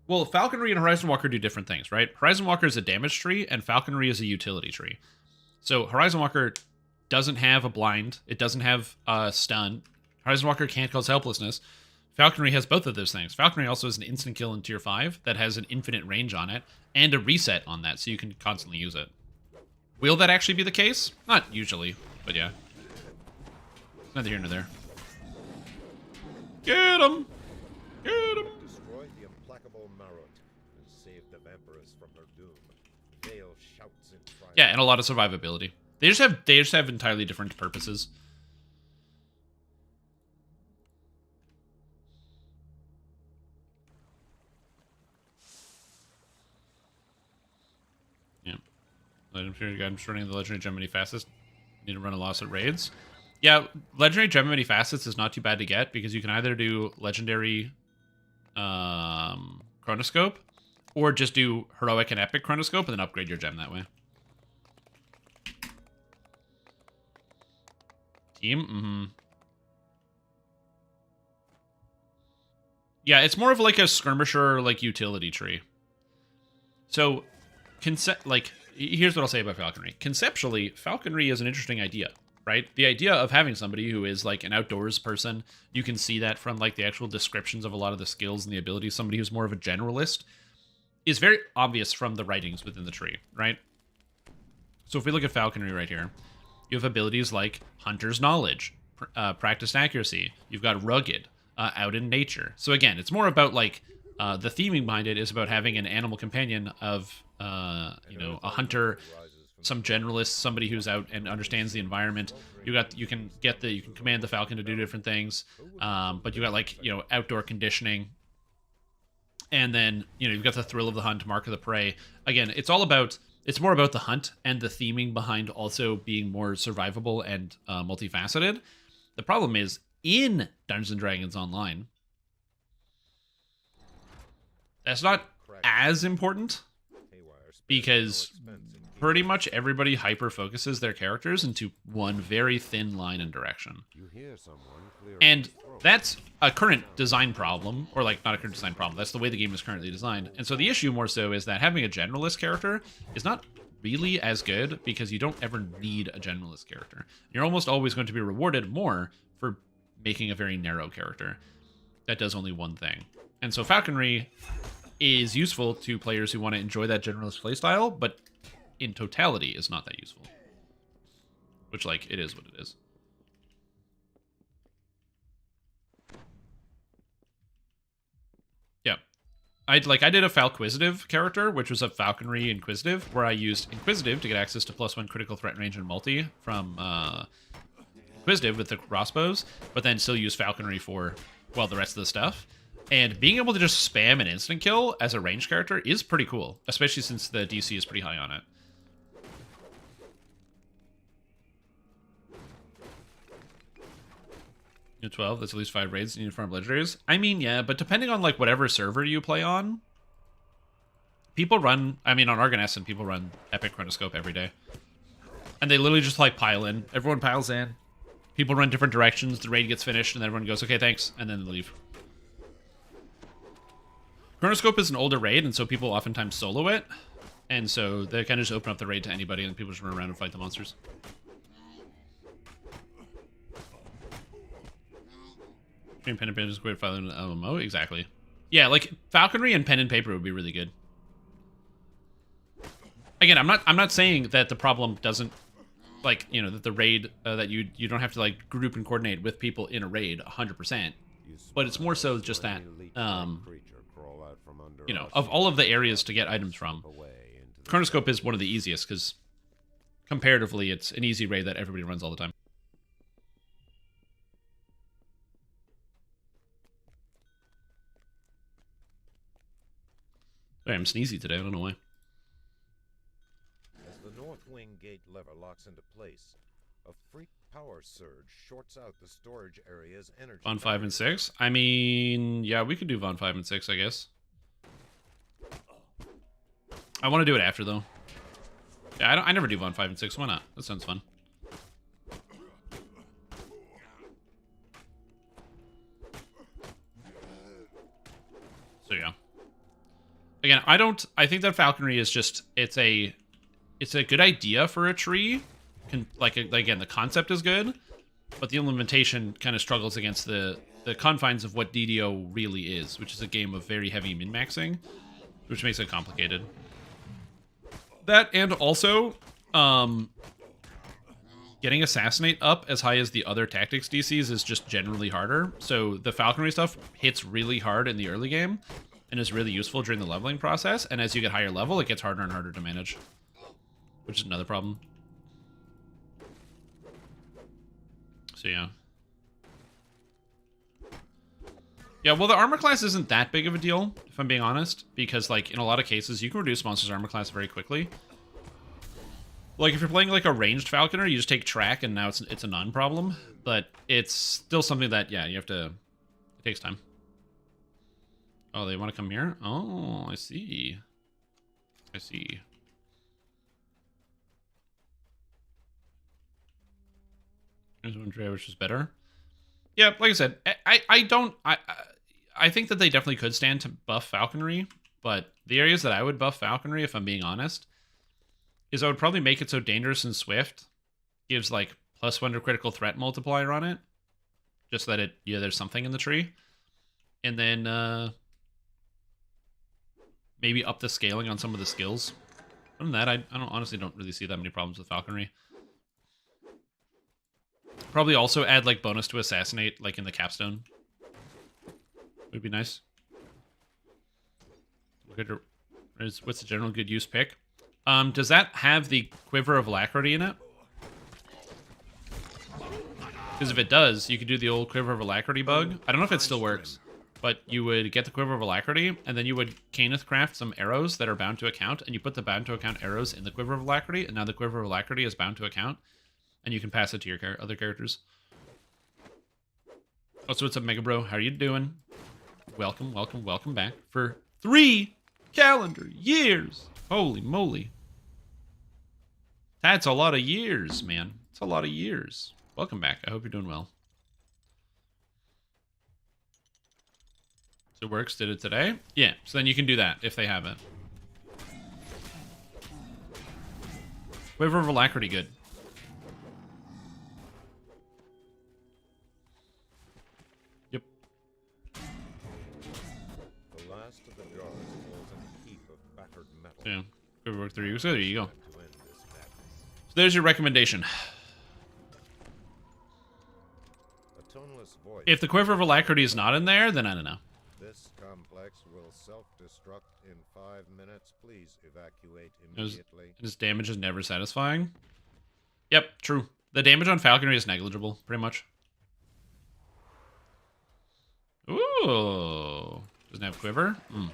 A: Well, Falconry and Horizon Walker do different things, right? Horizon Walker is a damage tree, and Falconry is a utility tree. So Horizon Walker doesn't have a blind. It doesn't have stun. Horizon Walker can't cause helplessness. Falconry has both of those things. Falconry also has an instant kill in tier 5 that has an infinite range on it, and a reset on that, so you can constantly use it. Will that actually be the case? Not usually, but yeah. Neither here nor there. Get him! Get him!
D: Destroyed the implacable Marut and saved the vampiress from her doom. Vale shouts in triumph.
A: Yeah, and a lot of survivability. They just have entirely different purposes. Yeah. I'm just running the Legendary Gem Many Facets. Need to run a loss at raids. Yeah, Legendary Gem Many Facets is not too bad to get because you can either do Legendary Chronoscope or just do Heroic and Epic Chronoscope and then upgrade your gem that way. Team? Yeah, it's more of like a skirmisher, like, utility tree. So, here's what I'll say about Falconry. Conceptually, Falconry is an interesting idea, right? The idea of having somebody who is, like, an outdoors person, you can see that from, like, the actual descriptions of a lot of the skills and the abilities. Somebody who's more of a generalist is very obvious from the writings within the tree, right? So if we look at Falconry right here, you have abilities like Hunter's Knowledge, Practiced Accuracy. You've got Rugged, Out in Nature. So again, it's more about like the theming behind it is about having an animal companion of a hunter, some generalist, somebody who's out and understands the environment. You can command the falcon to do different things, but you got like outdoor conditioning, and then you've got the thrill of the hunt, mark of the prey. Again, it's more about the hunt and the theming behind also being more survivable and multifaceted. The problem is, in Dungeons & Dragons Online, that's not as important because pretty much everybody hyper focuses their characters into one very thin line and direction.
D: You hear someone clearing
A: And
D: his throat.
A: that's a current design problem, or like not a current design problem. That's the way the game is currently designed. And so the issue more so is that having a generalist character is not really as good because you don't ever need a generalist character. You're almost always going to be rewarded more for making a very narrow character that does only one thing. And so Falconry is useful to players who want to enjoy that generalist playstyle, but in totality is not that useful. Which, like, it is what it is. Yeah. I did a Falquisitive character, which was a Falconry Inquisitive, where I used Inquisitive to get access to +1 critical threat range and multi from Inquisitive with the crossbows, but then still use Falconry for, well, the rest of the stuff. And being able to just spam an instant kill as a ranged character is pretty cool, especially since the DC is pretty high on it. You're 12, that's at least 5 raids in uniform legendaries. I mean, yeah, but depending on like whatever server you play on, people run, I mean, on Argonescent, people run Epic Chronoscope every day. And they literally just like pile in. Everyone piles in. People run different directions, the raid gets finished, and everyone goes, okay, thanks, and then they leave. Chronoscope is an older raid, and so people oftentimes solo it. And so they kind of just open up the raid to anybody, and people just run around and fight the monsters. Pen and paper is great filing in the LMO, exactly. Yeah, like Falconry and pen and paper would be really good. Again, I'm not saying that the problem doesn't, like, you know, that the raid that you don't have to like group and coordinate with people in a raid 100%. But it's more so just that you know, of all of the areas to get items from, Chronoscope is one of the easiest because comparatively it's an easy raid that everybody runs all the time. Sorry, I'm sneezy today, I don't know why.
D: As the north wing gate lever locks into place, a freak power surge shorts out the storage area's energy.
A: Von 5 and 6? I mean, yeah, we could do Von 5 and 6, I guess. I want to do it after, though. Yeah, I never do Von 5 and 6. Why not? That sounds fun. So, yeah. Again, I think that Falconry is just, it's a good idea for a tree. Again, the concept is good, but the implementation kind of struggles against the confines of what DDO really is, which is a game of very heavy min-maxing, which makes it complicated. That, and also, getting Assassinate up as high as the other tactics DCs is just generally harder. So the Falconry stuff hits really hard in the early game, and is really useful during the leveling process, and as you get higher level, it gets harder and harder to manage, which is another problem. So yeah. Yeah, well, the armor class isn't that big of a deal, if I'm being honest, because, like, in a lot of cases, you can reduce monsters' armor class very quickly. Like, if you're playing, like, a ranged Falconer, you just take track, and now it's a non-problem, but it's still something that, yeah, you have to... It takes time. Oh, they want to come here? Oh, I see. I see. Here's one tray, which is better. Yeah, like I said, I think that they definitely could stand to buff Falconry, but the areas that I would buff Falconry, if I'm being honest, is I would probably make it so Dangerous and Swift gives, like, +1 to critical threat multiplier on it, just so that it, yeah, there's something in the tree. And then, maybe up the scaling on some of the skills. Other than that, I honestly don't really see that many problems with Falconry. Probably also add, like, bonus to Assassinate, like, in the capstone. Would be nice. What's the general good use pick? Does that have the Quiver of Alacrity in it? Because if it does, you could do the old Quiver of Alacrity bug. I don't know if it still works. But you would get the Quiver of Alacrity, and then you would Caneth craft some arrows that are bound to account, and you put the bound to account arrows in the Quiver of Alacrity, and now the Quiver of Alacrity is bound to account, and you can pass it to your other characters. Also, what's up, Mega Bro? How are you doing? Welcome, welcome, welcome back for 3 calendar years. Holy moly. That's a lot of years, man. It's a lot of years. Welcome back. I hope you're doing well. So it works. Did it today? Yeah. So then you can do that if they have it. Quiver of Alacrity, good. Yep.
D: The last of the jars falls in a heap of battered metal.
A: Yeah. Quiver work 3 weeks. So there you go.
D: To end this madness.
A: So there's your recommendation.
D: A toneless voice.
A: If the Quiver of Alacrity is not in there, then I don't know.
D: This complex will self-destruct in 5 minutes. Please evacuate
A: His
D: immediately.
A: damage is never satisfying. Yep, true. The damage on Falconry is negligible, pretty much. Ooh. Doesn't have Quiver? Hmm.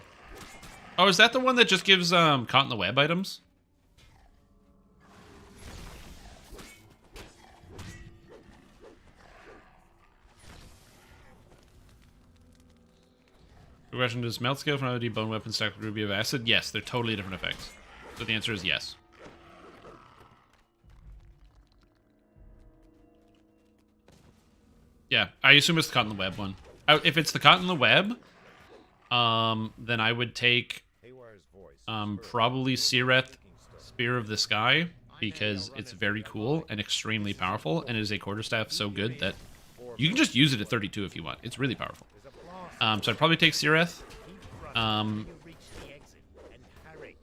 A: Oh, is that the one that just gives Caught in the Web items? The question, does melt scale from OD bone weapon stack with Ruby of Acid? Yes, they're totally different effects. So the answer is yes. Yeah, I assume it's the Caught in the Web one. If it's the Caught in the Web, then I would take
D: Haywire's voice.
A: probably Sireth Spear of the Sky, because it's very cool and extremely powerful, and it is a quarterstaff so good that you can just use it at 32 if you want. It's really powerful. So I'd probably take Sireth. And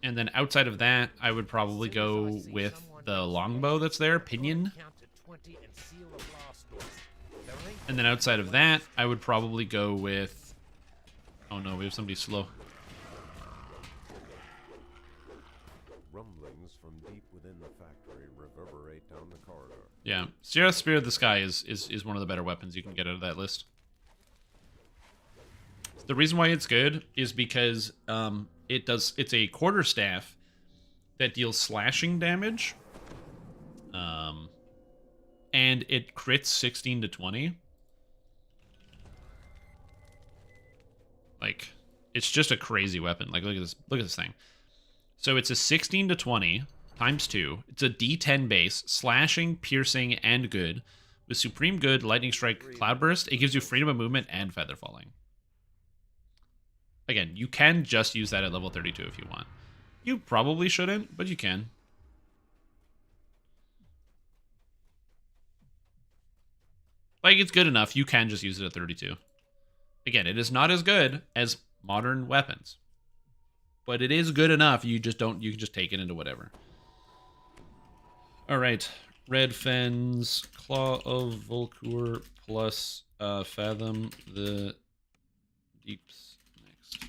A: then outside of that, I would probably go with the longbow that's there, Pinion. And then outside of that, I would probably go with... Oh no, we have somebody slow.
D: Rumblings from deep within the factory reverberate down the corridor.
A: Yeah, Sierra Spear of the Sky is one of the better weapons you can get out of that list. The reason why it's good is because it's a quarterstaff that deals slashing damage. And it crits 16 to 20. Like, it's just a crazy weapon. Like, look at this thing. So it's a 16 to 20 times 2. It's a D10 base, slashing, piercing, and good. With Supreme Good, Lightning Strike, Cloudburst, it gives you freedom of movement and feather falling. Again, you can just use that at level 32 if you want. You probably shouldn't, but you can. Like, it's good enough. You can just use it at 32. Again, it is not as good as modern weapons. But it is good enough. You can just take it into whatever. Alright. Red Fens, Claw of Volkur, plus Fathom the Deeps next.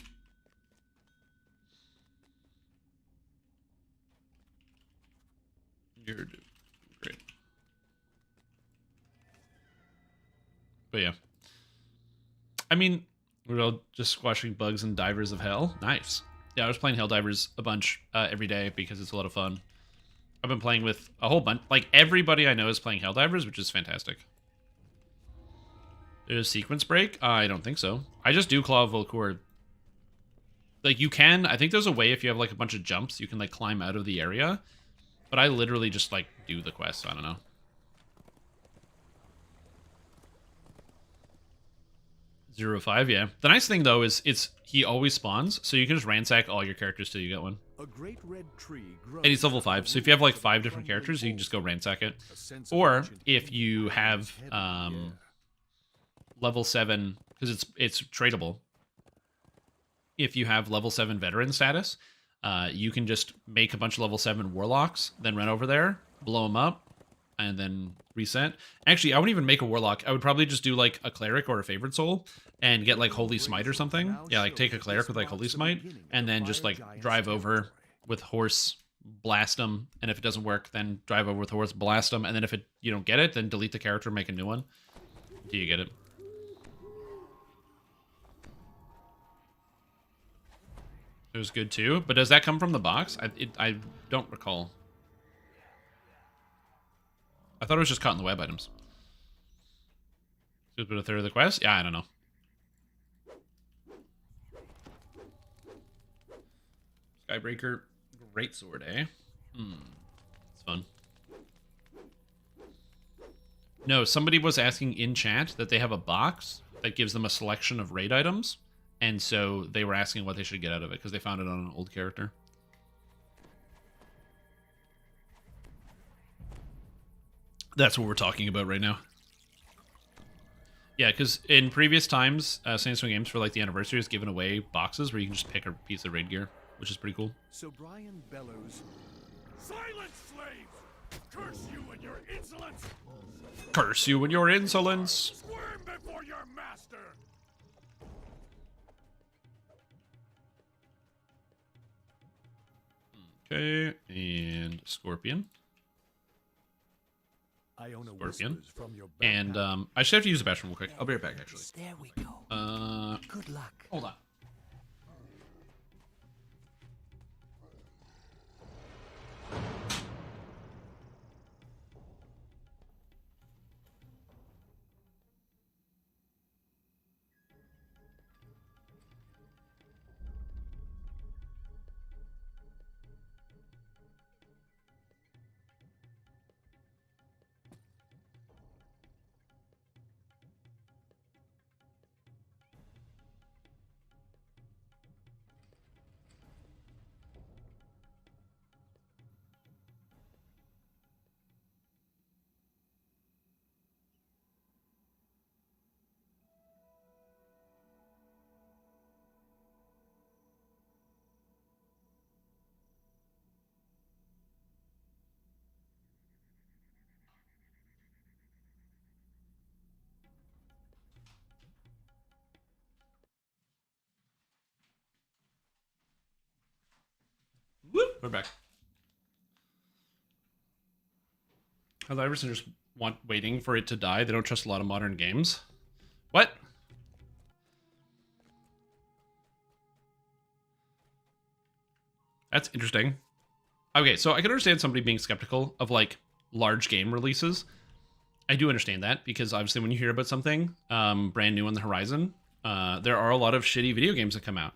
A: You're doing great. But yeah. I mean, we're all just squashing bugs and Divers of Hell. Nice. Yeah, I was playing Helldivers a bunch every day because it's a lot of fun. I've been playing with a whole bunch. Like, everybody I know is playing Helldivers, which is fantastic. There's Sequence Break? I don't think so. I just do Claw of Volkur. Like, you can... I think there's a way if you have, like, a bunch of jumps, you can, like, climb out of the area. But I literally just, like, do the quest. I don't know. 0-5, yeah. The nice thing, though, is he always spawns, so you can just ransack all your characters till you get one.
C: A great red tree grows.
A: And he's level 5, so if you have, like, 5 different characters, you can just go ransack it. Or, if you have level 7, because it's tradable. If you have level 7 veteran status, you can just make a bunch of level 7 warlocks, then run over there, blow them up, and then reset. Actually, I wouldn't even make a warlock. I would probably just do like a cleric or a favored soul and get like Holy Smite or something. Yeah, like take a cleric with like Holy Smite and then just like drive over with horse, blast them, and if it doesn't work, then drive over with horse, blast them, and then if you don't get it, then delete the character, make a new one. Do you get it? It was good too, but does that come from the box? I don't recall. I thought it was just Caught in the Web items. So it's been a third of the quest? Yeah, I don't know. Skybreaker, Greatsword, eh? It's fun. No, somebody was asking in chat that they have a box that gives them a selection of raid items, and so they were asking what they should get out of it because they found it on an old character. That's what we're talking about right now. Yeah, because in previous times, Samsung Games for like the anniversary has given away boxes where you can just pick a piece of raid gear, which is pretty cool.
C: So Brian bellows,
E: Silence, slaves! Curse you and your insolence!
A: Curse you and your insolence!
E: Squirm before your master!
A: Okay, and Scorpion.
C: Iona
A: Scorpion.
C: whispers from your back.
A: And I should have to use the bathroom real quick. I'll be right back, actually.
F: There we go. Good luck.
A: Hold on. Whoop, we're back. How the Iverson just waiting for it to die. They don't trust a lot of modern games. What? That's interesting. Okay, so I can understand somebody being skeptical of like large game releases. I do understand that because obviously when you hear about something brand new on the horizon, there are a lot of shitty video games that come out.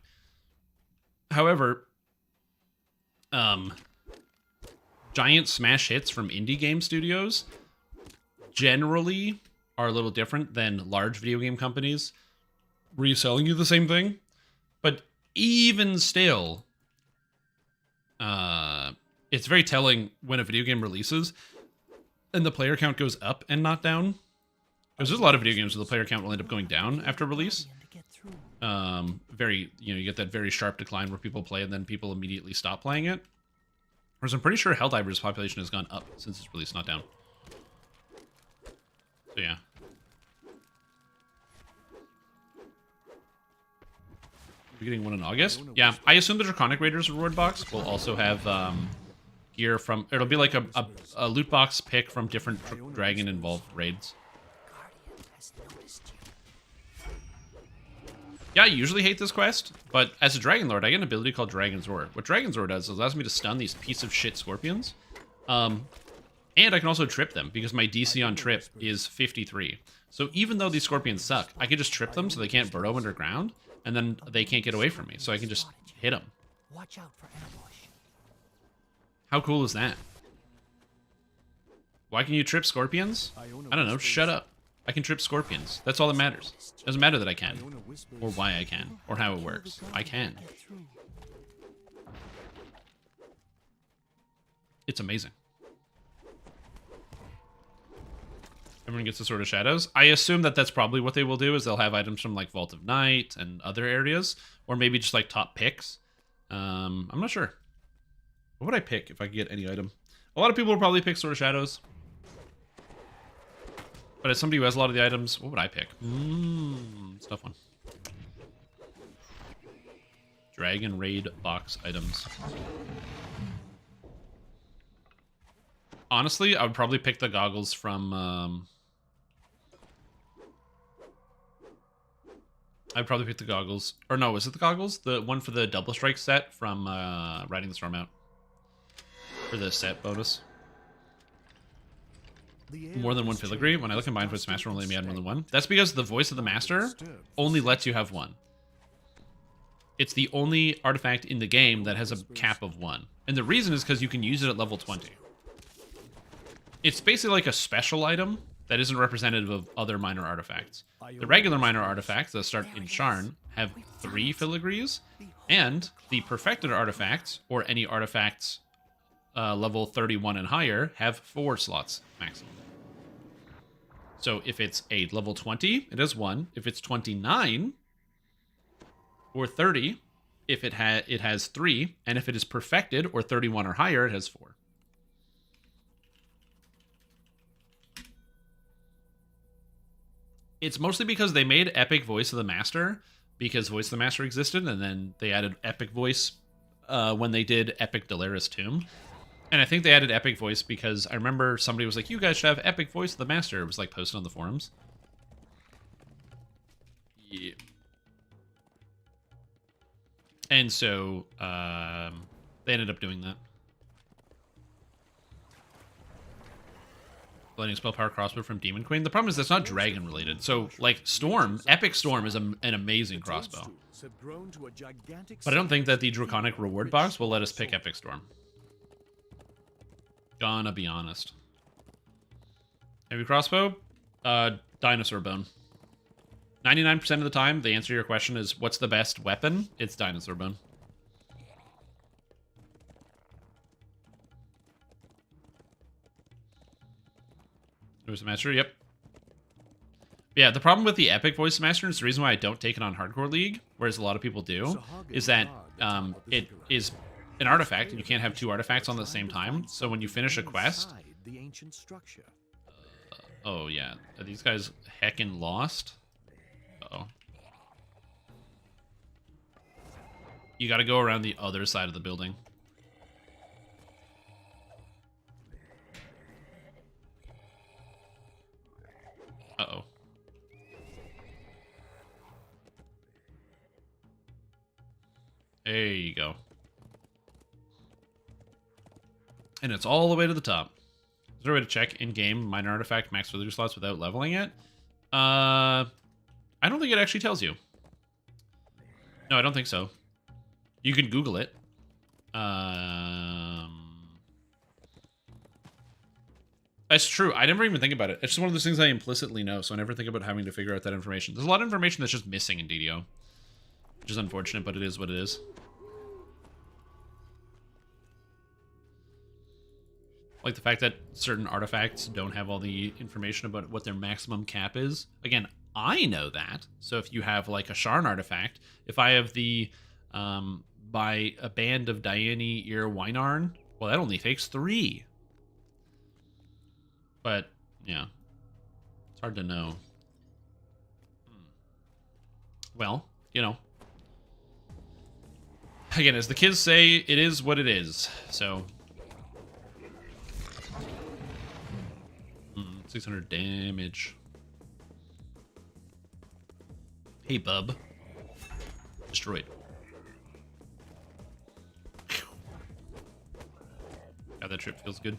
A: However, giant smash hits from indie game studios generally are a little different than large video game companies reselling you the same thing. But even still, it's very telling when a video game releases and the player count goes up and not down. Because there's a lot of video games where the player count will end up going down after release. You get that very sharp decline where people play and then people immediately stop playing it. Whereas I'm pretty sure Helldivers' population has gone up since its release, not down. So yeah. We're getting one in August? Yeah, I assume the Draconic Raiders reward box will also have gear from... It'll be like a loot box pick from different dragon-involved raids.
F: Guardian has noticed you.
A: Yeah, I usually hate this quest, but as a Dragonlord, I get an ability called Dragon's Roar. What Dragon's Roar does is allows me to stun these piece of shit scorpions. And I can also trip them, because my DC on trip is 53. So even though these scorpions suck, I can just trip them so they can't burrow underground, and then they can't get away from me, so I can just hit them.
F: Watch out for ambush.
A: How cool is that? Why can you trip scorpions? I don't know, shut up. I can trip scorpions. That's all that matters. Doesn't matter that I can, or why I can, or how it works. I can. It's amazing. Everyone gets the Sword of Shadows. I assume that that's probably what they will do, is they'll have items from like Vault of Night and other areas, or maybe just like top picks. I'm not sure. What would I pick if I could get any item? A lot of people will probably pick Sword of Shadows. But as somebody who has a lot of the items, what would I pick? It's a tough one. Dragon Raid box items. Honestly, I would probably pick the goggles from... I'd probably pick the goggles. Or no, was it the goggles? The one for the double strike set from Riding the Storm Out. For the set bonus. More than one filigree. When I look at mine for its master, only let me add more than one. That's because the voice of the master only lets you have one. It's the only artifact in the game that has a cap of 1. And the reason is because you can use it at level 20. It's basically like a special item that isn't representative of other minor artifacts. The regular minor artifacts that start in Sharn have 3 filigrees, and the perfected artifacts, or any artifacts level 31 and higher, have 4 slots maximum. So if it's a level 20, it has 1. If it's 29 or 30, if it has 3, and if it is perfected or 31 or higher, it has 4. It's mostly because they made Epic Voice of the Master, because Voice of the Master existed, and then they added Epic Voice when they did Epic Dalaris Tomb. And I think they added Epic Voice because I remember somebody was like, you guys should have Epic Voice of the Master. It was like posted on the forums. Yeah. And so they ended up doing that. Lightning spell power crossbow from Demon Queen. The problem is that's not dragon related. So like Storm, Epic Storm is an amazing crossbow. But I don't think that the Draconic reward box will let us pick Epic Storm. Gonna be honest. Heavy crossbow, dinosaur bone. 99% of the time, the answer to your question is, what's the best weapon? It's dinosaur bone. Voice Master, yep. Yeah, the problem with the Epic Voice Master, and it's the reason why I don't take it on Hardcore League, whereas a lot of people do, is that it is an artifact, and you can't have 2 artifacts on the same time. So when you finish a quest... oh, yeah. Are these guys heckin' lost? Uh-oh. You gotta go around the other side of the building. Uh-oh. There you go. And it's all the way to the top. Is there a way to check in-game minor artifact max failure slots without leveling it? I don't think it actually tells you. No, I don't think so. You can Google it. That's true. I never even think about it. It's just one of those things I implicitly know, so I never think about having to figure out that information. There's a lot of information that's just missing in DDO, which is unfortunate, but it is what it is. Like the fact that certain artifacts don't have all the information about what their maximum cap is. Again, I know that. So if you have like a Sharn artifact, if I have the by a band of Diane Ear Wynarn, well, that only takes 3. But yeah, it's hard to know. Well, you know, again, as the kids say, it is what it is. So 600 damage. Hey, bub. Destroyed. God, that trip feels good.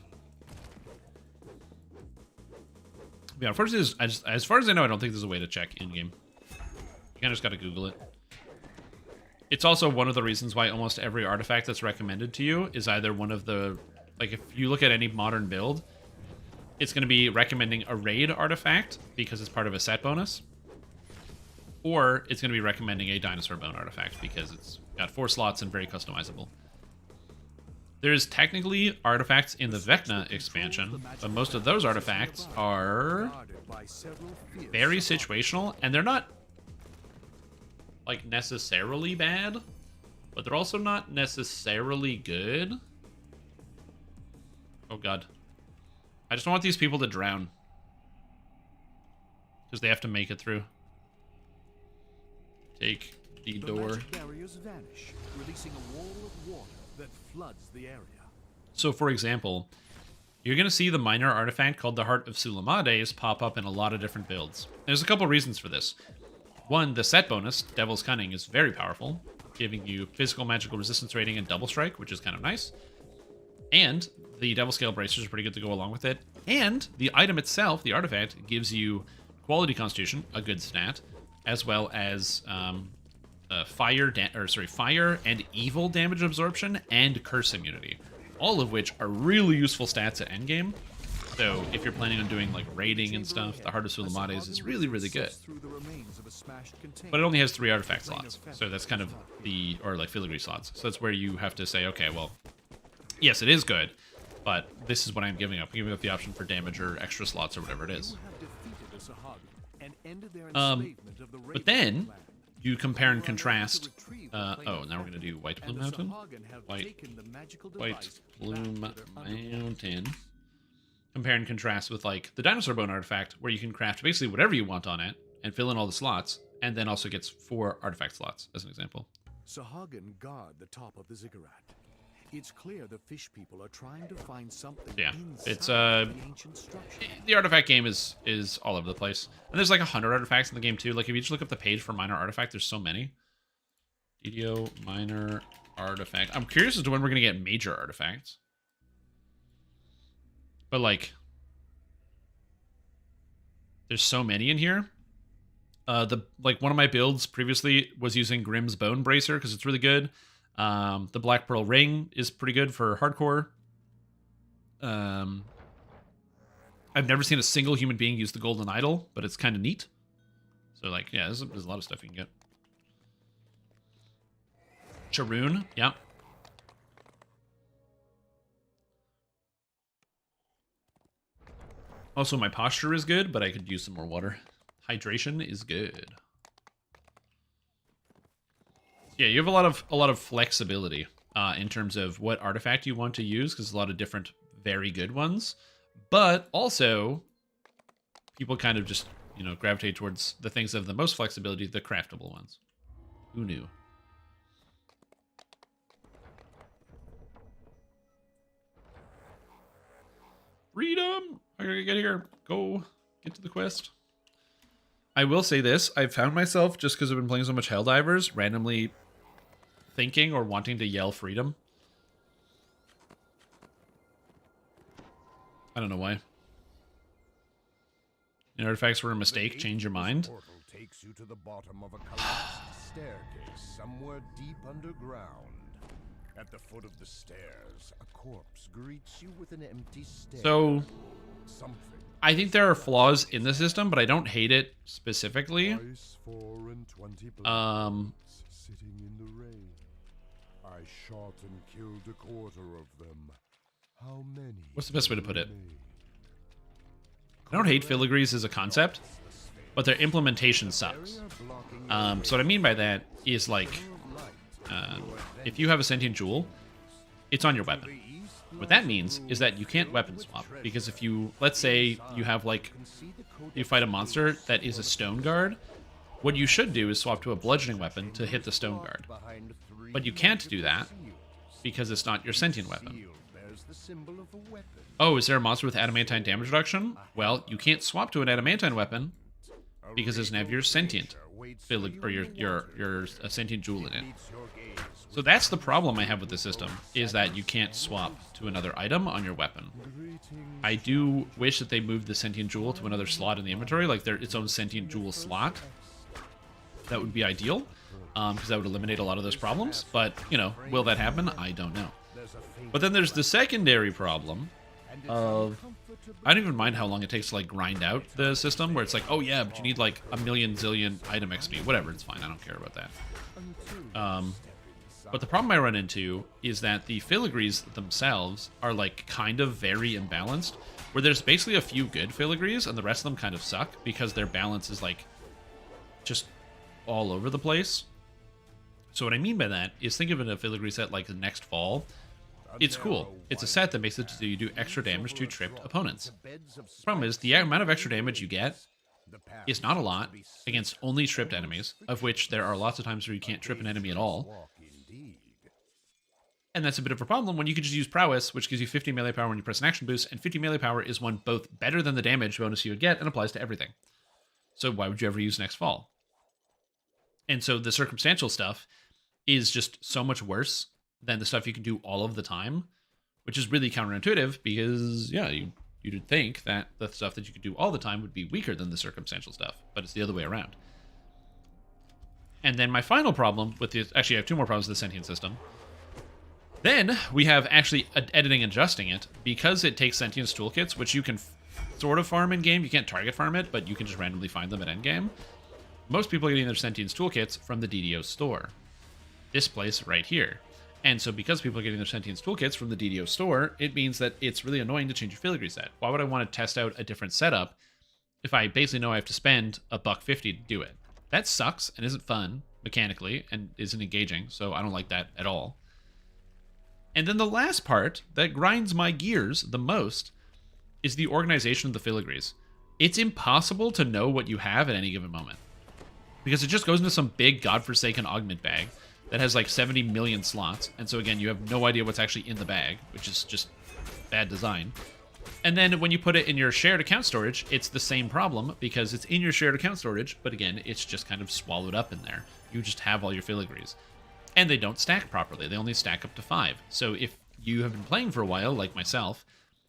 A: Yeah, unfortunately, as far as I know, I don't think there's a way to check in-game. You kind of just got to Google it. It's also one of the reasons why almost every artifact that's recommended to you is either one of the... Like, if you look at any modern build, it's going to be recommending a raid artifact because it's part of a set bonus. Or it's going to be recommending a dinosaur bone artifact because it's got 4 slots and very customizable. There's technically artifacts in the Vecna expansion, but most of those artifacts are very situational, and they're not like necessarily bad, but they're also not necessarily good. Oh god. I just don't want these people to drown. Because they have to make it through. Take the door.
C: Barriers vanish, releasing a wall of water that floods the area.
A: So, for example, you're going to see the minor artifact called the Heart of Sulamades pop up in a lot of different builds. There's a couple reasons for this. One, the set bonus, Devil's Cunning, is very powerful, giving you physical magical resistance rating and double strike, which is kind of nice. And the Devil Scale Bracers are pretty good to go along with it. And the item itself, the artifact, gives you Quality Constitution, a good stat, as well as fire and evil damage absorption and curse immunity, all of which are really useful stats at endgame. So if you're planning on doing like raiding and stuff, the Heart of Sulamades is really, really good. But it only has 3 artifact slots. So that's kind of the, or like filigree slots. So that's where you have to say, okay, well, yes, it is good, but this is what I'm giving up. I'm giving up the option for damage or extra slots or whatever it is. But then you compare and contrast. Oh, now we're going to do White Plume Mountain. White Plume Mountain. Compare and contrast with like the Dinosaur Bone artifact, where you can craft basically whatever you want on it and fill in all the slots, and then also gets 4 artifact slots, as an example.
C: Sahagin guard the top of the ziggurat. It's clear the fish people are trying to find something.
A: Yeah, it's
C: the ancient structure.
A: the artifact game is all over the place, and there's like 100 artifacts in the game too. Like if you just look up the page for minor artifact, there's so many. DDO minor artifact. I'm curious as to when we're gonna get major artifacts. But like, there's so many in here. One of my builds previously was using Grimm's Bone Bracer because it's really good. The Black Pearl Ring is pretty good for hardcore. I've never seen a single human being use the Golden Idol, but it's kind of neat. So like, yeah, there's a lot of stuff you can get. Charoon, yeah. Also, my posture is good, but I could use some more water. Hydration is good. Yeah, you have a lot of flexibility in terms of what artifact you want to use, because there's a lot of different very good ones. But also, people kind of just, you know, gravitate towards the things that have the most flexibility, the craftable ones. Who knew? Freedom! I gotta get here. Go get to the quest. I will say this. I've found myself, just because I've been playing so much Helldivers, randomly thinking or wanting to yell freedom. I don't know why. The artifacts were a mistake. Change your mind.
D: Portal takes you to the bottom of a collapsed staircase somewhere deep underground. At the foot of the stairs, a corpse greets you with an empty stare.
A: So,
D: Something.
A: I think there are flaws in the system, but I don't hate it specifically.
D: Twice 4 and 20 blades, sitting in the rain. I shot and killed a quarter of them. How many?
A: What's the best way to put it? I don't hate filigrees as a concept, but their implementation sucks. So what I mean by that is like, if you have a sentient jewel, it's on your weapon. What that means is that you can't weapon swap, because if you, let's say you have like, you fight a monster that is a stone guard, what you should do is swap to a bludgeoning weapon to hit the stone guard. But you can't do that because it's not your sentient weapon. Oh, is there a monster with adamantine damage reduction? Well, you can't swap to an adamantine weapon because it doesn't have your sentient or your sentient jewel in it. So that's the problem I have with the system, is that you can't swap to another item on your weapon. I do wish that they moved the sentient jewel to another slot in the inventory, like its own sentient jewel slot. That would be ideal, because that would eliminate a lot of those problems. But, you know, will that happen? I don't know. But then there's the secondary problem of, I don't even mind how long it takes to like grind out the system, where it's like, oh yeah, but you need like a million zillion item XP. Whatever, it's fine. I don't care about that. But the problem I run into is that the filigrees themselves are like kind of very imbalanced, where there's basically a few good filigrees and the rest of them kind of suck because their balance is like just all over the place. So what I mean by that is, think of it a filigree set like the Next Fall. It's cool. It's a set that makes it so you do extra damage to tripped opponents. The problem is, the amount of extra damage you get is not a lot against only tripped enemies, of which there are lots of times where you can't trip an enemy at all. And that's a bit of a problem when you could just use Prowess, which gives you 50 melee power when you press an action boost, and 50 melee power is one both better than the damage bonus you would get and applies to everything. So why would you ever use Next Fall? And so the circumstantial stuff is just so much worse than the stuff you can do all of the time, which is really counterintuitive because, yeah, you'd think that the stuff that you could do all the time would be weaker than the circumstantial stuff, but it's the other way around. And then my final problem with the, actually I have 2 more problems with the sentient system, Then we have actually editing and adjusting it. Because it takes Sentience toolkits, which you can sort of farm in-game. You can't target farm it, but you can just randomly find them at endgame. Most people are getting their Sentience toolkits from the DDO store. This place right here. And so because people are getting their Sentience toolkits from the DDO store, it means that it's really annoying to change your filigree set. Why would I want to test out a different setup if I basically know I have to spend $1.50 to do it? That sucks and isn't fun mechanically and isn't engaging, so I don't like that at all. And then the last part that grinds my gears the most is the organization of the filigrees. It's impossible to know what you have at any given moment, because it just goes into some big godforsaken augment bag that has like 70 million slots, and so again, you have no idea what's actually in the bag, which is just bad design. And then when you put it in your shared account storage, it's the same problem, because it's in your shared account storage, but again, it's just kind of swallowed up in there. You just have all your filigrees. And they don't stack properly. They only stack up to 5. So if you have been playing for a while, like myself,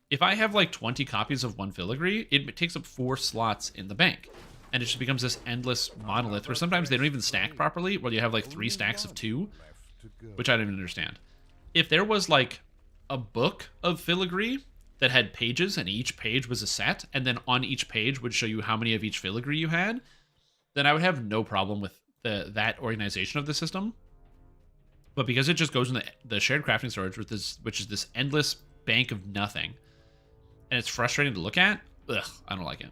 A: if I have like 20 copies of one filigree, it takes up 4 slots in the bank. And it just becomes this endless monolith where sometimes they don't even stack properly, where you have like 3 stacks of 2, which I don't even understand. If there was like a book of filigree that had pages and each page was a set, and then on each page would show you how many of each filigree you had, then I would have no problem with that organization of the system. But because it just goes in the shared crafting storage, which is this endless bank of nothing, and it's frustrating to look at, ugh, I don't like it.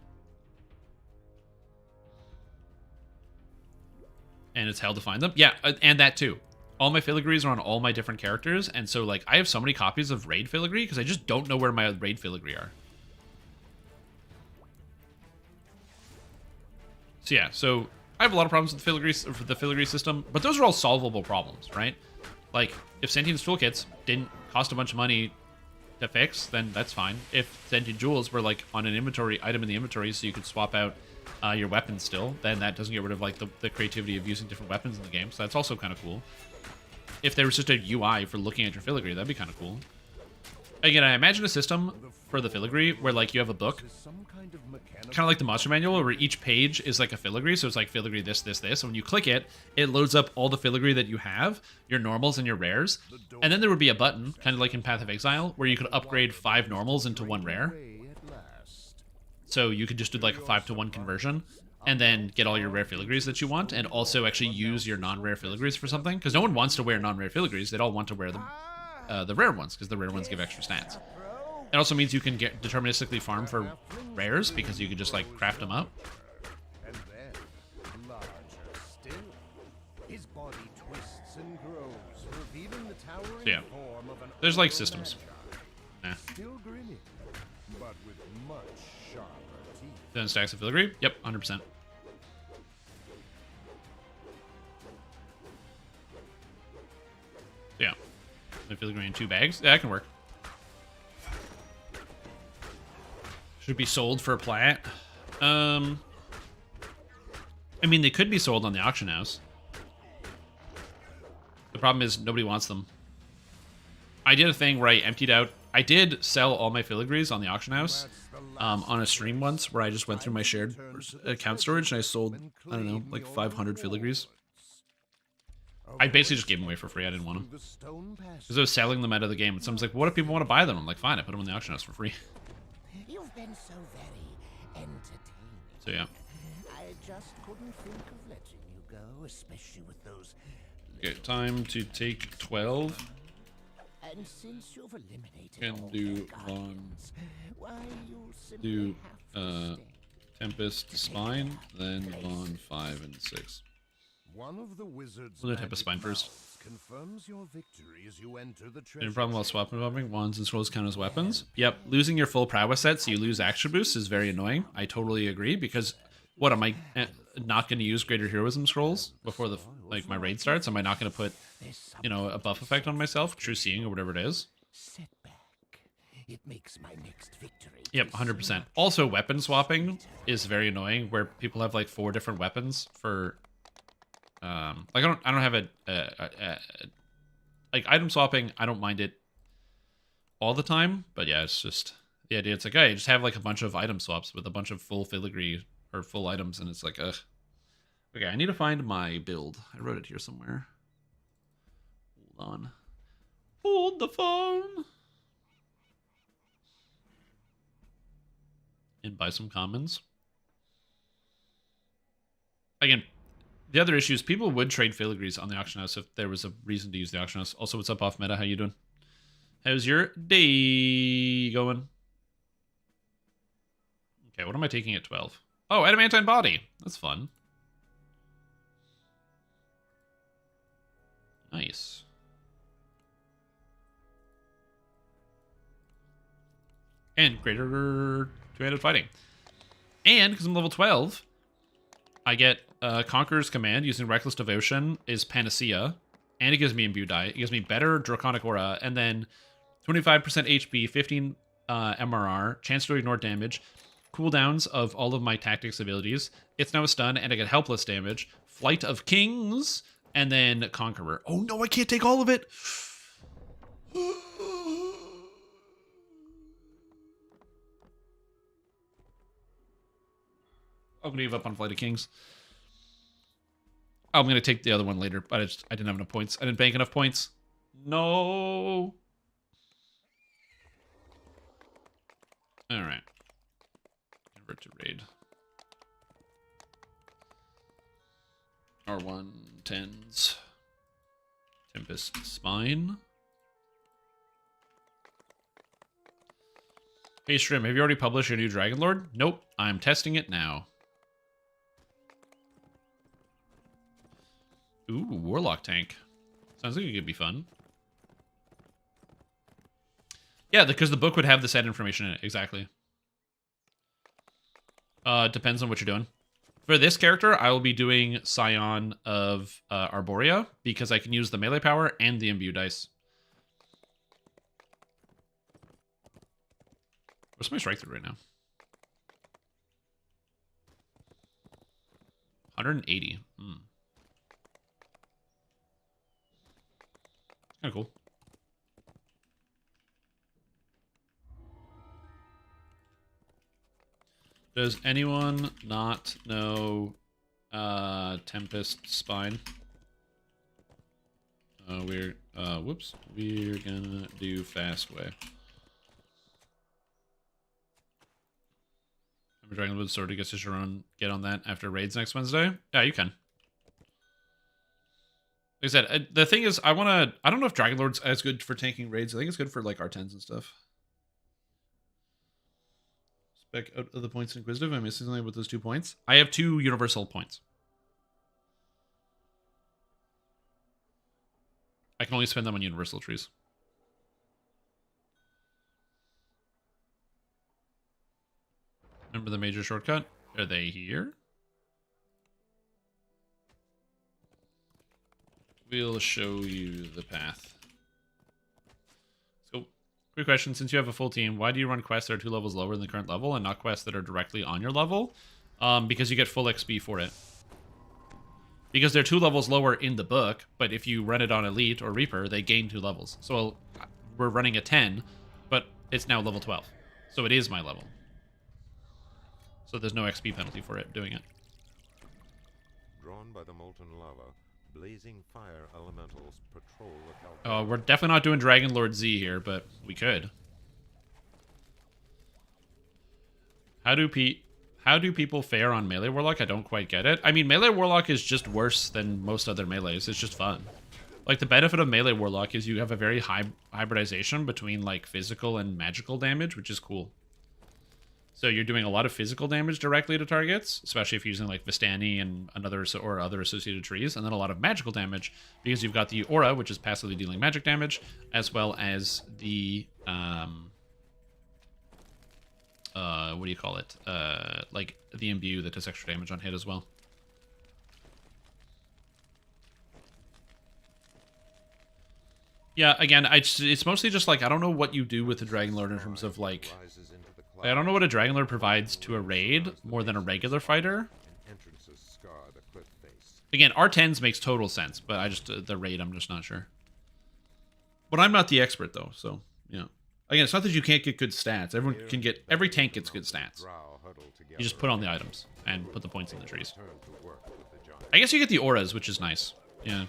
A: And it's hell to find them. Yeah, and that too. All my filigrees are on all my different characters, and so like I have so many copies of raid filigree because I just don't know where my raid filigree are. So yeah, so I have a lot of problems with the filigree system, but those are all solvable problems, right? Like, if Sentience toolkits didn't cost a bunch of money to fix, then that's fine. If Sentient jewels were like on an inventory item in the inventory, so you could swap out your weapons still, then that doesn't get rid of like the creativity of using different weapons in the game. So that's also kind of cool. If there was just a UI for looking at your filigree, that'd be kind of cool. Again, I imagine a system for the filigree where like you have a book, kind of like the monster manual, where each page is like a filigree. So it's like filigree this, this, this. And when you click it, it loads up all the filigree that you have, your normals and your rares. And then there would be a button, kind of like in Path of Exile, where you could upgrade 5 normals into 1 rare. So you could just do like a 5-to-1 conversion and then get all your rare filigrees that you want, and also actually use your non-rare filigrees for something, because no one wants to wear non-rare filigrees. They'd all want to wear the rare ones, because the rare ones give extra stats. It also means you can get deterministically farm for rares, because you can just like craft them up.
D: And then, larger still, his body twists and grows, revealing the towering
A: So yeah,
D: form of an
A: there's like systems. Nah.
D: still grinning, but with much sharper teeth.
A: Then stacks of filigree. Yep, 100%. Yeah. My filigree in 2 bags. Yeah, that can work. Should be sold for plat. I mean, they could be sold on the auction house. The problem is nobody wants them. I did a thing where I emptied out. I did sell all my filigrees on the auction house on a stream once, where I just went through my shared account storage and I sold, I don't know, like 500 filigrees. I basically just gave them away for free. I didn't want them because I was selling them out of the game. And someone's like, "What if people want to buy them?" I'm like, "Fine, I put them on the auction house for free."
F: You've been so very entertaining.
A: So yeah.
F: I just couldn't think of letting you go, especially with those.
A: Okay, time to take 12.
F: And since you've eliminated
A: Can
F: all
A: do
F: their
A: one.
F: guardians, why you'll simply
A: Do
F: have to stay.
A: Tempest Spine, then Von 5 and 6.
D: One of the wizard's
A: We'll do Tempest
D: magic
A: Spine first.
D: mouths confirms your victory as you enter the
A: Any
D: treasure
A: problem while
D: chamber.
A: swapping bumping? Wands and scrolls count as weapons? Yep. Losing your full prowess set so you lose action boost is very annoying. I totally agree, because what, am I not going to use greater heroism scrolls before the like my raid starts? Am I not going to put, you know, a buff effect on myself, true seeing or whatever it is?
F: Sit back. It makes my next victory.
A: Yep, 100%. Also, weapon swapping is very annoying, where people have like 4 different weapons for like I don't have a like item swapping. I don't mind it all the time, but yeah, it's just the idea. It's like, hey, just have like a bunch of item swaps with a bunch of full filigree or full items, and it's like, ugh. Okay, I need to find my build. I wrote it here somewhere. Hold on. Hold the phone. And buy some commons. Again, the other issue is people would trade filigrees on the auction house if there was a reason to use the auction house. Also, what's up, off meta? How you doing? How's your day going? Okay, what am I taking at 12? Oh, adamantine body. That's fun. Nice. And greater two-handed fighting. And because I'm level 12, I get Conqueror's Command using Reckless Devotion is Panacea. And it gives me Imbue Die. It gives me better Draconic Aura. And then 25% HP, 15 MRR, chance to ignore damage, cooldowns of all of my tactics abilities. It's now a stun, and I get helpless damage. Flight of Kings, and then Conqueror. Oh no, I can't take all of it! I'm gonna give up on Flight of Kings. I'm gonna take the other one later, but I didn't have enough points. I didn't bank enough points. No. Alright. Convert to raid. R1 10s. Tempest Spine. Hey Shrim, have you already published your new Dragonlord? Nope, I'm testing it now. Ooh, Warlock tank. Sounds like it could be fun. Yeah, because the book would have the set information in it, exactly. Depends on what you're doing. For this character, I will be doing Scion of Arborea, because I can use the melee power and the imbue dice. What's my strike through right now? 180. Kind of cool. Does anyone not know Tempest Spine? We're gonna do Fast Way. Remember Dragonlord Sword gets your own get on that after raids next Wednesday? Yeah, you can. Like I said, the thing is, I don't know if Dragonlord's as good for tanking raids. I think it's good for like R10s and stuff. Spec out of the points Inquisitive. I'm missing something with those 2 points. I have 2 universal points. I can only spend them on universal trees. Remember the major shortcut? Are they here? We'll show you the path. So, quick question. Since you have a full team, why do you run quests that are 2 levels lower than the current level and not quests that are directly on your level? Because you get full XP for it. Because they're 2 levels lower in the book, but if you run it on Elite or Reaper, they gain 2 levels. So we're running a 10, but it's now level 12. So it is my level. So there's no XP penalty for it doing it.
G: Drawn by the molten lava, blazing fire elementals patrol the
A: Oh, we're definitely not doing Dragonlord Z here, but we could. How do people fare on Melee Warlock? I don't quite get it. I mean, Melee Warlock is just worse than most other melees. It's just fun. Like, the benefit of Melee Warlock is you have a very high hybridization between, like, physical and magical damage, which is cool. So you're doing a lot of physical damage directly to targets, especially if you're using, like, Vistani and other associated trees, and then a lot of magical damage, because you've got the Aura, which is passively dealing magic damage, as well as the, what do you call it? Like, the Imbue that does extra damage on hit as well. Yeah, again, it's mostly just, like, I don't know what you do with the Dragonlord in terms of, like, I don't know what a Dragonlord provides to a raid more than a regular fighter. Again, R10s makes total sense, but the raid, I'm just not sure. But I'm not the expert, though, so, you know. Again, it's not that you can't get good stats. Every tank gets good stats. You just put on the items and put the points in the trees. I guess you get the auras, which is nice. Yeah.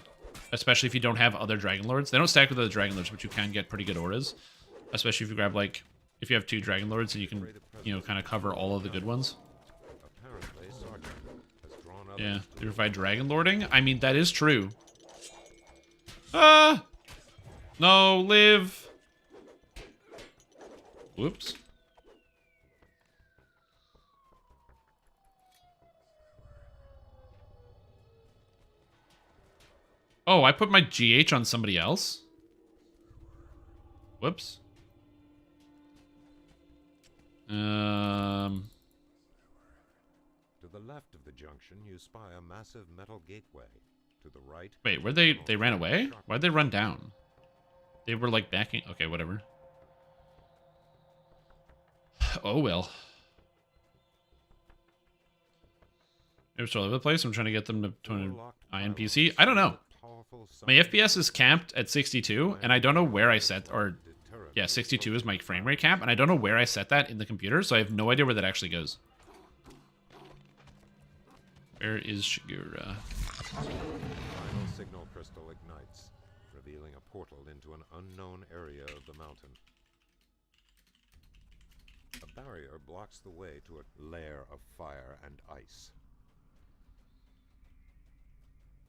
A: especially if you don't have other Dragonlords. They don't stack with other Dragonlords, but you can get pretty good auras, especially if you grab like if you have 2 Dragonlords and you can, you know, kind of cover all of the good ones.
G: Apparently, Sergeant has drawn others
A: Yeah,
G: to
A: purified Dragonlording. I mean, that is true. Ah, no, live. Whoops. Oh, I put my GH on somebody else? Whoops.
G: To the left of the junction, you spy a massive metal gateway. To the right...
A: Wait, where'd they ran away? Why'd they run down? They were like backing... Okay, whatever. Oh, well. They're still all over the place. I'm trying to get them to INPC. I don't know. My FPS is capped at 62, and I don't know where I set... Or, yeah, 62 is my frame rate cap, and I don't know where I set that in the computer, so I have no idea where that actually goes. Where is Shigura?
G: Final signal crystal ignites, revealing a portal into an unknown area of the mountain. A barrier blocks the way to a lair of fire and ice.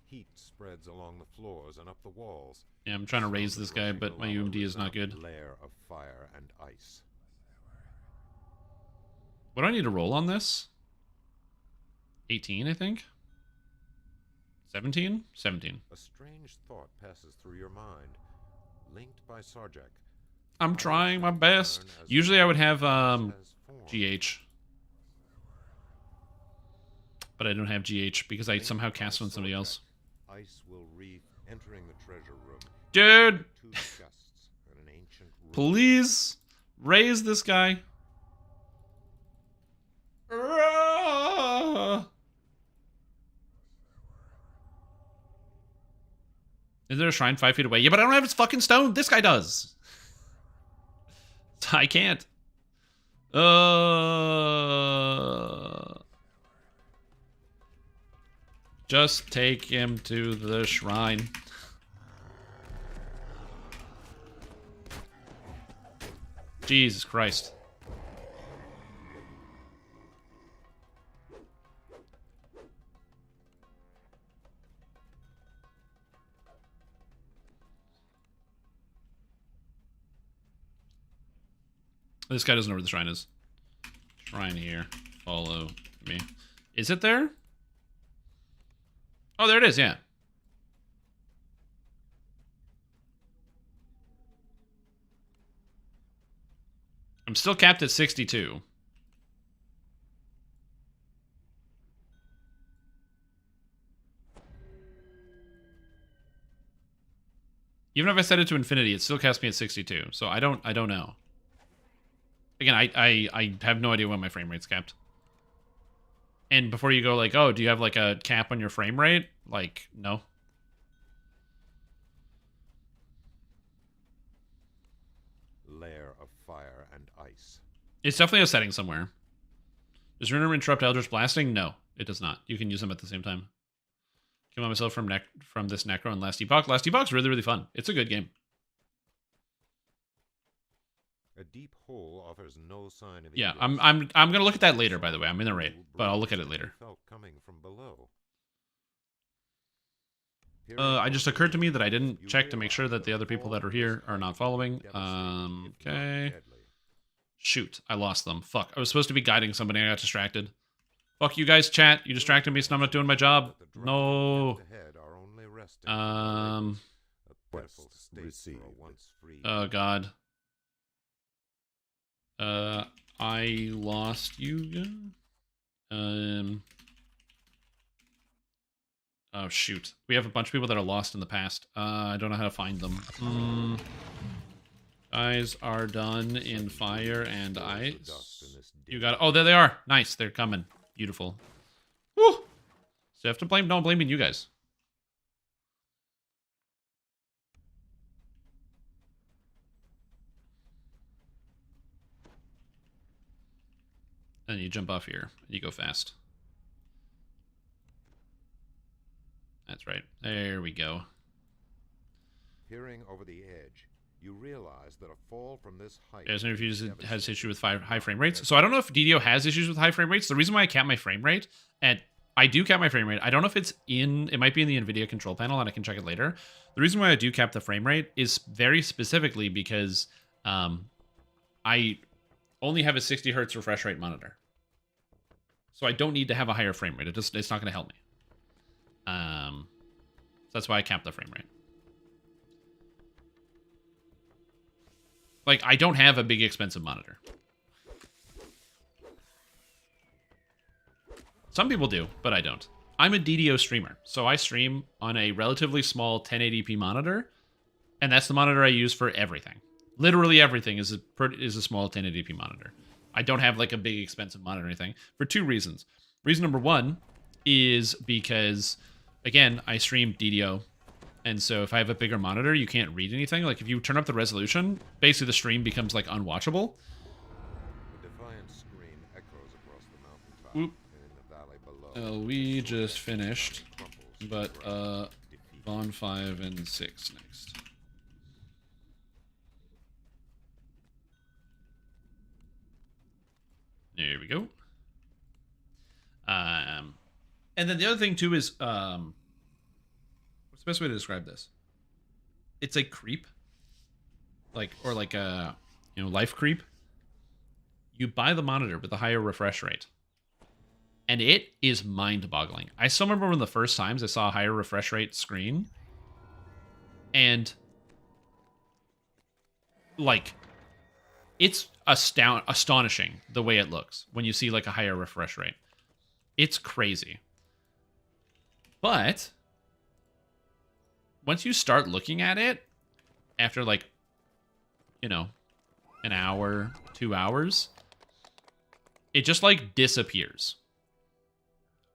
G: Heat spreads along the floors and up the walls.
A: Yeah, I'm trying to raise this guy, but my UMD is not good.
G: Lair of fire and ice.
A: What do I need to roll on this? 18, I think? 17? 17.
G: A strange thought passes through your mind. Linked by Sarjak.
A: I'm trying my best. Usually I would have GH. But I don't have GH because I somehow cast on somebody else.
G: Ice will reef entering the treasure room.
A: Dude!
G: 2 chests and an ancient room.
A: Please raise this guy. Is there a shrine 5 feet away? Yeah, but I don't have his fucking stone. This guy does. I can't. Just take him to the shrine. Jesus Christ. This guy doesn't know where the shrine is. Shrine here. Follow me. Is it there? Oh, there it is, yeah. I'm still capped at 62. Even if I set it to infinity, it still caps me at 62. So I don't know. Again, I have no idea when my frame rate's capped. And before you go like, oh, do you have like a cap on your frame rate? Like, no.
G: Lair of fire and ice.
A: It's definitely a setting somewhere. Does Runer interrupt Eldritch Blasting? No, it does not. You can use them at the same time. Kill myself from this Necro and Last Epoch. Last Epoch's really, really fun. It's a good game.
G: A deep hole offers no sign of
A: Yeah,
G: egress.
A: I'm gonna look at that later, by the way. I'm in the raid, but I'll look at it later.
G: Felt coming from below.
A: I just occurred to me that I didn't check to make sure that the other people that are here are not following. Okay. Shoot, I lost them. Fuck, I was supposed to be guiding somebody. I got distracted. Fuck you guys, chat. You distracted me, so I'm not doing my job. No. Oh god. I lost you. Oh shoot, we have a bunch of people that are lost in the past. I don't know how to find them. Guys are done in fire and ice. You got it. Oh, there they are. Nice, they're coming. Beautiful. Woo! So I have to blame. No, I'm blaming you guys. And you jump off here. And you go fast. That's right. There we go.
G: Peering over the edge, you realize that a fall from this height...
A: There's no reviews that has issue with high frame rates. So I don't know if DDO has issues with high frame rates. The reason why I cap my frame rate, and I do cap my frame rate, I don't know if it's in, it might be in the NVIDIA control panel, and I can check it later. The reason why I do cap the frame rate is very specifically because I only have a 60 hertz refresh rate monitor. So I don't need to have a higher frame rate. It's not going to help me. So that's why I cap the frame rate. Like, I don't have a big expensive monitor. Some people do, but I don't. I'm a DDO streamer, so I stream on a relatively small 1080p monitor, and that's the monitor I use for everything. Literally everything is a small 1080p monitor. I don't have like a big expensive monitor or anything for two reasons. Reason number one is because, again, I stream DDO, and so if I have a bigger monitor, you can't read anything. Like if you turn up the resolution, basically the stream becomes like unwatchable.
G: The defiant scream echoes across the mountaintop.
A: Oop.
G: And in the valley below,
A: We just finished,
G: crumples
A: but Vaughn 5 and 6 next. There we go. And then the other thing too is, what's the best way to describe this? It's a creep, or like a, life creep. You buy the monitor with the higher refresh rate, and it is mind-boggling. I still remember one of the first times I saw a higher refresh rate screen, and like, it's astonishing the way it looks when you see like a higher refresh rate. It's crazy. But once you start looking at it after like, an hour, 2 hours, it just like disappears.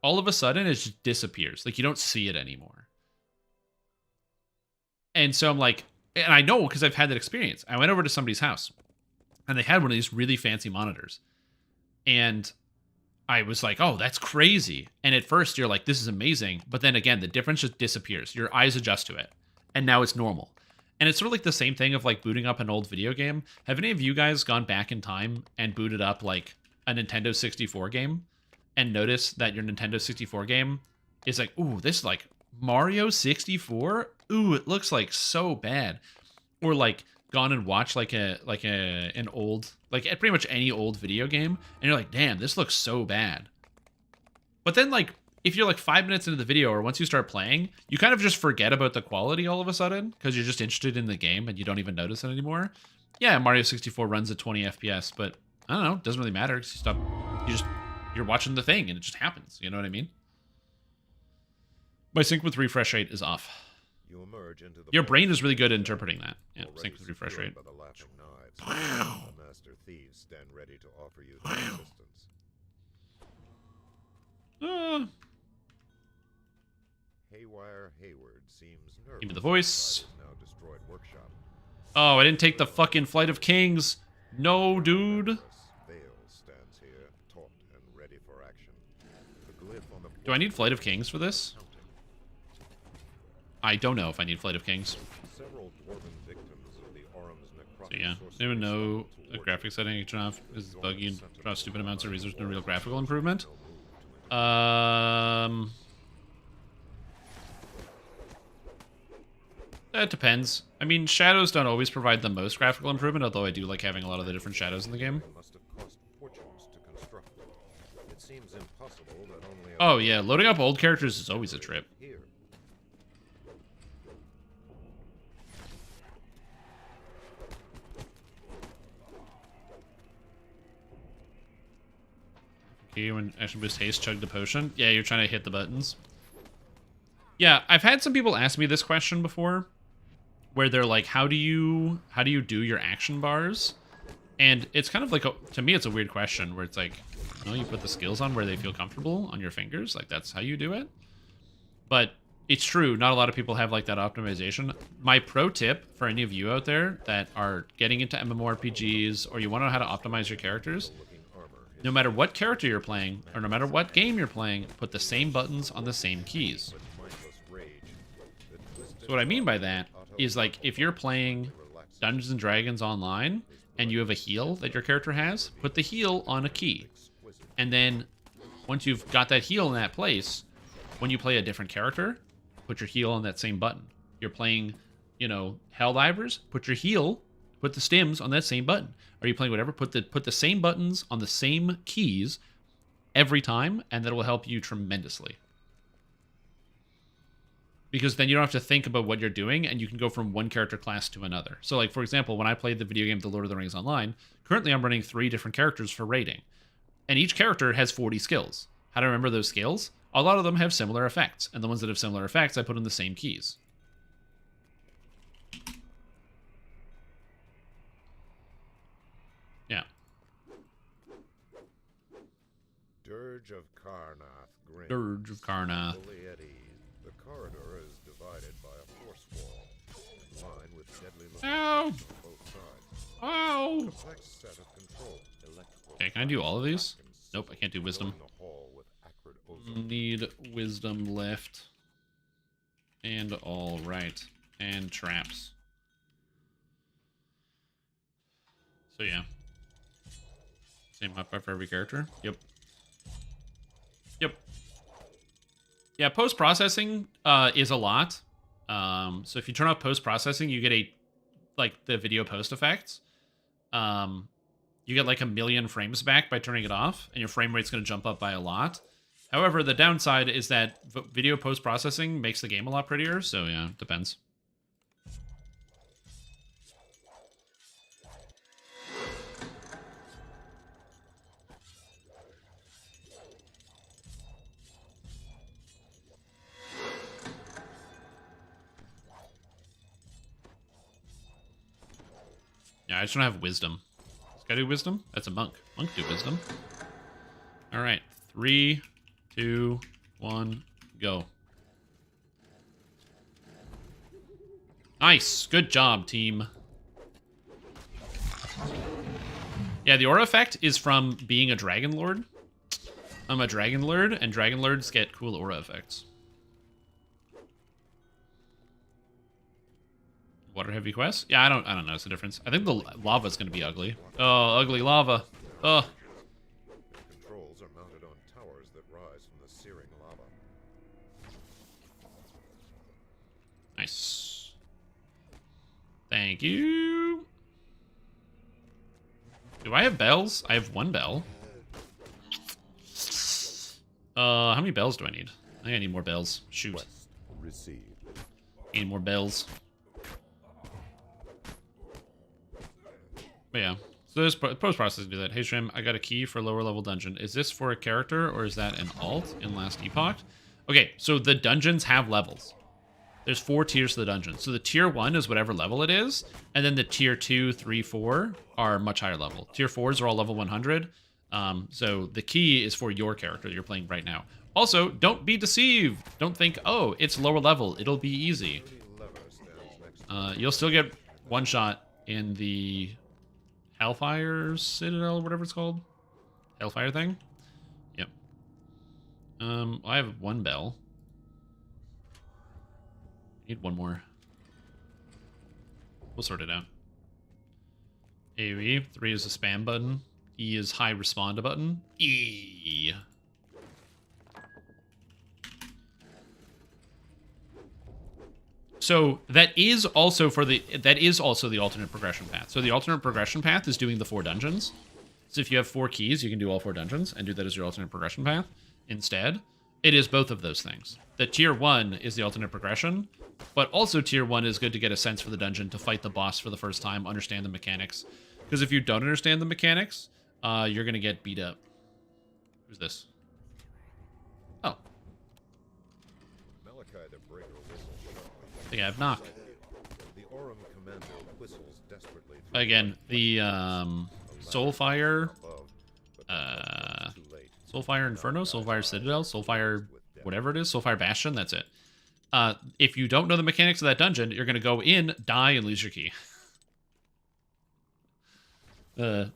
A: All of a sudden it just disappears. Like you don't see it anymore. And so I'm like, and I know because I've had that experience. I went over to somebody's house and they had one of these really fancy monitors. And I was like, oh, that's crazy. And at first you're like, this is amazing. But then again, the difference just disappears. Your eyes adjust to it. And now it's normal. And it's sort of like the same thing of like booting up an old video game. Have any of you guys gone back in time and booted up like a Nintendo 64 game and noticed that your Nintendo 64 game is like, ooh, this is like Mario 64? Ooh, it looks like so bad. Or like gone and watched like an old, like pretty much any old video game, and you're like, damn, this looks so bad. But then like if you're like 5 minutes into the video or once you start playing, you kind of just forget about the quality all of a sudden because you're just interested in the game and you don't even notice it anymore. Yeah, Mario 64 runs at 20 FPS, but I don't know, it doesn't really matter because you're watching the thing and it just happens. You know what I mean? My sync with refresh rate is off.
G: you emerge into the
A: Your brain is really good at interpreting that. Yeah,
G: already
A: sync with refresh rate.
G: secured by the laughing knives. The master thieves stand ready to offer you their assistance. Haywire Hayward seems nervous.
A: Give me the voice.
G: inside his now destroyed workshop.
A: Oh, I didn't take the fucking Flight of Kings. No, dude.
G: Vale stands here, taut and ready for action. The glyph on the
A: Do I need Flight of Kings for this? I don't know if I need Flight of Kings.
G: several dwarven victims of the Orum's necrotic
A: So yeah,
G: sorcery
A: anyone know
G: stumble
A: the
G: toward
A: graphic
G: you.
A: setting you turn off is
G: Join
A: buggy
G: the
A: and
G: sentinel
A: draw stupid amounts of
G: guard
A: resources, no real
G: with
A: graphical
G: no
A: improvement?
G: move to enter.
A: That depends. I mean, shadows don't always provide the most graphical improvement, although I do like having a lot of the different shadows in the game.
G: They must have cost fortunes to construct. It seems impossible that only a
A: Oh yeah, loading up old characters is always a trip.
G: here.
A: Okay, when action boost haste, chug the potion. Yeah, you're trying to hit the buttons. Yeah, I've had some people ask me this question before, where they're like, how do you do your action bars? And it's kind of like, to me, it's a weird question where it's like, you put the skills on where they feel comfortable on your fingers. Like, that's how you do it. But it's true. Not a lot of people have like that optimization. My pro tip for any of you out there that are getting into MMORPGs or you want to know how to optimize your characters, no matter what character you're playing or no matter what game you're playing, put the same buttons on the same keys. So what I mean by that is like if you're playing Dungeons and Dragons online and you have a heal that your character has, put the heal on a key. And then once you've got that heal in that place, when you play a different character, put your heal on that same button. You're playing, you know, Helldivers, put your heal, put the stims on that same button. Are you playing whatever? Put the same buttons on the same keys every time, and that will help you tremendously. Because then you don't have to think about what you're doing, and you can go from one character class to another. So, like, for example, when I played the video game The Lord of the Rings Online, currently I'm running 3 different characters for raiding. And each character has 40 skills. How to remember those skills? A lot of them have similar effects, and the ones that have similar effects, I put in the same keys. Yeah.
D: Dirge of Karnath grins.
A: Dirge of Karnath.
D: Fully at ease. The corridor is divided by a force wall, lined with deadly looking
A: Ow!
D: on both sides.
A: Ow!
D: Complex set of controls.
A: Okay, can I do all of these? Nope, I can't do wisdom.
D: The hall with acrid ozone.
A: Need wisdom left. And all right. And traps. So yeah. Same hotbar for every character? Yep. Yep. Yeah, post-processing is a lot. So if you turn off post-processing, you get the video post effects. You get like 1,000,000 frames back by turning it off, and your frame rate's going to jump up by a lot. However, the downside is that video post-processing makes the game a lot prettier, so yeah, depends. Yeah, I just don't have wisdom. This guy do wisdom? That's a monk. Monk do wisdom. All right, 3, 2, 1, go. Nice, good job, team. Yeah, the aura effect is from being a Dragonlord. I'm a Dragonlord, and Dragonlords get cool aura effects. Water heavy quest? Yeah, I don't notice the difference. I think the lava's gonna be ugly. Oh, ugly lava. Oh.
D: The controls are mounted on towers that rise from the searing lava.
A: Nice. Thank you. Do I have bells? I have 1 bell. How many bells do I need? I think I need more bells. Shoot.
D: Quest received.
A: I need more bells. But yeah, so there's post-processing to do that. Hey, Shrim, I got a key for lower level dungeon. Is this for a character, or is that an alt in Last Epoch? Okay, so the dungeons have levels. There's 4 tiers to the dungeon. So the tier 1 is whatever level it is, and then the tier 2, 3, 4 are much higher level. Tier 4s are all level 100. So the key is for your character that you're playing right now. Also, don't be deceived. Don't think, oh, it's lower level, it'll be easy. You'll still get one shot in the Hellfire Citadel, whatever it's called. Hellfire thing? Yep. I have 1 bell. Need 1 more. We'll sort it out. AoE, 3 is a spam button. E is high respond button. E. So that is also the alternate progression path. So the alternate progression path is doing the 4 dungeons. So if you have 4 keys, you can do all 4 dungeons and do that as your alternate progression path. Instead, it is both of those things. The tier 1 is the alternate progression, but also tier 1 is good to get a sense for the dungeon, to fight the boss for the first time, understand the mechanics. Because if you don't understand the mechanics, you're going to get beat up. Who's this? Oh.
D: Malachi the Breaker whistles sharply.
A: I think I have knock.
D: The Aurum commander whistles desperately.
A: Again, the Soulfire,
D: Above, but too late.
A: Soulfire Inferno, Soulfire Citadel, Soulfire whatever it is, Soulfire Bastion, that's it. If you don't know the mechanics of that dungeon, you're going to go in, die, and lose your key. Is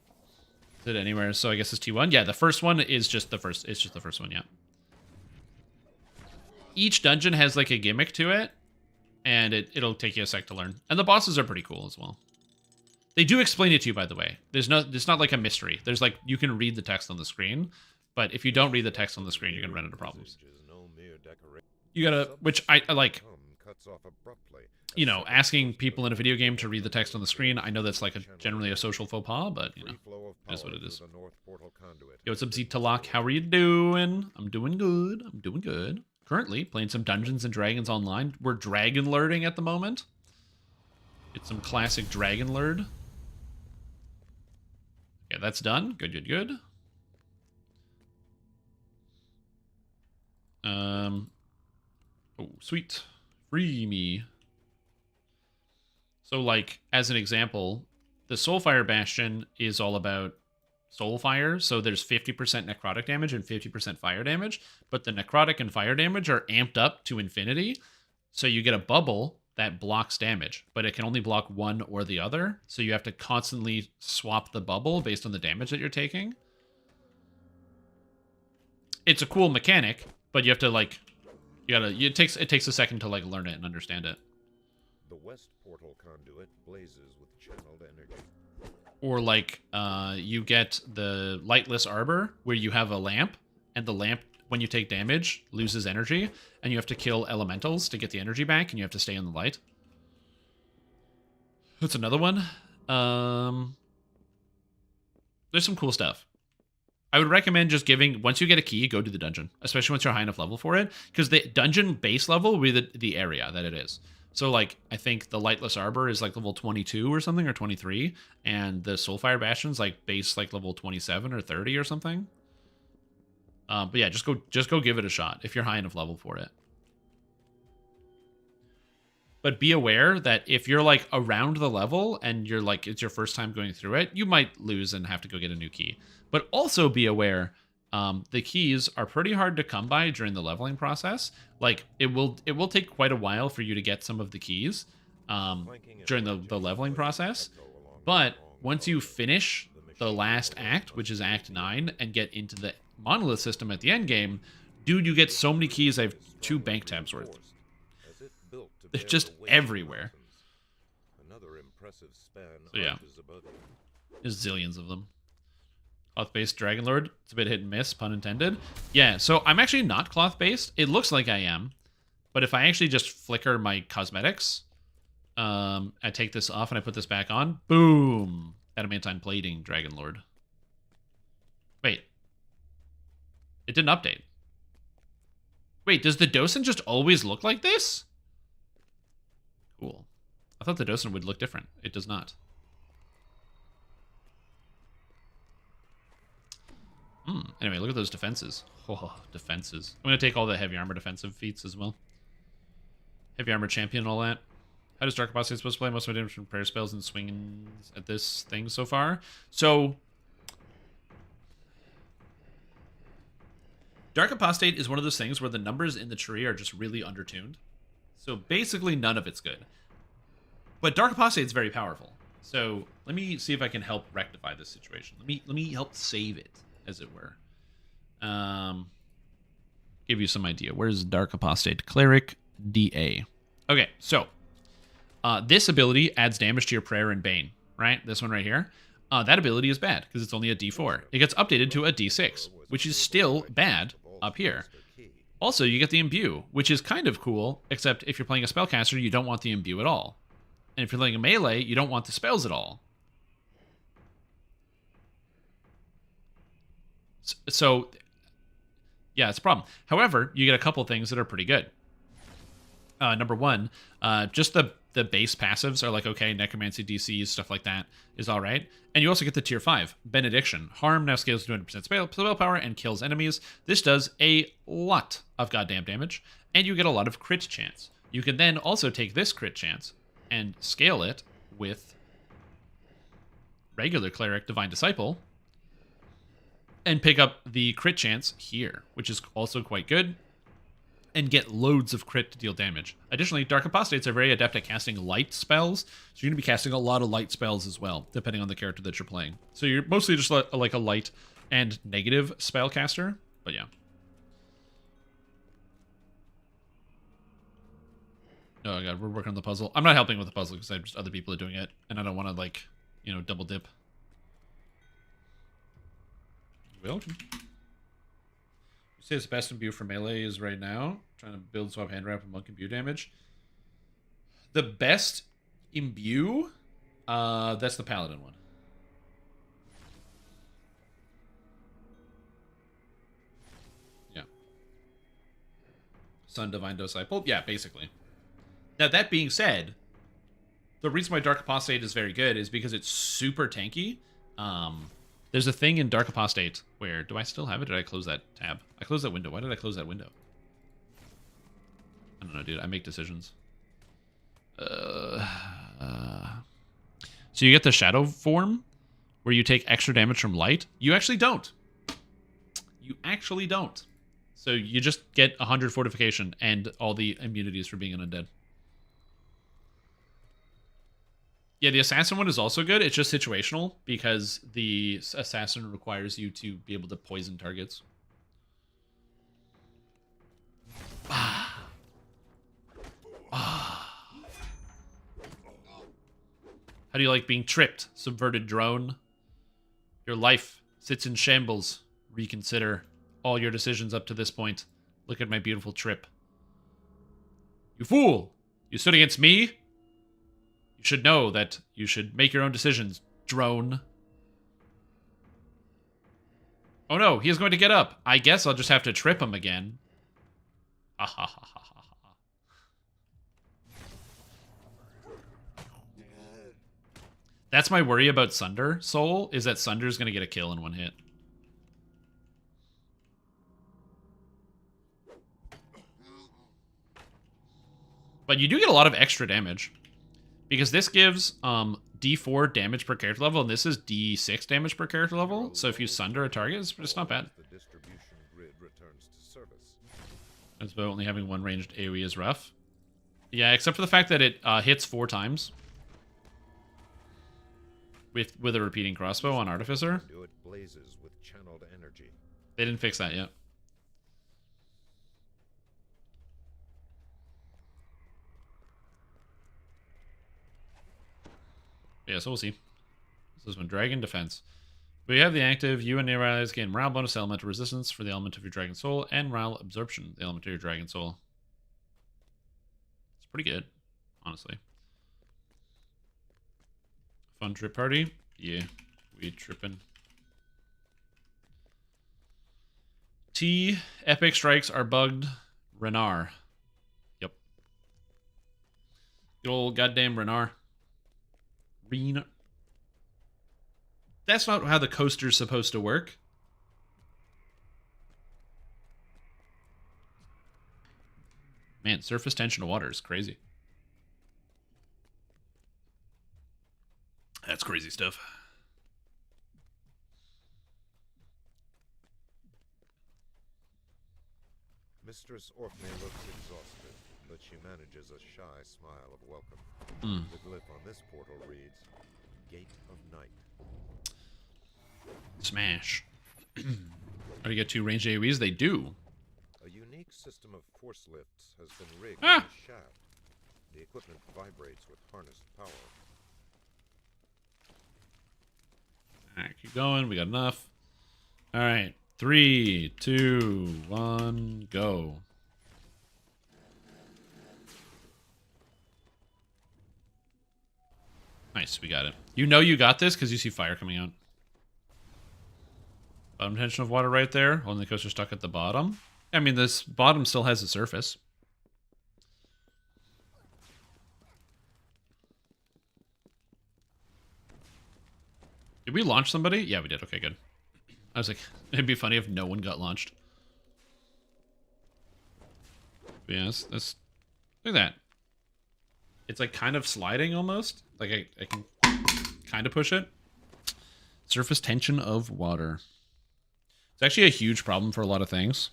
A: it anywhere? So I guess it's T1. Yeah, the first one is just the first. It's just the first one, yeah. Each dungeon has like a gimmick to it, and it'll take you a sec to learn. And the bosses are pretty cool as well. They do explain it to you, by the way. It's not like a mystery. There's like, you can read the text on the screen, but if you don't read the text on the screen, you're gonna run into problems. You gotta, which I like, you know, asking people in a video game to read the text on the screen. I know that's like generally a social faux pas, but you know, that's what it is. Yo, what's up, Z-Talak? How are you doing? I'm doing good. I'm doing good. Currently playing some Dungeons and Dragons online. We're Dragonlording at the moment. It's some classic Dragonlord. Yeah, that's done. Good, good, good. Oh, sweet. Free me. So, like, as an example, the Soulfire Bastion is all about Soulfire. So there's 50% necrotic damage and 50% fire damage. But the necrotic and fire damage are amped up to infinity. So you get a bubble that blocks damage, but it can only block one or the other. So you have to constantly swap the bubble based on the damage that you're taking. It's a cool mechanic, but you have to like, it takes a second to like learn it and understand it.
G: The west portal conduit blazes with channeled energy.
A: Or like, you get the Lightless Arbor, where you have a lamp, and the lamp, when you take damage, loses energy, and you have to kill elementals to get the energy back, and you have to stay in the light. That's another one. There's some cool stuff. I would recommend just giving, once you get a key, go to the dungeon, especially once you're high enough level for it, because the dungeon base level will be the area that it is. So, like, I think the Lightless Arbor is, like, level 22 or something, or 23, and the Soulfire Bastion's, like, base, like, level 27 or 30 or something. But yeah, just go give it a shot if you're high enough level for it. But be aware that if you're, like, around the level and you're, like, it's your first time going through it, you might lose and have to go get a new key. But also be aware, the keys are pretty hard to come by during the leveling process. Like, it will take quite a while for you to get some of the keys during the leveling process. But once you finish the last act, which is Act 9, and get into the monolith system at the end game, dude, you get so many keys. I have 2 bank tabs worth. They're just everywhere. So yeah, there's zillions of them. Cloth-based Dragonlord. It's a bit hit and miss, pun intended. Yeah, so I'm actually not cloth-based. It looks like I am. But if I actually just flicker my cosmetics, I take this off and I put this back on, boom! Adamantine plating Dragonlord. Wait. It didn't update. Wait, does the Docent just always look like this? Cool. I thought the Docent would look different. It does not. Anyway, look at those defenses. Oh, defenses. I'm going to take all the heavy armor defensive feats as well. Heavy armor champion and all that. How does Dark Apostate supposed to play? Most of my damage from prayer spells and swings at this thing so far. So, Dark Apostate is one of those things where the numbers in the tree are just really undertuned. So basically none of it's good. But Dark Apostate is very powerful. So let me see if I can help rectify this situation. Let me help save it, as it were. Give you some idea. Where's Dark Apostate? Cleric DA. Okay, so this ability adds damage to your prayer and bane, right? This one right here. That ability is bad because it's only a D4. It gets updated to a D6, which is still bad up here. Also, you get the imbue, which is kind of cool, except if you're playing a spellcaster, you don't want the imbue at all. And if you're playing a melee, you don't want the spells at all. So, yeah, it's a problem. However, you get a couple things that are pretty good. Number one, just the base passives are like, okay, necromancy DCs, stuff like that is all right. And you also get the tier 5, Benediction. Harm now scales to 200% spell power and kills enemies. This does a lot of goddamn damage, and you get a lot of crit chance. You can then also take this crit chance and scale it with regular Cleric Divine Disciple and pick up the crit chance here, which is also quite good, and get loads of crit to deal damage. Additionally, Dark Apostates are very adept at casting light spells, so you're going to be casting a lot of light spells as well, depending on the character that you're playing. So you're mostly just like a light and negative spellcaster, but yeah. Oh god, we're working on the puzzle. I'm not helping with the puzzle because just other people are doing it, and I don't want to like, you know, double dip. Welcome. You say the best imbue for melee is right now. Trying to build swap hand wrap and monk imbue damage. The best imbue, that's the paladin one. Yeah. Sun Divine Disciple. Yeah, basically. Now, that being said, the reason why Dark Apostate is very good is because it's super tanky. There's a thing in Dark Apostate where... Do I still have it? Did I close that tab? I closed that window. Why did I close that window? I don't know, dude. I make decisions. So you get the shadow form where you take extra damage from light. You actually don't. You actually don't. So you just get 100 fortification and all the immunities for being an undead. Yeah, the assassin one is also good. It's just situational because the assassin requires you to be able to poison targets. How do you like being tripped? Subverted drone. Your life sits in shambles. Reconsider all your decisions up to this point. Look at my beautiful trip. You fool! You stood against me? You should know that you should make your own decisions, drone. Oh no, he is going to get up. I guess I'll just have to trip him again. Ha ha ha ha ha ha. That's my worry about Sunder Soul, is that Sunder's going to get a kill in one hit. But you do get a lot of extra damage. Because this gives D4 damage per character level, and this is D6 damage per character level. So if you sunder a target, it's not bad.
G: The distribution grid returns to service.
A: That's about only having one ranged AoE is rough. Yeah, except for the fact that it hits 4 times. With a repeating crossbow on Artificer.
G: It blazes with channeled energy.
A: They didn't fix that yet. Yeah, so we'll see. This is one Dragon Defense. We have the active, you and near allies gain morale bonus, elemental resistance for the element of your Dragon Soul, and morale absorption, the element of your Dragon Soul. It's pretty good, honestly. Fun trip party? Yeah, we tripping. T, epic strikes are bugged. Renar. Yep. Good old goddamn Renar. That's not how the coaster's supposed to work. Man, surface tension of water is crazy. That's crazy stuff.
G: Mistress Orkney looks exhausted, but she manages a shy smile of welcome. The glyph on this portal reads, Gate of Night.
A: Smash. How do you get 2 ranged AoEs? They do.
G: A unique system of force lifts has been rigged
A: Ah!
G: in the shaft. The equipment vibrates with harnessed power.
A: Alright, keep going. We got enough. Alright. 3, 2, 1, go. Nice, we got it. You know you got this because you see fire coming out. Bottom tension of water right there. Only the coaster stuck at the bottom. I mean, this bottom still has a surface. Did we launch somebody? Yeah, we did. Okay, good. I was like, it'd be funny if no one got launched. But yeah, that's look at that. It's like kind of sliding almost. Like I can kind of push it. Surface tension of water. It's actually a huge problem for a lot of things.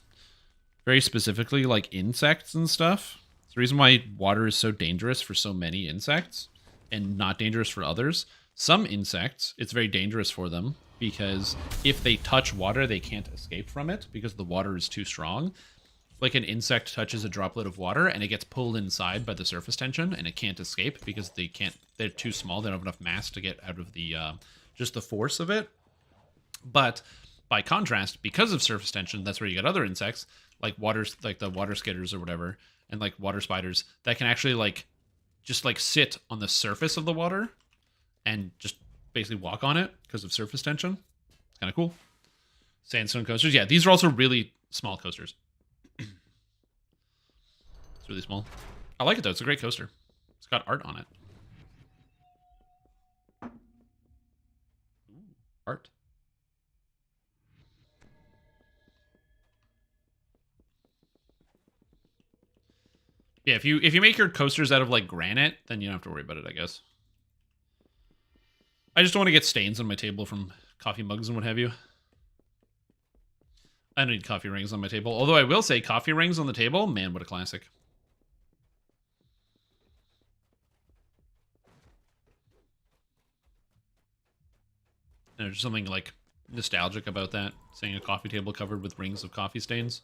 A: Very specifically, like insects and stuff. It's the reason why water is so dangerous for so many insects and not dangerous for others. Some insects, it's very dangerous for them because if they touch water, they can't escape from it because the water is too strong. like an insect touches a droplet of water and it gets pulled inside by the surface tension and it can't escape because they're too small. They don't have enough mass to get out of the just the force of it. But by contrast, because of surface tension, that's where you get other insects like like the water skitters or whatever, and like water spiders that can actually like just like sit on the surface of the water and just basically walk on it because of surface tension. It's kind of cool. Sandstone coasters. Yeah, these are also really small coasters. It's really small. I like it though. It's a great coaster. It's got art on it. Ooh, art. Yeah, if you make your coasters out of like granite, then you don't have to worry about it, I guess. I just don't want to get stains on my table from coffee mugs and what have you. I don't need coffee rings on my table. Although I will say coffee rings on the table, man, what a classic. There's something like nostalgic about that, seeing a coffee table covered with rings of coffee stains.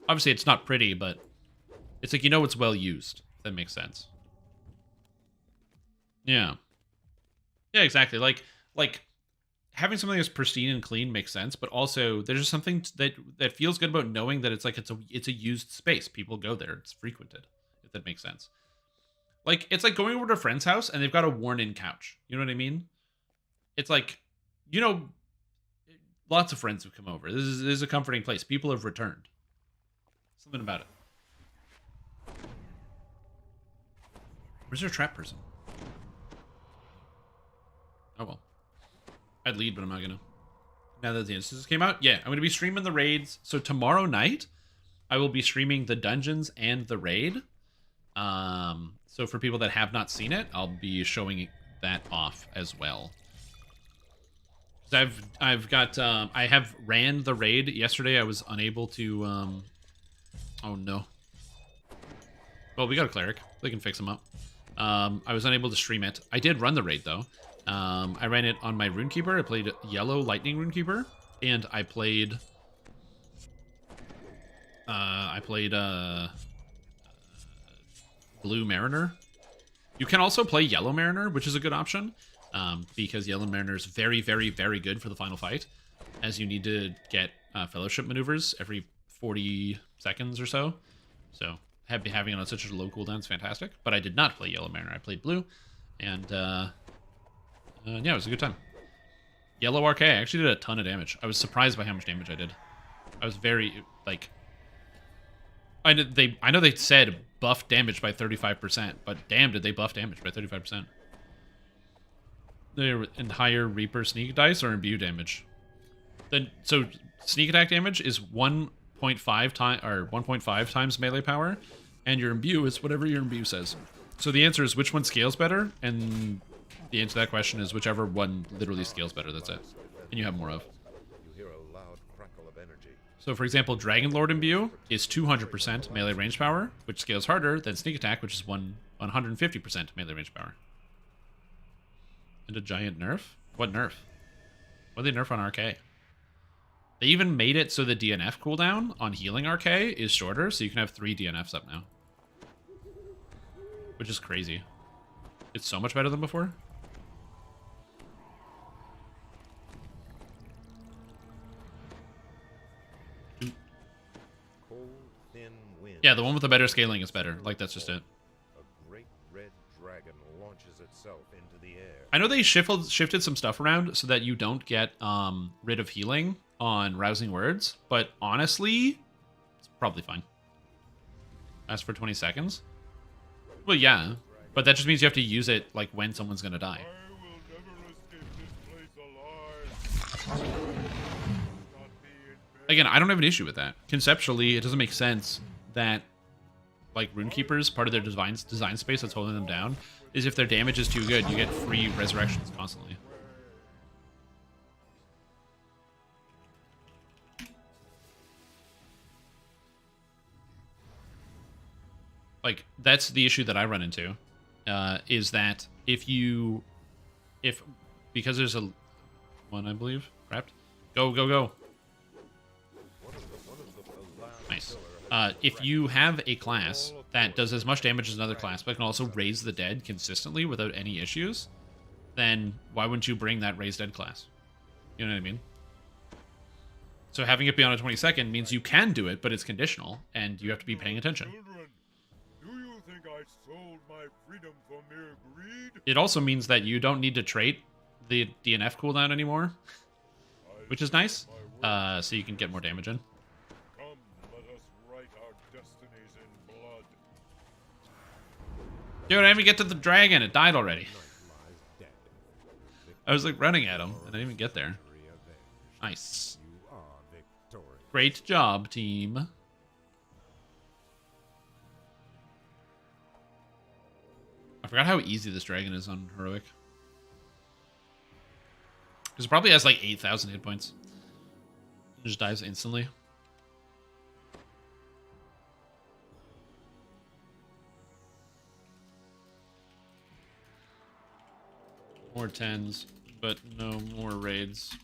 A: Obviously, it's not pretty, but it's like, you know, it's well used. If that makes sense. Yeah. Yeah, exactly. Like having something that's pristine and clean makes sense, but also there's just something that feels good about knowing that it's like it's a used space. People go there. It's frequented, if that makes sense. Like, it's like going over to a friend's house and they've got a worn-in couch. You know what I mean? It's like, you know, lots of friends have come over. This is a comforting place. People have returned. Something about it. Where's your trap person? Oh, well. I'd lead, but I'm not gonna. Now that the instances came out, yeah, I'm gonna be streaming the raids. So tomorrow night, I will be streaming the dungeons and the raid. So for people that have not seen it, I'll be showing that off as well. I have ran the raid yesterday. I was unable to. Oh no. Well, we got a cleric. They can fix him up. I was unable to stream it. I did run the raid though. I ran it on my Runekeeper. I played Yellow Lightning Runekeeper, and I played Blue Mariner. You can also play Yellow Mariner, which is a good option, because Yellow Mariner is very, very, very good for the final fight, as you need to get fellowship maneuvers every 40 seconds or so. So having it on such a low cooldown is fantastic. But I did not play Yellow Mariner. I played Blue, and yeah, it was a good time. Yellow RK, I actually did a ton of damage. I was surprised by how much damage I did. I was very, like... I know they said buff damage by 35%, but damn, did they buff damage by 35%. They're in higher Reaper sneak dice or imbue damage? Then, so sneak attack damage is 1.5 times melee power, and your imbue is whatever your imbue says. So the answer is which one scales better, and the answer to that question is whichever one literally scales better, that's it. And you have more of.
G: You hear a loud crackle of energy.
A: So for example, Dragonlord imbue is 200% melee range power, which scales harder than sneak attack, which is 150% melee range power. And a giant nerf? What nerf? What did they nerf on RK? They even made it so the DNF cooldown on healing RK is shorter, so you can have 3 DNFs up now. Which is crazy. It's so much better than before.
G: Cold, thin wind.
A: Yeah, the one with the better scaling is better. Like, that's just it.
G: A great red dragon launches itself into the air.
A: I know they shifted some stuff around so that you don't get rid of healing on Rousing Words, but honestly, it's probably fine. Lasts for 20 seconds? Well, yeah, but that just means you have to use it like when someone's gonna die.
E: I will never escape this place alive.
A: Again, I don't have an issue with that. Conceptually, it doesn't make sense that, like, Runekeepers, part of their design space that's holding them down, is if their damage is too good, you get free resurrections constantly. Like, that's the issue that I run into, is that because there's a one, I believe, wrapped. Go, go, go. Nice. If you have a class that does as much damage as another class, but can also raise the dead consistently without any issues, then why wouldn't you bring that raised dead class? You know what I mean? So having it be on a 22nd means you can do it, but it's conditional, and you have to be paying attention.
H: Children, do you think I sold my freedom for mere greed?
A: It also means that you don't need to trait the DNF cooldown anymore, which is nice, so you can get more damage in.
H: Come, let us write our destinies in blood.
A: Dude, I didn't even get to the dragon. It died already. I was like running at him, and I didn't even get there. Nice. Great job, team. I forgot how easy this dragon is on heroic. Because it probably has like 8,000 hit points. It just dies instantly. More 10s, but no more raids.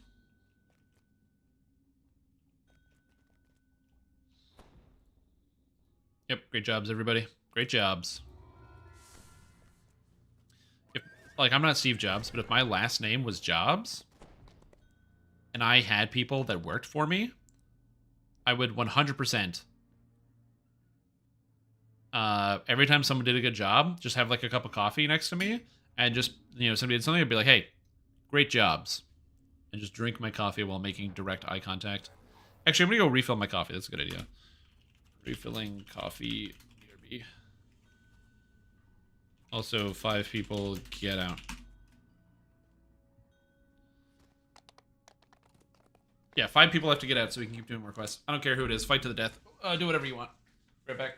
A: Yep, great jobs, everybody. Great jobs. If, like, I'm not Steve Jobs, but if my last name was Jobs, and I had people that worked for me, I would 100%, every time someone did a good job, just have, like, a cup of coffee next to me, and just, you know, somebody did something, I'd be like, hey, great jobs. And just drink my coffee while making direct eye contact. Actually, I'm gonna go refill my coffee. That's a good idea. Refilling coffee near me. Also, 5 people get out. Yeah, 5 people have to get out so we can keep doing more quests. I don't care who it is. Fight to the death. Do whatever you want. Right back.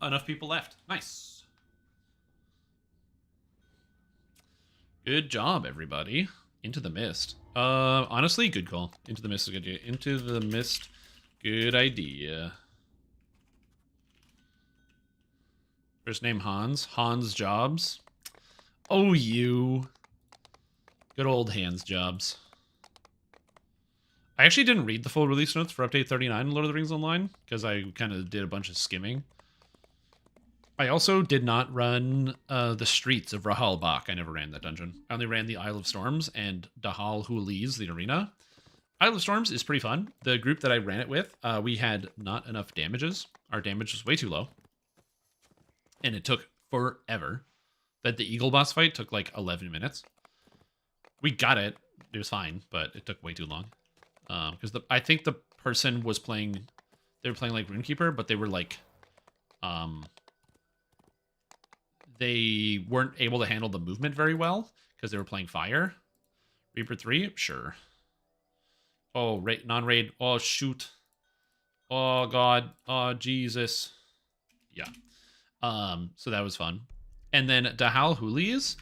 A: enough people left. Nice. Good job, everybody. Into the Mist. Honestly, good call. Into the Mist is a good idea. Into the Mist, good idea. First name Hans. Hans Jobs. Oh, you. Good old Hans Jobs. I actually didn't read the full release notes for Update 39 in Lord of the Rings Online, because I kind of did a bunch of skimming. I also did not run the streets of Rahalbach. I never ran that dungeon. I only ran the Isle of Storms and Dahal Huliz, the arena. Isle of Storms is pretty fun. The group that I ran it with, we had not enough damages. Our damage was way too low. And it took forever. That the Eagle boss fight took like 11 minutes. We got it. It was fine, but it took way too long. Because I think the person was playing... They were playing like Runekeeper, but they were like... They weren't able to handle the movement very well because they were playing fire. Reaper 3? Sure. Oh, non-raid. Oh, shoot. Oh, God. Oh, Jesus. Yeah. So that was fun. And then Dahal Huli's.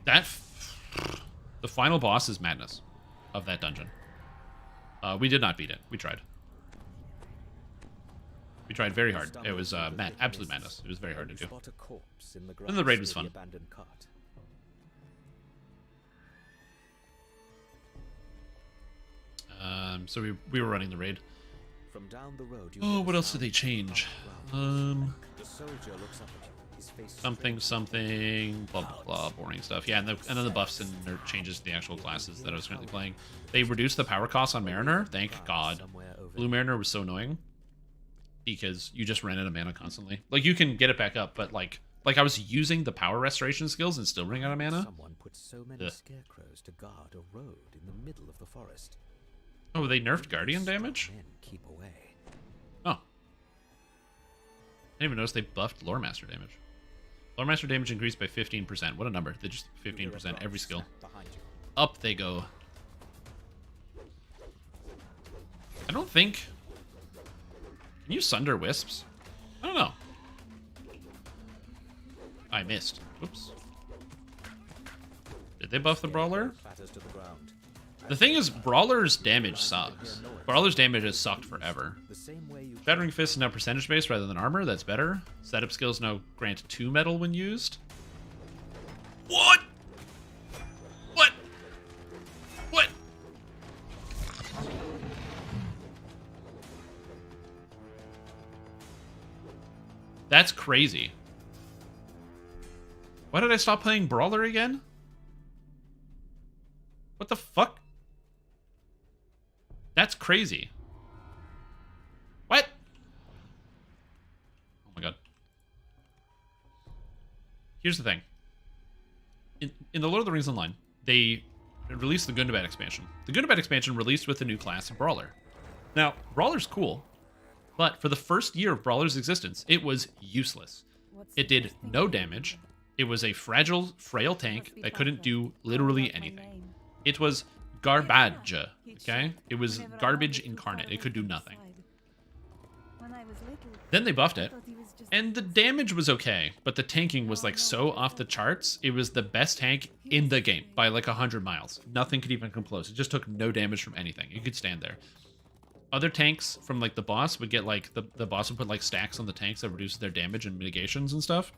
A: The final boss is madness of that dungeon. We did not beat it. We tried. We tried very hard. It was absolute madness. It was very hard to do. And the raid was fun. So we were running the raid. Oh, what else did they change? Something, blah, blah, blah, boring stuff. Yeah, and then the buffs and their changes to the actual classes that I was currently playing. They reduced the power cost on Mariner. Thank God. Blue Mariner was so annoying. Because you just ran out of mana constantly. Like, you can get it back up, but like I was using the power restoration skills and still running out of mana.
F: Someone put so many scarecrows to guard a road in the middle of the forest.
A: Oh, they nerfed Guardian damage?
F: Keep away.
A: Oh. I didn't even notice they buffed Lore Master damage. Lore Master damage increased by 15%. What a number. They just 15% every skill. Up they go. I don't think... Can you sunder wisps? I don't know. I missed. Oops. Did they buff the Brawler? The thing is, Brawler's damage sucks. Brawler's damage has sucked forever. Shattering Fist is now percentage based rather than armor. That's better. Setup skills now grant 2 metal when used. What? What? What? That's crazy. Why did I stop playing Brawler again? What the fuck? That's crazy. What? Oh my god. Here's the thing. In the Lord of the Rings Online, they released the Gundabad expansion. The Gundabad expansion released with the new class of Brawler. Now, Brawler's cool, but for the first year of Brawler's existence, it was useless. It did no damage. It was a fragile, frail tank that couldn't do literally anything. It was garbage, okay? It was garbage incarnate. It could do nothing. Then they buffed it, and the damage was okay, but the tanking was like so off the charts. It was the best tank in the game by like 100 miles. Nothing could even come close. It just took no damage from anything. You could stand there. Other tanks from like the boss would get like, the boss would put like stacks on the tanks that reduces their damage and mitigations and stuff.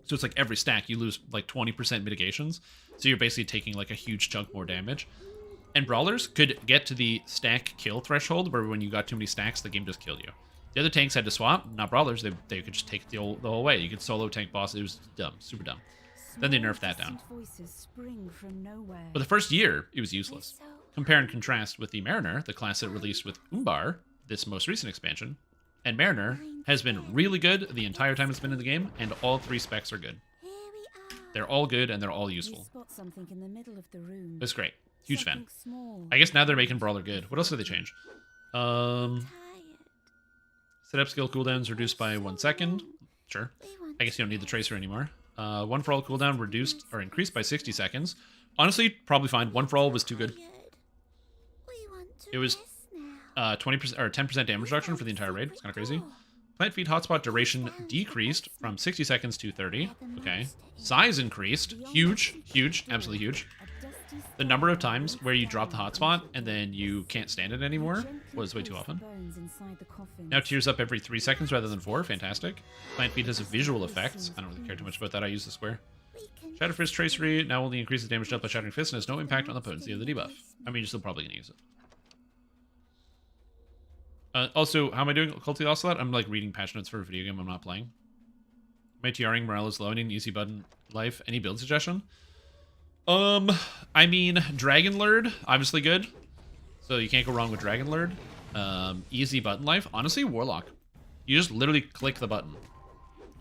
A: So it's like every stack you lose like 20% mitigations. So you're basically taking like a huge chunk more damage. And Brawlers could get to the stack kill threshold where when you got too many stacks, the game just killed you. The other tanks had to swap, not Brawlers. They could just take the whole way. You could solo tank boss. It was dumb, super dumb. Then they nerfed that down. But the first year, it was useless. Compare and contrast with the Mariner, the class that released with Umbar, this most recent expansion. And Mariner has been really good the entire time it's been in the game, and all 3 specs are good. They're all good, and they're all useful. It's great. Huge fan. I guess now they're making Brawler good. What else did they change? Setup skill cooldowns reduced by 1 second. Sure. I guess you don't need the Tracer anymore. 1 for all cooldown reduced or increased by 60 seconds. Honestly, probably fine. 1 for all was too good. It was 20% or 10% damage reduction for the entire raid. It's kind of crazy. Plant feed hotspot duration decreased from 60 seconds to 30. Okay. Size increased. Huge. Huge. Absolutely huge. The number of times where you drop the hotspot and then you can't stand it anymore was way too often. Now tears up every 3 seconds rather than 4. Fantastic. Plant feed has visual effects. I don't really care too much about that. I use the square. Shatter Fist Tracery now only increases damage dealt by Shattering Fist and has no impact on the potency of the debuff. I mean, you're still probably going to use it. Also, how am I doing Culty Ocelot? I'm like reading patch notes for a video game I'm not playing. My TRing morale is low. I need an easy button life. Any build suggestion? I mean, Dragonlord, obviously good. So you can't go wrong with Dragonlord. Easy button life. Honestly, Warlock. You just literally click the button.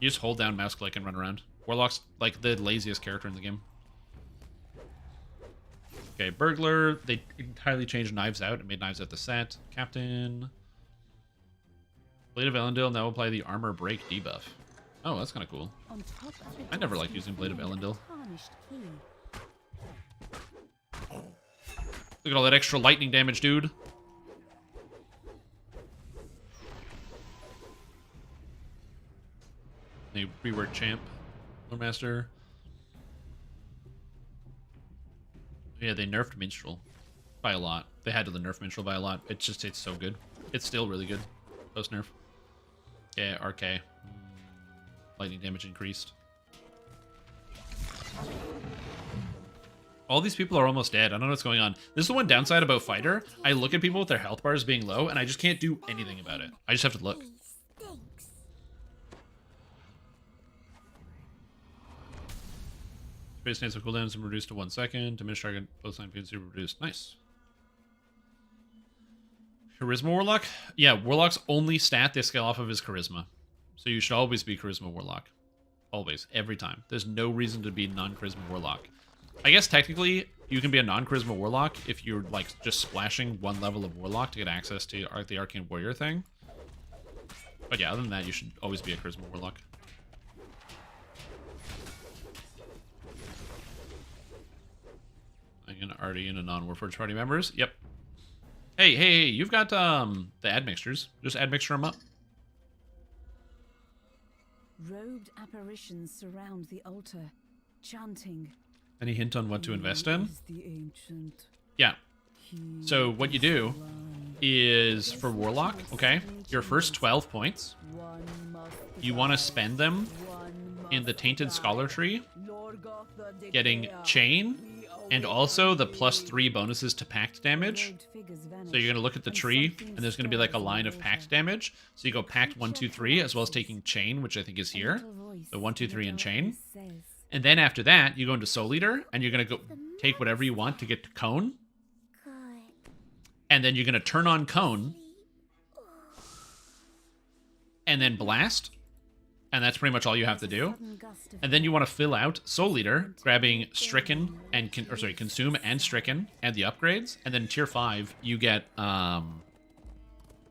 A: You just hold down mouse click and run around. Warlock's like the laziest character in the game. Okay, Burglar. They entirely changed Knives Out and made Knives Out the set. Captain. Blade of Elendil now apply the armor break debuff. Oh, that's kind of cool. I never liked using Blade of Elendil. Look at all that extra lightning damage, dude. They reworked Champ. Master. Yeah, they nerfed Minstrel by a lot. They had to nerf Minstrel by a lot. It's so good. It's still really good. Post nerf. Yeah, RK. Lightning damage increased. All these people are almost dead. I don't know what's going on. This is the one downside about Fighter. I look at people with their health bars being low, and I just can't do anything about it. I just have to look. Space Dance of cooldowns reduced to 1 second. Diminished target both line fields reduced. Nice. Charisma Warlock? Yeah, Warlock's only stat they scale off of is Charisma. So you should always be Charisma Warlock. Always. Every time. There's no reason to be non-Charisma Warlock. I guess technically you can be a non-Charisma Warlock if you're like just splashing 1 level of Warlock to get access to the Arcane Warrior thing. But yeah, other than that, you should always be a Charisma Warlock. Already in a non-Warforged party members. Yep. Hey, you've got the admixtures. Just admixture them up.
I: Robed apparitions surround the altar, chanting.
A: Any hint on what to invest in? Yeah. So what you do is for Warlock, okay, your first 12 points, you want to spend them in the Tainted Scholar Tree, getting Chain, and also the +3 bonuses to pact damage. So you're going to look at the tree, and there's going to be like a line of pact damage. So you go pact 1, 2, 3, as well as taking Chain, which I think is here. So 1, 2, 3, and Chain. And then after that, you go into Soul Eater, and you're going to go take whatever you want to get to Cone. And then you're going to turn on Cone. And then Blast. And that's pretty much all you have to do. And then you want to fill out Soul Eater, grabbing Stricken and Consume and Stricken and the upgrades. And then tier 5, you get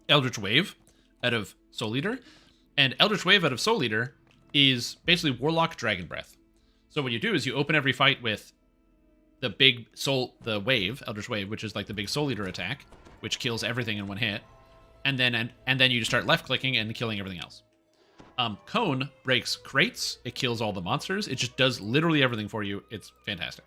A: Eldritch Wave out of Soul Eater. And Eldritch Wave out of Soul Eater is basically Warlock Dragon Breath. So what you do is you open every fight with the big wave, Eldritch Wave, which is like the big Soul Eater attack, which kills everything in one hit. And then you just start left clicking and killing everything else. Cone breaks crates. It kills all the monsters. It just does literally everything for you. It's fantastic.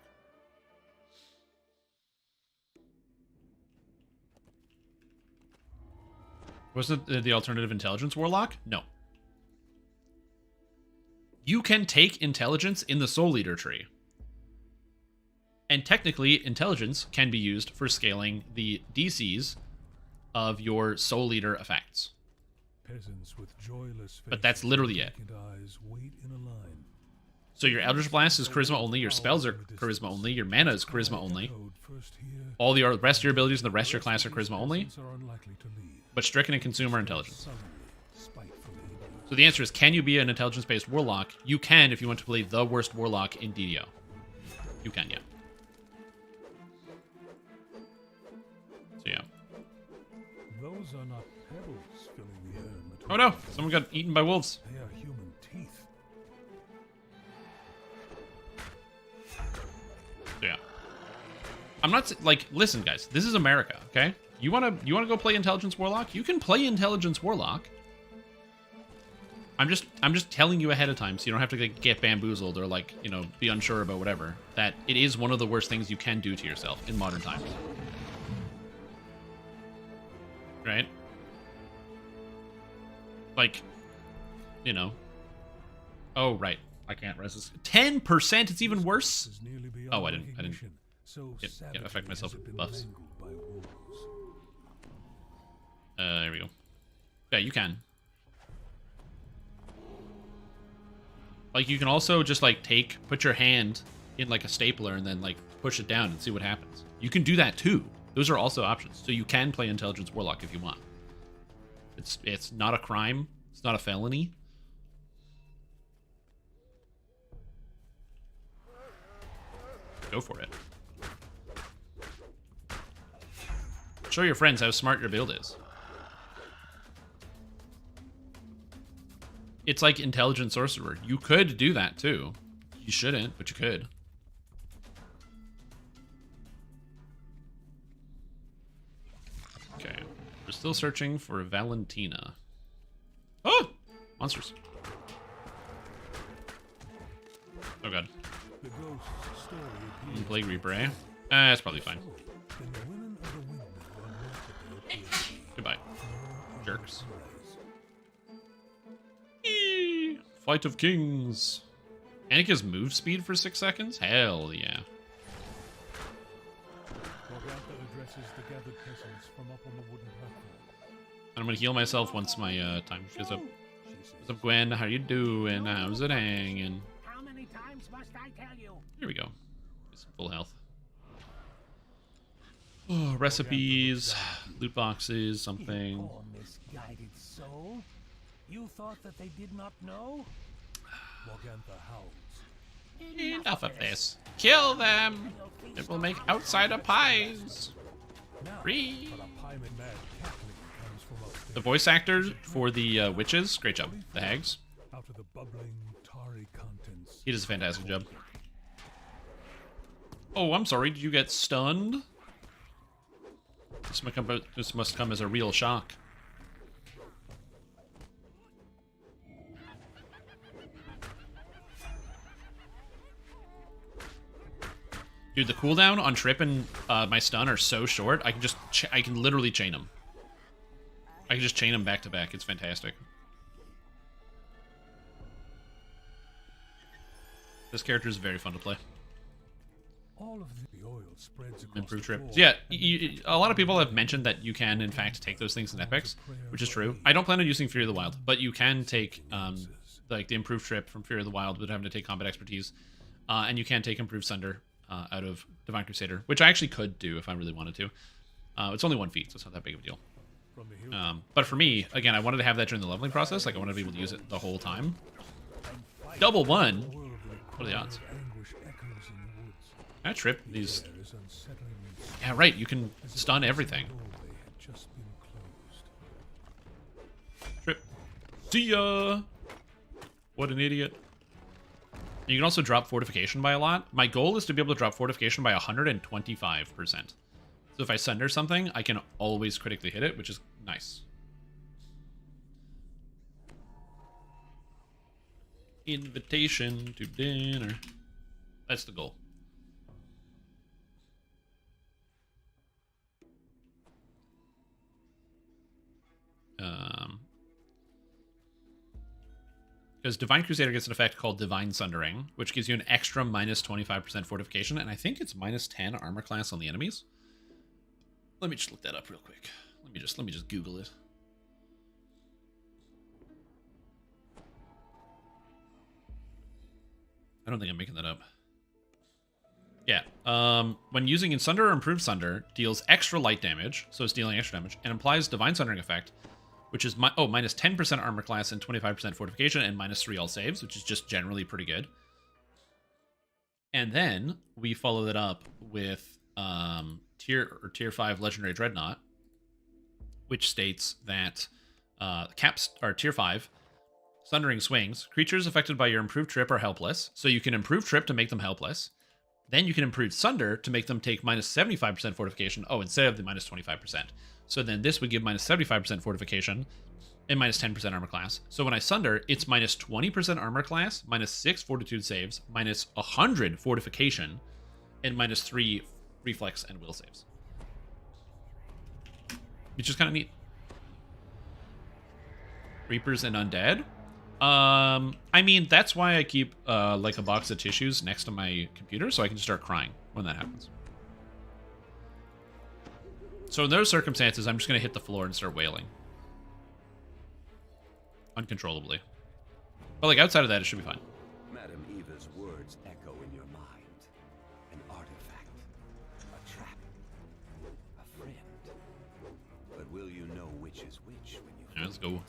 A: Wasn't the alternative Intelligence Warlock? No. You can take Intelligence in the Soul Eater tree. And technically, Intelligence can be used for scaling the DCs of your Soul Eater effects. But that's literally it. So your Eldritch Blast is Charisma only, your spells are Charisma only, your mana is Charisma only. All the rest of your abilities and the rest of your class are Charisma only. But Stricken and Consume are Intelligence. So the answer is, can you be an Intelligence-based Warlock? You can if you want to play the worst Warlock in DDO. You can, yeah. So yeah.
C: Those are not pebbles filling the air.
A: Oh no! Someone got eaten by wolves.
C: They are human teeth.
A: So yeah. I'm not like, listen, guys. This is America, okay? You wanna go play Intelligence Warlock? You can play Intelligence Warlock. I'm just telling you ahead of time so you don't have to like, get bamboozled or like, you know, be unsure about whatever. That it is one of the worst things you can do to yourself in modern times. Right? Like, you know. Oh, right. I can't resist. 10%? It's even worse? Oh, I didn't get affect myself with buffs. There we go. Yeah, you can. Like, you can also just, like, put your hand in, like, a stapler and then, like, push it down and see what happens. You can do that, too. Those are also options. So you can play Intelligence Warlock if you want. It's not a crime. It's not a felony. Go for it. Show your friends how smart your build is. It's like Intelligent Sorcerer. You could do that too. You shouldn't, but you could. Okay. We're still searching for Valentina. Oh! Monsters. Oh god. Plague Reaper, eh? That's probably fine. Goodbye. Jerks. Eee! Flight of Kings. Annika's move speed for 6 seconds? Hell yeah. I'm gonna heal myself once my time goes up. What's up, Gwen? How you doing? How's it hanging?
F: How many times must I tell you?
A: Here we go. Get some full health. Oh, recipes, loot boxes, something.
F: Poor misguided soul. You thought that they did not know? Morgantha howls.
A: Enough of this. Kill them! It will make outsider pies! Free! The voice actor for the witches, great job. The hags. He does a fantastic job. Oh, I'm sorry, did you get stunned? This must come as a real shock. Dude, the cooldown on Trip and my stun are so short, I can literally chain them. I can just chain them back to back. It's fantastic. This character is very fun to play.
C: All of the oil spreads across
A: Improved Trip. So yeah, a lot of people have mentioned that you can, in fact, take those things in epics, which is true. I don't plan on using Fury of the Wild, but you can take like the Improved Trip from Fury of the Wild without having to take combat expertise, and you can take Improved Sunder out of Divine Crusader, which I actually could do if I really wanted to. It's only 1 feat, so it's not that big of a deal. But for me, again, I wanted to have that during the leveling process. Like, I wanted to be able to use it the whole time. Double 1? What are the odds? That Trip, these... Yeah, right, you can stun everything. Trip. See ya! What an idiot. You can also drop Fortification by a lot. My goal is to be able to drop Fortification by 125%. So if I sunder something, I can always critically hit it, which is nice. Invitation to dinner. That's the goal. Because Divine Crusader gets an effect called Divine Sundering, which gives you an extra minus 25% fortification, and I think it's minus 10 armor class on the enemies. Let me just look that up real quick. Let me just Google it. I don't think I'm making that up. Yeah. When using in Sunder or Improved Sunder, deals extra light damage, so it's dealing extra damage, and applies Divine Sundering effect, which is minus 10% armor class and 25% fortification and minus 3 all saves, which is just generally pretty good. And then we follow that up with tier 5 Legendary Dreadnought, which states that tier 5 Sundering Swings. Creatures affected by your Improved Trip are helpless, so you can Improve Trip to make them helpless. Then you can Improve Sunder to make them take minus 75% fortification. Oh, instead of the minus 25%. So then this would give minus 75% fortification and minus 10% armor class. So when I sunder, it's minus 20% armor class, minus 6 fortitude saves, minus 100 fortification, and minus 3 reflex and will saves. Which is kind of neat. Reapers and undead. I mean, that's why I keep like a box of tissues next to my computer, so I can just start crying when that happens. So in those circumstances, I'm just going to hit the floor and start wailing. Uncontrollably. But like outside of that, it should be fine.
J: Madam Eva's words echo in your mind. An artifact. A trap. A friend. But will you know which is which when you...
A: Yeah, let's go.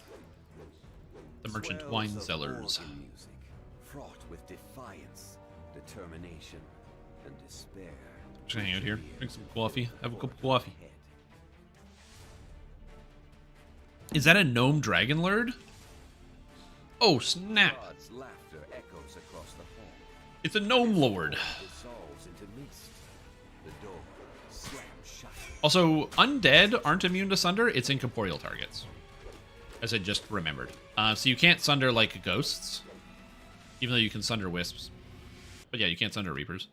A: The merchant wine cellars.
J: Music, fraught with defiance, determination, and despair.
A: Just gonna hang out here, drink some coffee, have a cup of coffee. Is that a gnome Dragonlord? Oh snap!
J: God's laughter echoes across the hall.
A: It's a gnome lord.
J: Dissolves into mist. The door slams shut.
A: Also, undead aren't immune to sunder. It's incorporeal targets, as I just remembered. So you can't sunder like ghosts, even though you can sunder wisps. But yeah, you can't sunder reapers.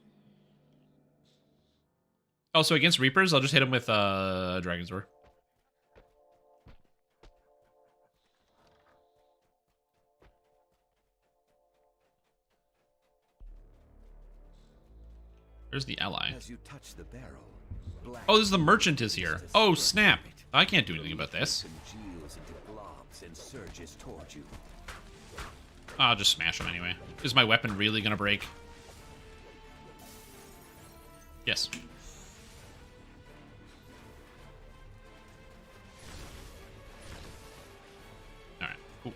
A: Also, against reapers, I'll just hit them with Dragon's Roar. There's the ally.
J: As you touch the barrel,
A: oh, this is the merchant is here. Oh, snap. I can't do anything about this.
J: congeals into globs and surges toward you.
A: I'll just smash him anyway. Is my weapon really gonna break? Yes. Alright, cool.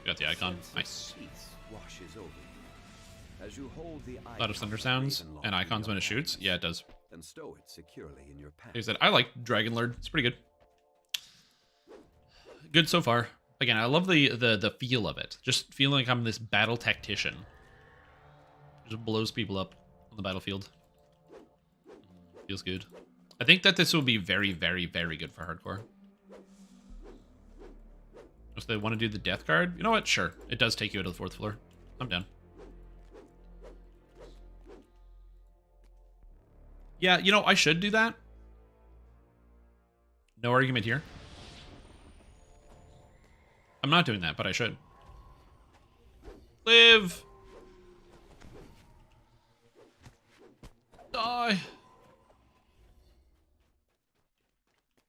A: Got the icon. Nice.
J: Washes over you. As you hold the
A: A lot of thunder sounds and icons when it shoots. Yeah, it does.
J: And stow it securely in your pack.
A: Like I said, I like Dragonlord. It's pretty good. Good so far. Again, I love the feel of it. Just feeling like I'm this battle tactician. Just blows people up on the battlefield. Feels good. I think that this will be very, very, very good for hardcore. If they want to do the death guard, you know what? Sure. It does take you out of the 4th floor. I'm down. Yeah, you know, I should do that. No argument here. I'm not doing that, but I should. Live! Die!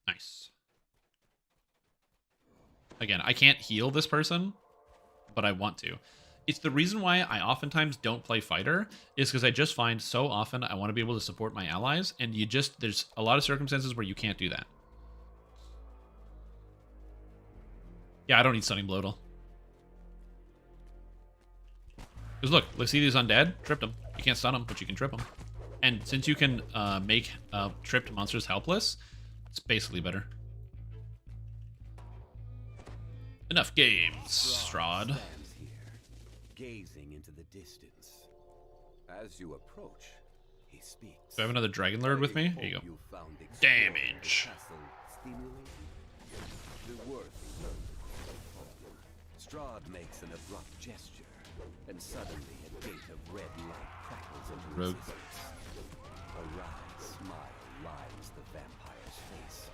A: Nice. Again, I can't heal this person, but I want to. It's the reason why I oftentimes don't play fighter, is because I just find so often I want to be able to support my allies, and there's a lot of circumstances where you can't do that. Yeah, I don't need Stunning Blow at all. Because look, see these undead? Tripped them. You can't stun them, but you can trip them. And since you can make tripped monsters helpless, it's basically better. Enough games, Strahd.
J: Gazing into the distance. As you approach, he speaks.
A: Do I have another Dragonlord with me? Here you go. Damage.
J: Strahd makes an abrupt gesture, and suddenly a gate of red light crackles into
A: Rogue.
J: existence. A wry smile lines the vampire's face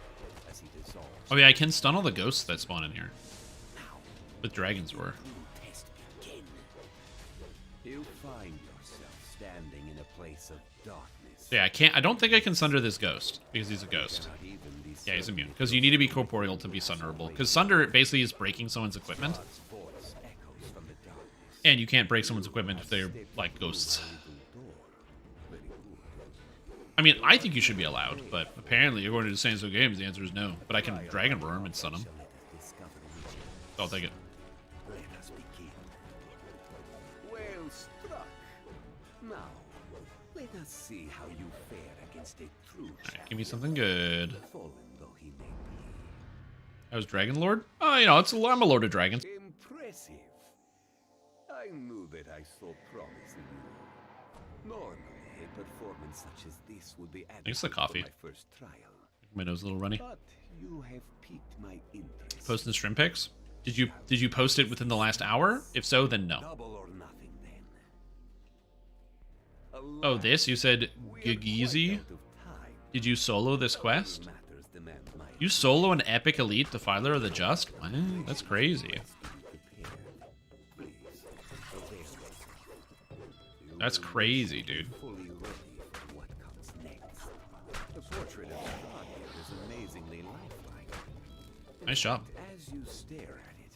J: as he dissolves.
A: Oh yeah, I can stun all the ghosts that spawn in here. With Dragon's Roar.
J: You find yourself standing in a place of darkness.
A: Yeah, I don't think I can sunder this ghost, because he's a ghost. Yeah, he's immune. Because you need to be corporeal to be sunderable. Because sunder basically is breaking someone's equipment. And you can't break someone's equipment if they're, like, ghosts. I mean, I think you should be allowed, but apparently, according to Sans Games, the answer is no. But I can Dragon Roar him and stun him. So I'll take it.
J: Well struck. Now, let us see how you fare against a true
A: Alright, give me something good.
J: fallen though he may be.
A: That was Dragonlord? Oh, you know, I'm a Lord of Dragons.
J: Impressive. I knew that I saw promise in you. Normally, a performance such as this would be adequate
A: Thanks for the coffee.
J: for my first trial.
A: My nose is a little runny.
J: But you have piqued my interest.
A: posting the shrimp pics? Did you post it within the last hour? If so, then no.
J: Double or nothing, then.
A: Oh, this? You said Gigizi? Did you solo this quest? You solo an epic elite defiler of the just? What? That's crazy. That's crazy, dude. Nice job.
J: As you stare at it,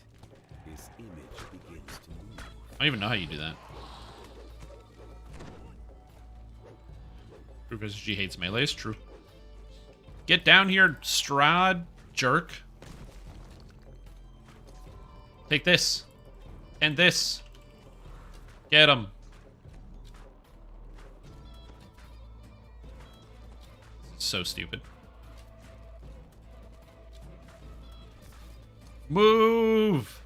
J: this image begins to move.
A: I don't even know how you do that. Professor G hates melees. True. Get down here, Strahd, jerk. Take this. And this. Get him. So stupid. Move!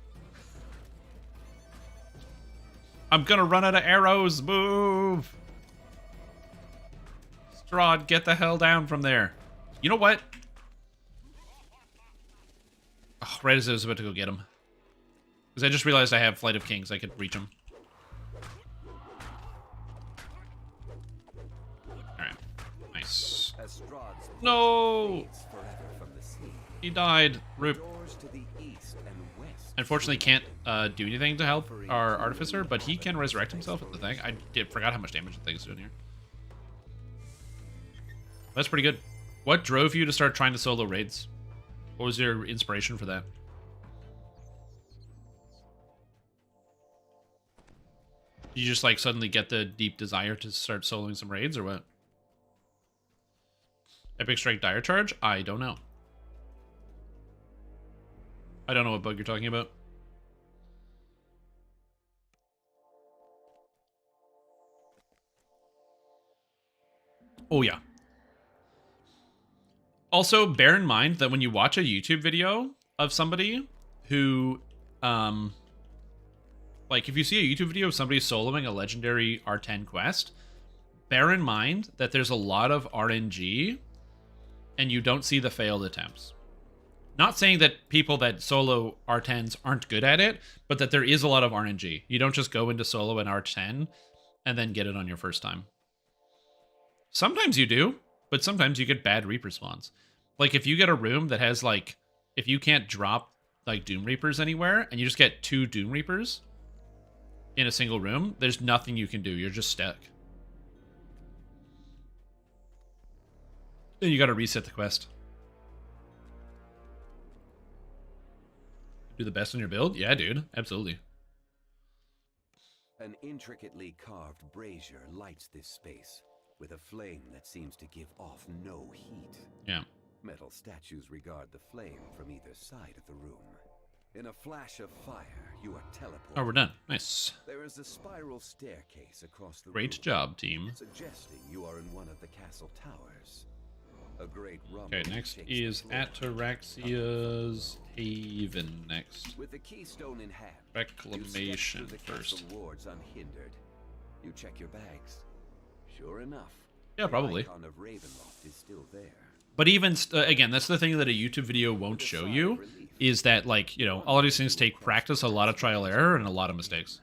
A: I'm gonna run out of arrows. Move! Strahd, get the hell down from there. You know what? Oh, right as I was about to go get him. Because I just realized I have Flight of Kings. I could reach him. Alright. Nice. No! He died. Rip. Unfortunately, can't do anything to help our Artificer, but he can resurrect himself at the thing. I forgot how much damage the thing's doing here. That's pretty good. What drove you to start trying to solo raids? What was your inspiration for that? Did you just like suddenly get the deep desire to start soloing some raids or what? Epic Strike Dire Charge? I don't know. I don't know what bug you're talking about. Oh yeah. Also, bear in mind that when you watch a YouTube video of somebody who, like if you see a YouTube video of somebody soloing a legendary R10 quest, bear in mind that there's a lot of RNG and you don't see the failed attempts. Not saying that people that solo R10s aren't good at it, but that there is a lot of RNG. You don't just go into solo an R10 and then get it on your first time. Sometimes you do, but sometimes you get bad Reaper spawns. Like if you get a room that has like, if you can't drop like Doom Reapers anywhere and you just get 2 Doom Reapers in a single room, there's nothing you can do. You're just stuck. Then you gotta reset the quest. Do the best on your build? Yeah, dude. Absolutely.
J: An intricately carved brazier lights this space with a flame that seems to give off no heat.
A: Yeah.
J: Metal statues regard the flame from either side of the room. In a flash of fire, you are teleported.
A: Oh, we're done. Nice.
J: There is a spiral staircase across the
A: Great
J: room,
A: job, team.
J: suggesting you are in one of the castle towers. A great
A: Okay, next is Ataraxia's Haven next.
J: With the keystone in hand,
A: Reclamation
J: the
A: first.
J: castle wards unhindered. You check your bags. Sure enough.
A: Yeah, probably.
J: The icon of Ravenloft is still there.
A: But even, again, that's the thing that a YouTube video won't show you, is that, like, you know, all of these things take practice, a lot of trial error, and a lot of mistakes.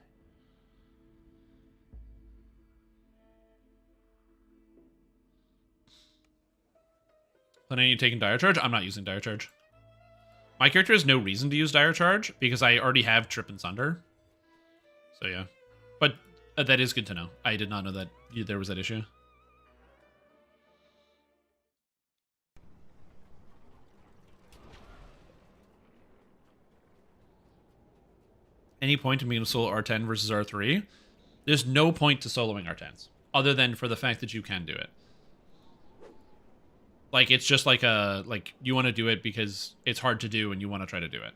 A: Planning on taking Dire Charge? I'm not using Dire Charge. My character has no reason to use Dire Charge, because I already have Trip and Sunder. So, yeah. But that is good to know. I did not know that there was that issue. Any point in being a solo R10 versus R3? There's no point to soloing R10s, other than for the fact that you can do it. Like, it's just like you want to do it because it's hard to do and you want to try to do it.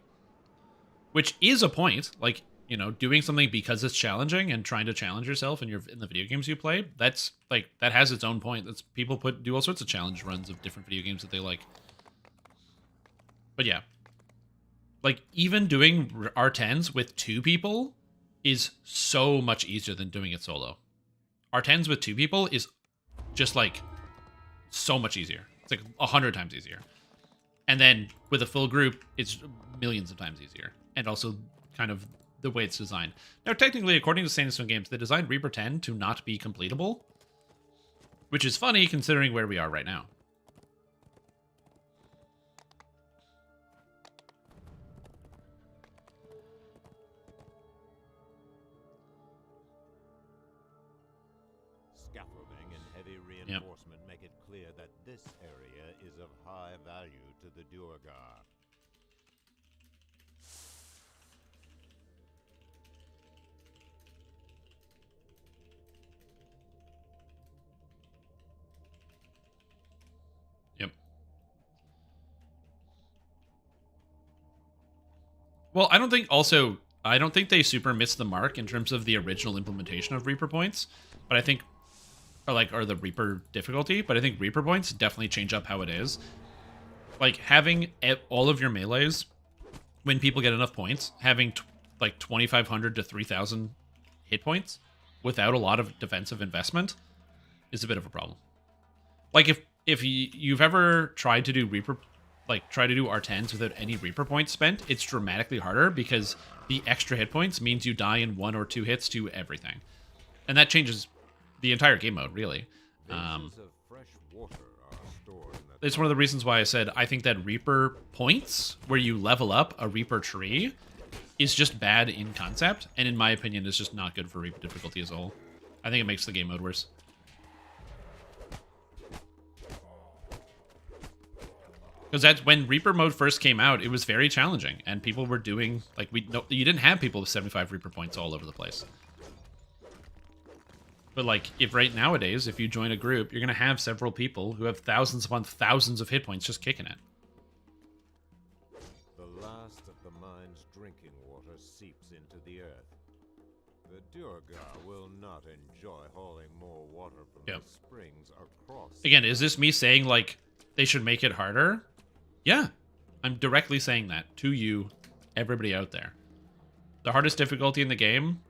A: Which is a point. Like, you know, doing something because it's challenging and trying to challenge yourself in the video games you play, that's, like, that has its own point. That's, people do all sorts of challenge runs of different video games that they like. But yeah. Like, even doing R10s with 2 people is so much easier than doing it solo. R10s with 2 people is just, like, so much easier. It's like 100 times easier. And then with a full group, it's millions of times easier. And also kind of the way it's designed. Now, technically, according to Sanderson Games, they designed Reaper 10 to not be completable, which is funny considering where we are right now.
G: Scaffolding and heavy reinforcement make it clear that this area is of high value to the Duergar.
A: Yep. Well, I don't think they super missed the mark in terms of the original implementation of Reaper points, but I think or the Reaper difficulty, but I think Reaper points definitely change up how it is. Like, having all of your melees, when people get enough points, having like 2,500 to 3,000 hit points without a lot of defensive investment is a bit of a problem. Like, if you've ever tried to do Reaper, like try to do R10s without any Reaper points spent, it's dramatically harder because the extra hit points means you die in 1 or 2 hits to everything. And that changes the entire game mode, really. It's one of the reasons why I said I think that Reaper points, where you level up a Reaper tree, is just bad in concept, and in my opinion is just not good for Reaper difficulty as a whole. I think it makes the game mode worse. Because that's when Reaper mode first came out, it was very challenging, and people were doing, like, you didn't have people with 75 Reaper points all over the place. But, like, nowadays, if you join a group, you're going to have several people who have thousands upon thousands of hit points just kicking it.
G: The last of the mine's drinking water seeps into the earth. The Duergar will not enjoy hauling more water from the springs across.
A: Again, is this me saying, like, they should make it harder? Yeah, I'm directly saying that to you, everybody out there. The hardest difficulty in the game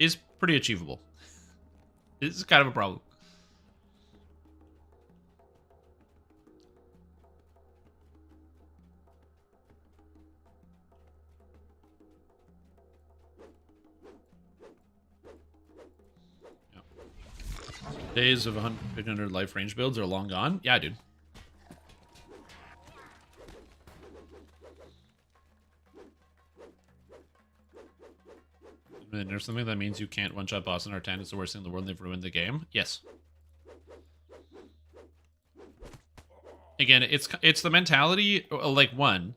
A: is pretty achievable. This is kind of a problem. Yep. Days of 100 life range builds are long gone. Yeah, dude. And there's something that means you can't one-shot boss in R10. It's the worst thing in the world. They've ruined the game. Yes. Again, it's the mentality, like, one.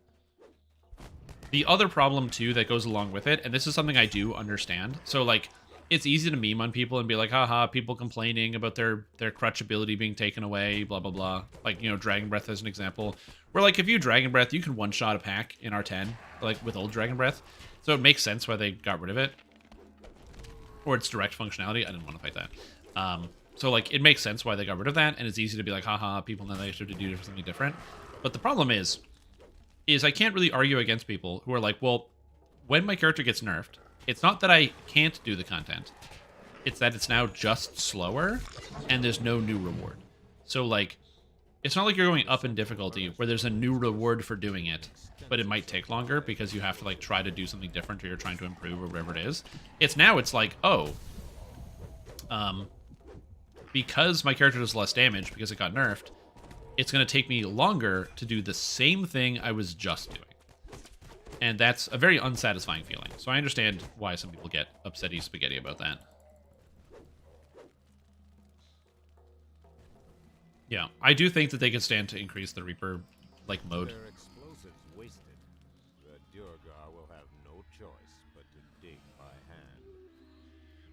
A: The other problem, too, that goes along with it, and this is something I do understand. So, like, it's easy to meme on people and be like, haha, people complaining about their crutch ability being taken away, blah, blah, blah. Like, you know, Dragon Breath as an example. Where, like, if you Dragon Breath, you can one-shot a pack in R10, like, with old Dragon Breath. So it makes sense why they got rid of it. Or its direct functionality. I didn't want to fight that. So, like, it makes sense why they got rid of that, and it's easy to be like, haha, people know they should do something different. But the problem is I can't really argue against people who are like, well, when my character gets nerfed, it's not that I can't do the content. It's that it's now just slower, and there's no new reward. So, like, it's not like you're going up in difficulty where there's a new reward for doing it, but it might take longer because you have to, like, try to do something different or you're trying to improve or whatever it is. It's like, oh, because my character does less damage because it got nerfed, it's going to take me longer to do the same thing I was just doing. And that's a very unsatisfying feeling. So I understand why some people get upsetty spaghetti about that. Yeah, I do think that they can stand to increase the Reaper, like, mode.
G: Their explosives wasted. The Duergar will have no choice but to dig by hand.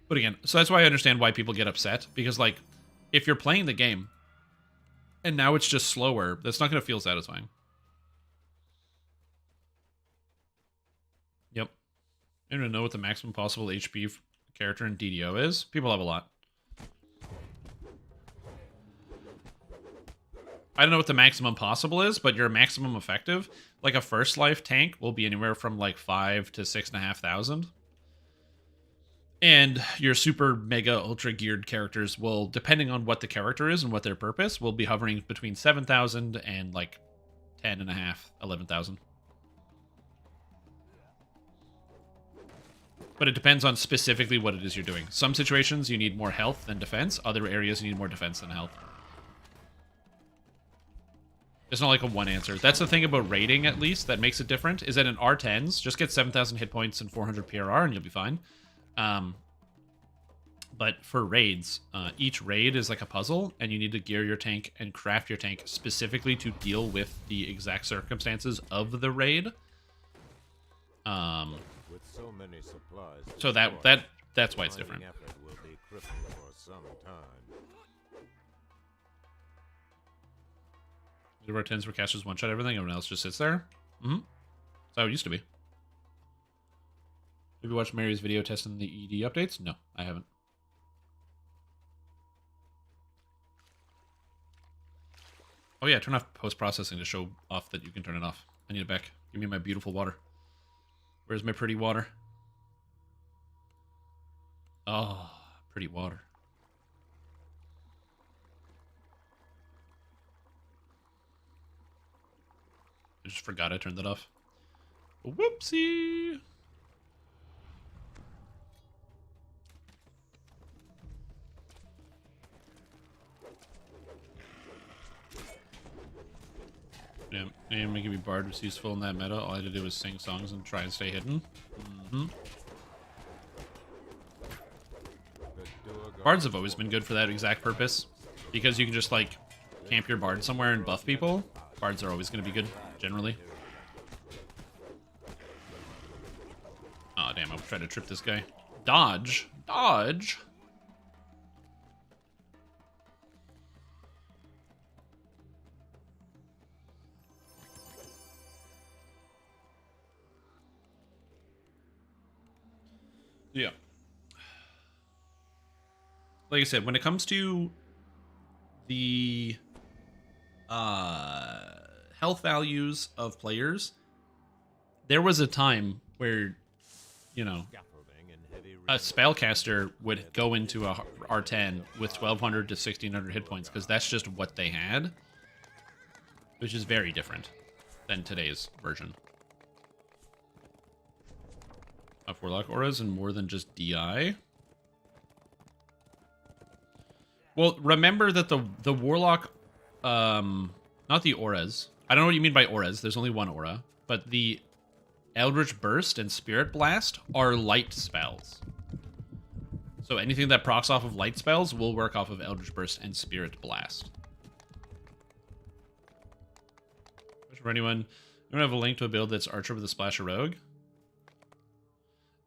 A: But again, so that's why I understand why people get upset. Because, like, if you're playing the game, and now it's just slower, that's not going to feel satisfying. Yep. I don't know what the maximum possible HP character in DDO is. People have a lot. I don't know what the maximum possible is, but your maximum effective, like a first life tank, will be anywhere from like 5 to 6,500. And your super mega ultra geared characters will, depending on what the character is and what their purpose, will be hovering between 7,000 and like 10,500, 11,000. But it depends on specifically what it is you're doing. Some situations you need more health than defense. Other areas you need more defense than health. It's not like a one answer. That's the thing about raiding, at least, that makes it different, is that in R10s, just get 7,000 hit points and 400 PRR and you'll be fine. But for raids, each raid is like a puzzle, and you need to gear your tank and craft your tank specifically to deal with the exact circumstances of the raid.
G: With so many supplies,
A: So that's why it's different.
G: effort will be crippled for some time.
A: The R10s where casters one-shot everything, everyone else just sits there. Mm-hmm. That's how it used to be. Have you watched Mary's video testing the ED updates? No, I haven't. Oh yeah, turn off post-processing to show off that you can turn it off. I need it back. Give me my beautiful water. Where's my pretty water? Oh, pretty water. I just forgot I turned that off. Whoopsie! Yeah, and making me bard was useful in that meta. All I had to do was sing songs and try and stay hidden. Bards have always been good for that exact purpose. Because you can just, like, camp your bard somewhere and buff people. Bards are always going to be good, generally. Oh, damn, I was trying to trip this guy. Dodge! Dodge! Yeah. Like I said, when it comes to the health values of players, there was a time where, you know, a spellcaster would go into a R10 with 1,200 to 1,600 hit points because that's just what they had, which is very different than today's version. Warlock auras and more than just DI. Well, remember that the Warlock, not the auras. I don't know what you mean by auras. There's only one aura. But the Eldritch Burst and Spirit Blast are light spells. So anything that procs off of light spells will work off of Eldritch Burst and Spirit Blast. For anyone, you have a link to a build that's Archer with a splash of Rogue?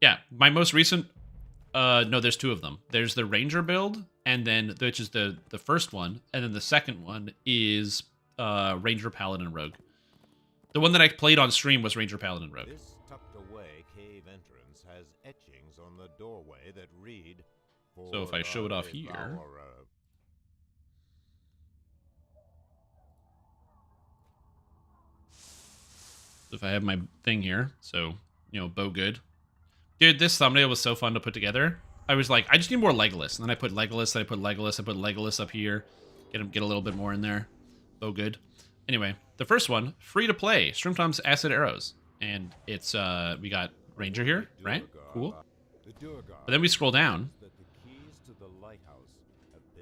A: Yeah, my most recent... no, there's two of them. There's the Ranger build, and then which is the first one, and then the second one is Ranger, Paladin, Rogue. The one that I played on stream was Ranger, Paladin, Rogue.
G: This tucked away cave entrance has etchings on the doorway that read...
A: So if I show it off here... If I have my thing here, so, you know, bow good. Dude, this thumbnail was so fun to put together. I was like, I just need more Legolas. And then I put Legolas, then I put Legolas, I put Legolas up here. Get a little bit more in there. Oh, good. Anyway, the first one, free to play. Shrimptom's Acid Arrows. And it's, we got Ranger here, right? Cool. But then we scroll down.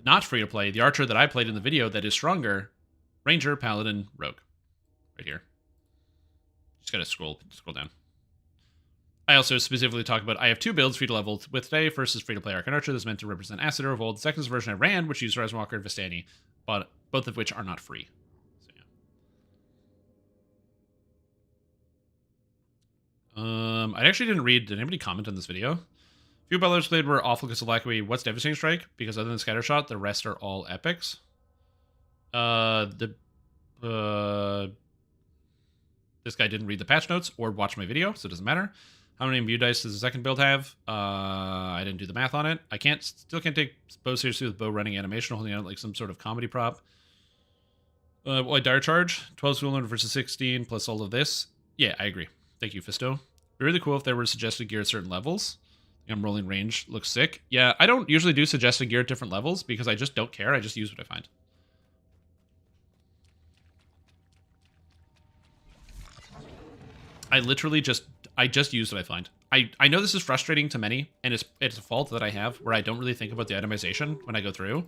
A: Not free to play. The Archer that I played in the video that is stronger. Ranger, Paladin, Rogue. Right here. Just gotta scroll down. I also specifically talk about, I have two builds free to level with today. First is free to play Arcane Archer. This is meant to represent Acid or Revolt. The second is the version I ran, which used Horizon Walker and Vistani, but both of which are not free. So, yeah. I actually didn't read, did anybody comment on this video? Few ballers played were awful because of lack of what's Devastating Strike? Because other than Scattershot, the rest are all epics. This guy didn't read the patch notes or watch my video, so it doesn't matter. How many imbue dice does the second build have? I didn't do the math on it. I still can't take bow seriously with bow running animation, holding out like some sort of comedy prop. Dire Charge, 12 Swollen versus 16, plus all of this. Yeah, I agree. Thank you, Fisto. It'd be really cool if there were suggested gear at certain levels. Rolling range looks sick. Yeah, I don't usually do suggested gear at different levels because I just don't care. I just use what I find. I literally just use what I find. I know this is frustrating to many, and it's a fault that I have where I don't really think about the itemization when I go through.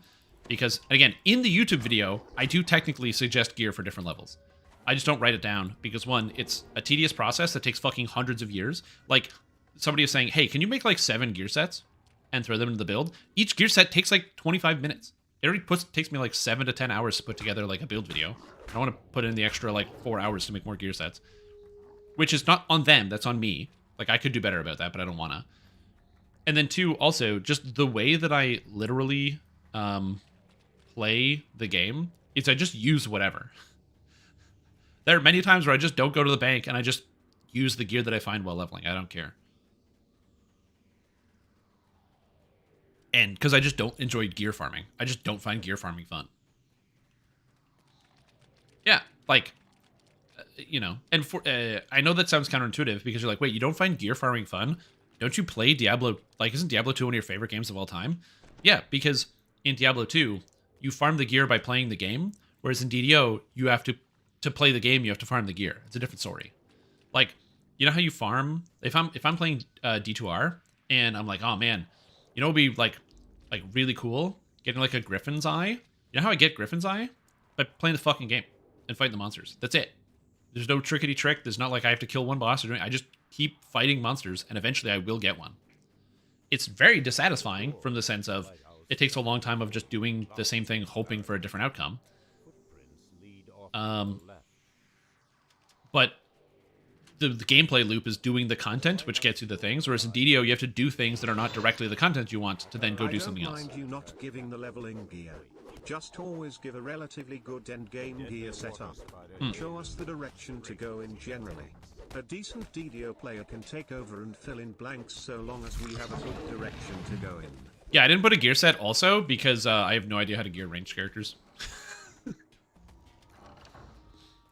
A: Because, again, in the YouTube video, I do technically suggest gear for different levels. I just don't write it down because, one, it's a tedious process that takes fucking hundreds of years. Like, somebody is saying, hey, can you make like 7 gear sets and throw them into the build? Each gear set takes like 25 minutes. It already takes me like 7 to 10 hours to put together like a build video. I don't want to put in the extra like 4 hours to make more gear sets. Which is not on them, that's on me. Like, I could do better about that, but I don't want to. And then 2, also, just the way that I literally play the game is I just use whatever. There are many times where I just don't go to the bank and I just use the gear that I find while leveling. I don't care. And because I just don't enjoy gear farming. I just don't find gear farming fun. Yeah, like, you know, and for I know that sounds counterintuitive because you're like, wait, you don't find gear farming fun? Don't you play Diablo? Like, isn't Diablo 2 one of your favorite games of all time? Yeah, because in Diablo 2, you farm the gear by playing the game, whereas in DDO, you have to play the game, you have to farm the gear. It's a different story. Like, you know how you farm? If I'm playing D2R and I'm like, oh man, you know, it'd be like really cool getting like a Griffin's Eye. You know how I get Griffin's Eye? By playing the fucking game and fighting the monsters. That's it. There's no trickety trick. There's not like I have to kill one boss or doing. I just keep fighting monsters and eventually I will get one. It's very dissatisfying from the sense of it takes a long time of just doing the same thing, hoping for a different outcome. But the gameplay loop is doing the content, which gets you the things, whereas in DDO, you have to do things that are not directly the content you want to then go do something else.
B: I don't mind you not giving the leveling gear. Just always give a relatively good endgame gear setup. Show us the direction to go in generally. A decent DDO player can take over and fill in blanks so long as we have a good direction to go in.
A: Yeah, I didn't put a gear set also because I have no idea how to gear ranged characters.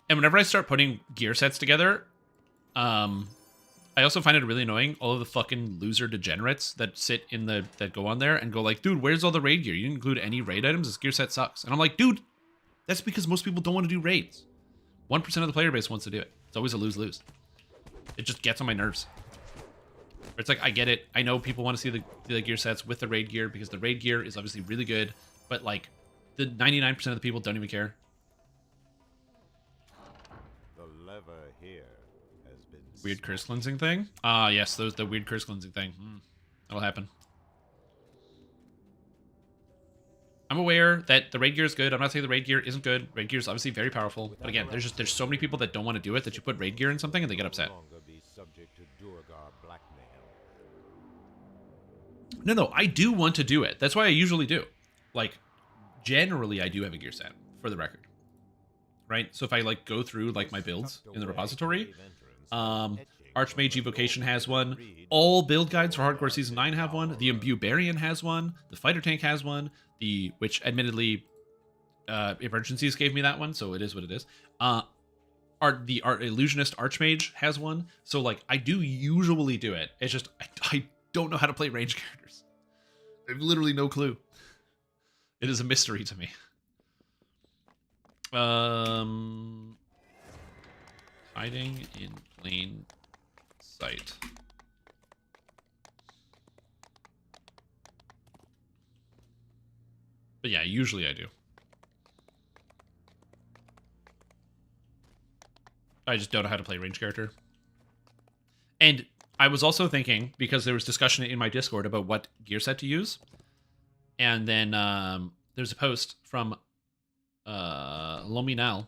A: And whenever I start putting gear sets together, I also find it really annoying, all of the fucking loser degenerates that sit in that go on there and go like, dude, where's all the raid gear? You didn't include any raid items? This gear set sucks. And I'm like, dude, that's because most people don't want to do raids. 1% of the player base wants to do it. It's always a lose-lose. It just gets on my nerves. It's like, I get it. I know people want to see the gear sets with the raid gear because the raid gear is obviously really good, but like, the 99% of the people don't even care. Weird curse cleansing thing? Ah, yes, the weird curse cleansing thing. That'll happen. I'm aware that the raid gear is good. I'm not saying the raid gear isn't good. Raid gear is obviously very powerful. But again, there's so many people that don't want to do it that you put raid gear in something and they get upset. No, I do want to do it. That's why I usually do. Like, generally, I do have a gear set, for the record. Right? So if I, like, go through, like, my builds in the repository... Archmage Evocation has one. All build guides for Hardcore Season 9 have one. The Imbue Barian has one. The Fighter Tank has one. Which admittedly, Emergencies gave me that one, so it is what it is. The Illusionist Archmage has one. So, like, I do usually do it. It's just, I don't know how to play ranged characters. I have literally no clue. It is a mystery to me. Hiding in plain sight. But yeah, usually I do. I just don't know how to play range character. And I was also thinking, because there was discussion in my Discord about what gear set to use. And then there's a post from Lominal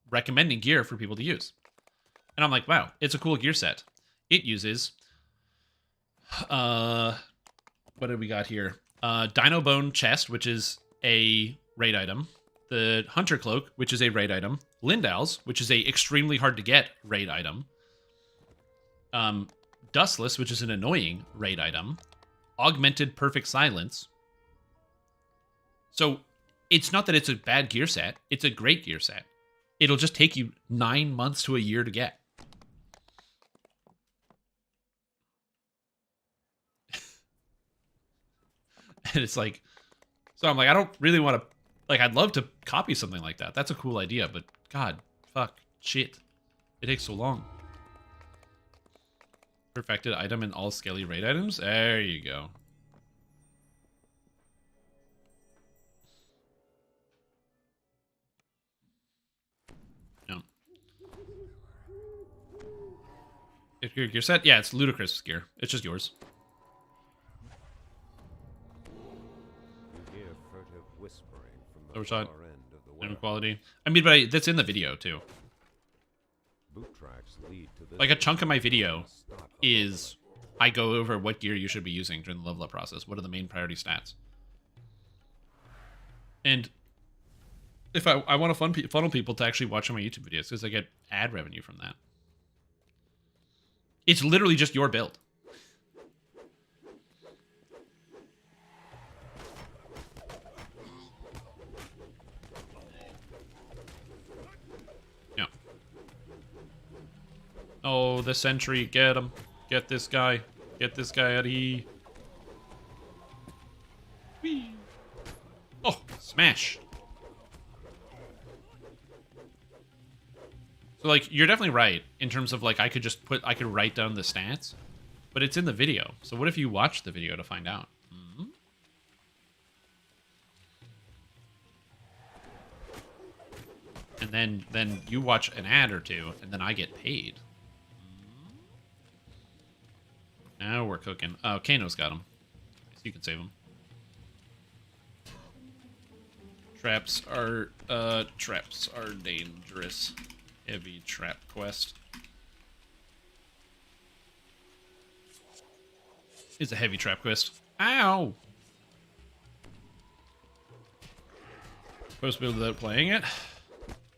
A: recommending gear for people to use. And I'm like, wow, it's a cool gear set. It uses, what did we got here? Dino Bone Chest, which is a raid item. The Hunter Cloak, which is a raid item. Lindau's, which is a extremely hard to get raid item. Dustless, which is an annoying raid item. Augmented Perfect Silence. So it's not that it's a bad gear set. It's a great gear set. It'll just take you 9 months to a year to get. And it's like, so I'm like, I don't really want to, like, I'd love to copy something like that. That's a cool idea, but God, fuck, shit. It takes so long. Perfected item in all scaly raid items. There you go. Yeah. If you're set, yeah, it's ludicrous gear. It's just yours.
G: You hear furtive whispering from the
A: Overshot.
G: far end of the well.
A: Inequality. I mean, but that's in the video too.
G: Boot tracks lead to this
A: Like a chunk of my video
G: stop
A: is I go over what gear you should be using during the level up process. What are the main priority stats? And if I want to funnel people to actually watch my YouTube videos because I get ad revenue from that. It's literally just your build. Yeah. Oh, the sentry, get him. Get this guy. Get this guy out of here. Whee. Oh, smash. So, like, you're definitely right in terms of, like, I could write down the stats, but it's in the video. So what if you watch the video to find out? Mm-hmm. And then you watch an ad or two, and then I get paid. Now we're cooking. Oh, Kano's got him. So you can save him. Traps are dangerous. Heavy trap quest. It's a heavy trap quest. Ow! Supposed to be without playing it.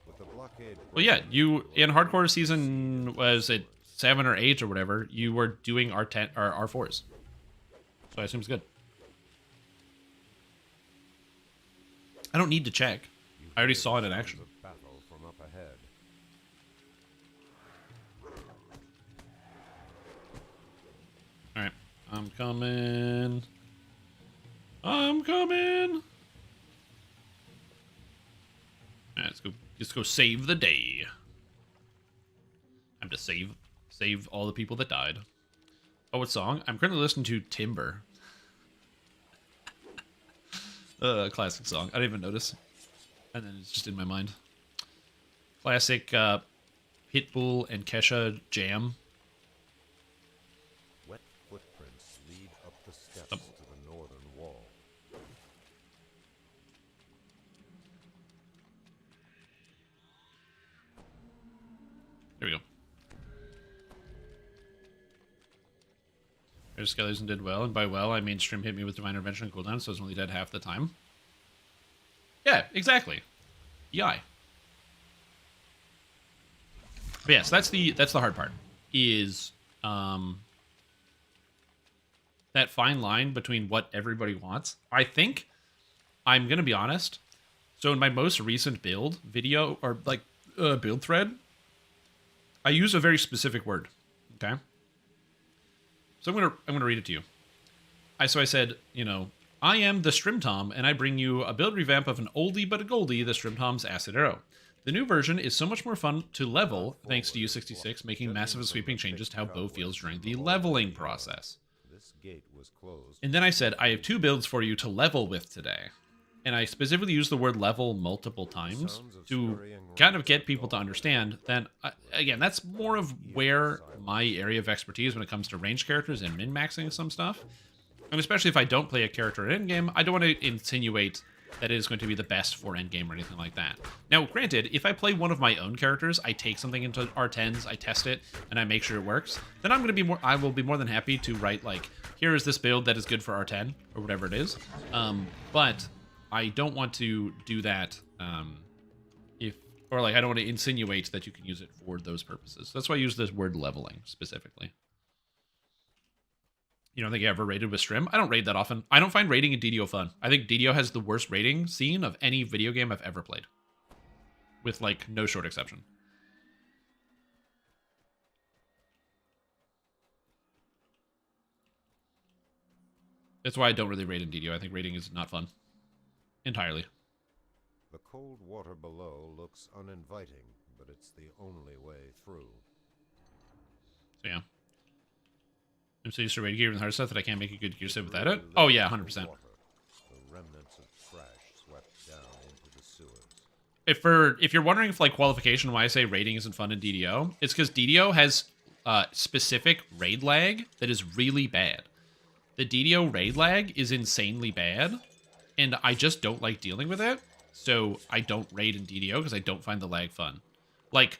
G: with the blockade.
A: Well, yeah, you in hardcore season was it 7 or 8 or whatever. You were doing R10 or R4s, so I assume it's good. I don't need to check. I already saw it in action.
G: Battle from up ahead.
A: All right, I'm coming. I'm coming. All right, let's go. Let's go save the day. I'm to save all the people that died. Oh, what song? I'm currently listening to Timber. Classic song. I didn't even notice. And then it's just in my mind. Classic Pitbull and Kesha jam.
G: Wet footprints lead up the steps to the northern wall.
A: There we go. There's Skellies and did well, and by well, I mean Stream hit me with Divine Intervention and cooldown, so I was only dead half the time. Yeah, exactly. EI. But yes, that's the hard part. Is that fine line between what everybody wants. I think I'm gonna be honest. So in my most recent build video or like build thread, I use a very specific word. Okay. So I'm gonna read it to you. I said, you know, I am the Strimtom, and I bring you a build revamp of an oldie but a goldie, the Strimtom's Acid Arrow. The new version is so much more fun to level thanks to U66 making massive and sweeping changes to how bow feels during the leveling process.
G: This gate was closed.
A: And then I said, I have 2 builds for you to level with today. And I specifically used the word level multiple times to kind of get people to understand that, again, that's more of where my area of expertise when it comes to ranged characters and min-maxing some stuff. And especially if I don't play a character at endgame, I don't want to insinuate that it is going to be the best for endgame or anything like that. Now, granted, if I play one of my own characters, I take something into R10s, I test it, and I make sure it works, then I will be more than happy to write, like, here is this build that is good for R10, or whatever it is. But I don't want to do that I don't want to insinuate that you can use it for those purposes. That's why I use this word leveling specifically. You don't think you ever raided with Strim? I don't raid that often. I don't find raiding in DDO fun. I think DDO has the worst raiding scene of any video game I've ever played. With, like, no short exception. That's why I don't really raid in DDO. I think raiding is not fun. Entirely.
G: The cold water below looks uninviting, but it's the only way through.
A: So yeah. I'm so used to raid gear and hard stuff that I can't make a good gear set without it. Oh yeah, 100%.
G: The remnants of trash swept down into the sewers.
A: If you're wondering if like qualification why I say raiding isn't fun in DDO, it's because DDO has specific raid lag that is really bad. The DDO raid lag is insanely bad, and I just don't like dealing with it. So I don't raid in DDO because I don't find the lag fun. Like,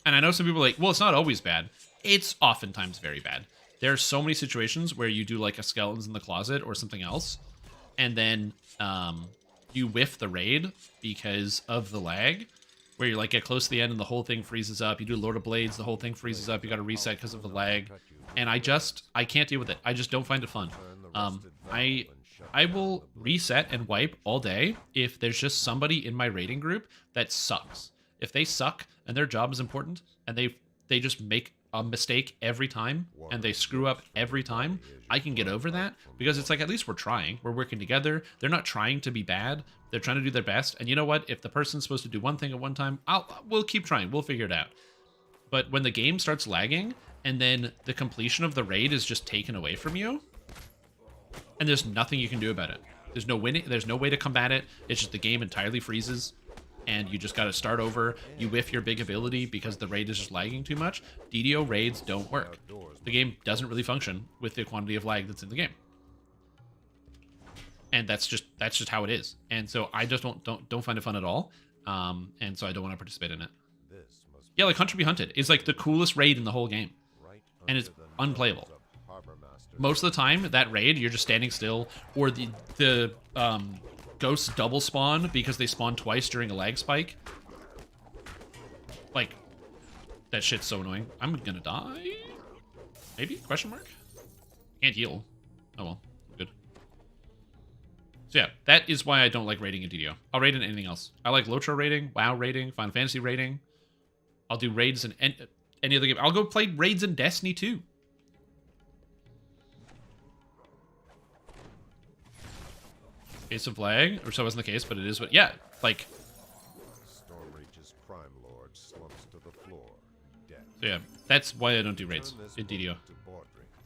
A: and I know some people are like, well, it's not always bad. It's oftentimes very bad. There are so many situations where you do like a skeletons in the closet or something else, and then you whiff the raid because of the lag, where you like get close to the end and the whole thing freezes up. You do Lord of Blades, the whole thing freezes up. You got to reset because of the lag, and I can't deal with it. I just don't find it fun. I will reset and wipe all day if there's just somebody in my raiding group that sucks. If they suck and their job is important and they just make a mistake every time and they screw up every time, I can get over that because it's like, at least we're trying. We're working together. They're not trying to be bad. They're trying to do their best. And you know what? If the person's supposed to do one thing at one time, we'll keep trying. We'll figure it out. But when the game starts lagging and then the completion of the raid is just taken away from you, and there's nothing you can do about it. There's no winning. There's no way to combat it. It's just the game entirely freezes, and you just got to start over. You whiff your big ability because the raid is just lagging too much. DDO raids don't work. The game doesn't really function with the quantity of lag that's in the game, and that's just how it is. And so I just don't find it fun at all. And so I don't want to participate in it. Yeah, like Hunter be Hunted is like the coolest raid in the whole game, and it's unplayable. Most of the time, that raid, you're just standing still, or the ghosts double spawn because they spawn twice during a lag spike. Like, that shit's so annoying. I'm gonna die? Maybe? Question mark? Can't heal. Oh well, good. So yeah, that is why I don't like raiding in DDO. I'll raid in anything else. I like LOTRO raiding, WoW raiding, Final Fantasy raiding. I'll do raids in any other game. I'll go play raids in Destiny too. Case of lag, or so wasn't the case, but it is what, yeah, like.
G: Stormreach's Crime Lord slumps to the floor, dead.
A: So yeah, that's why I don't do raids in DDO.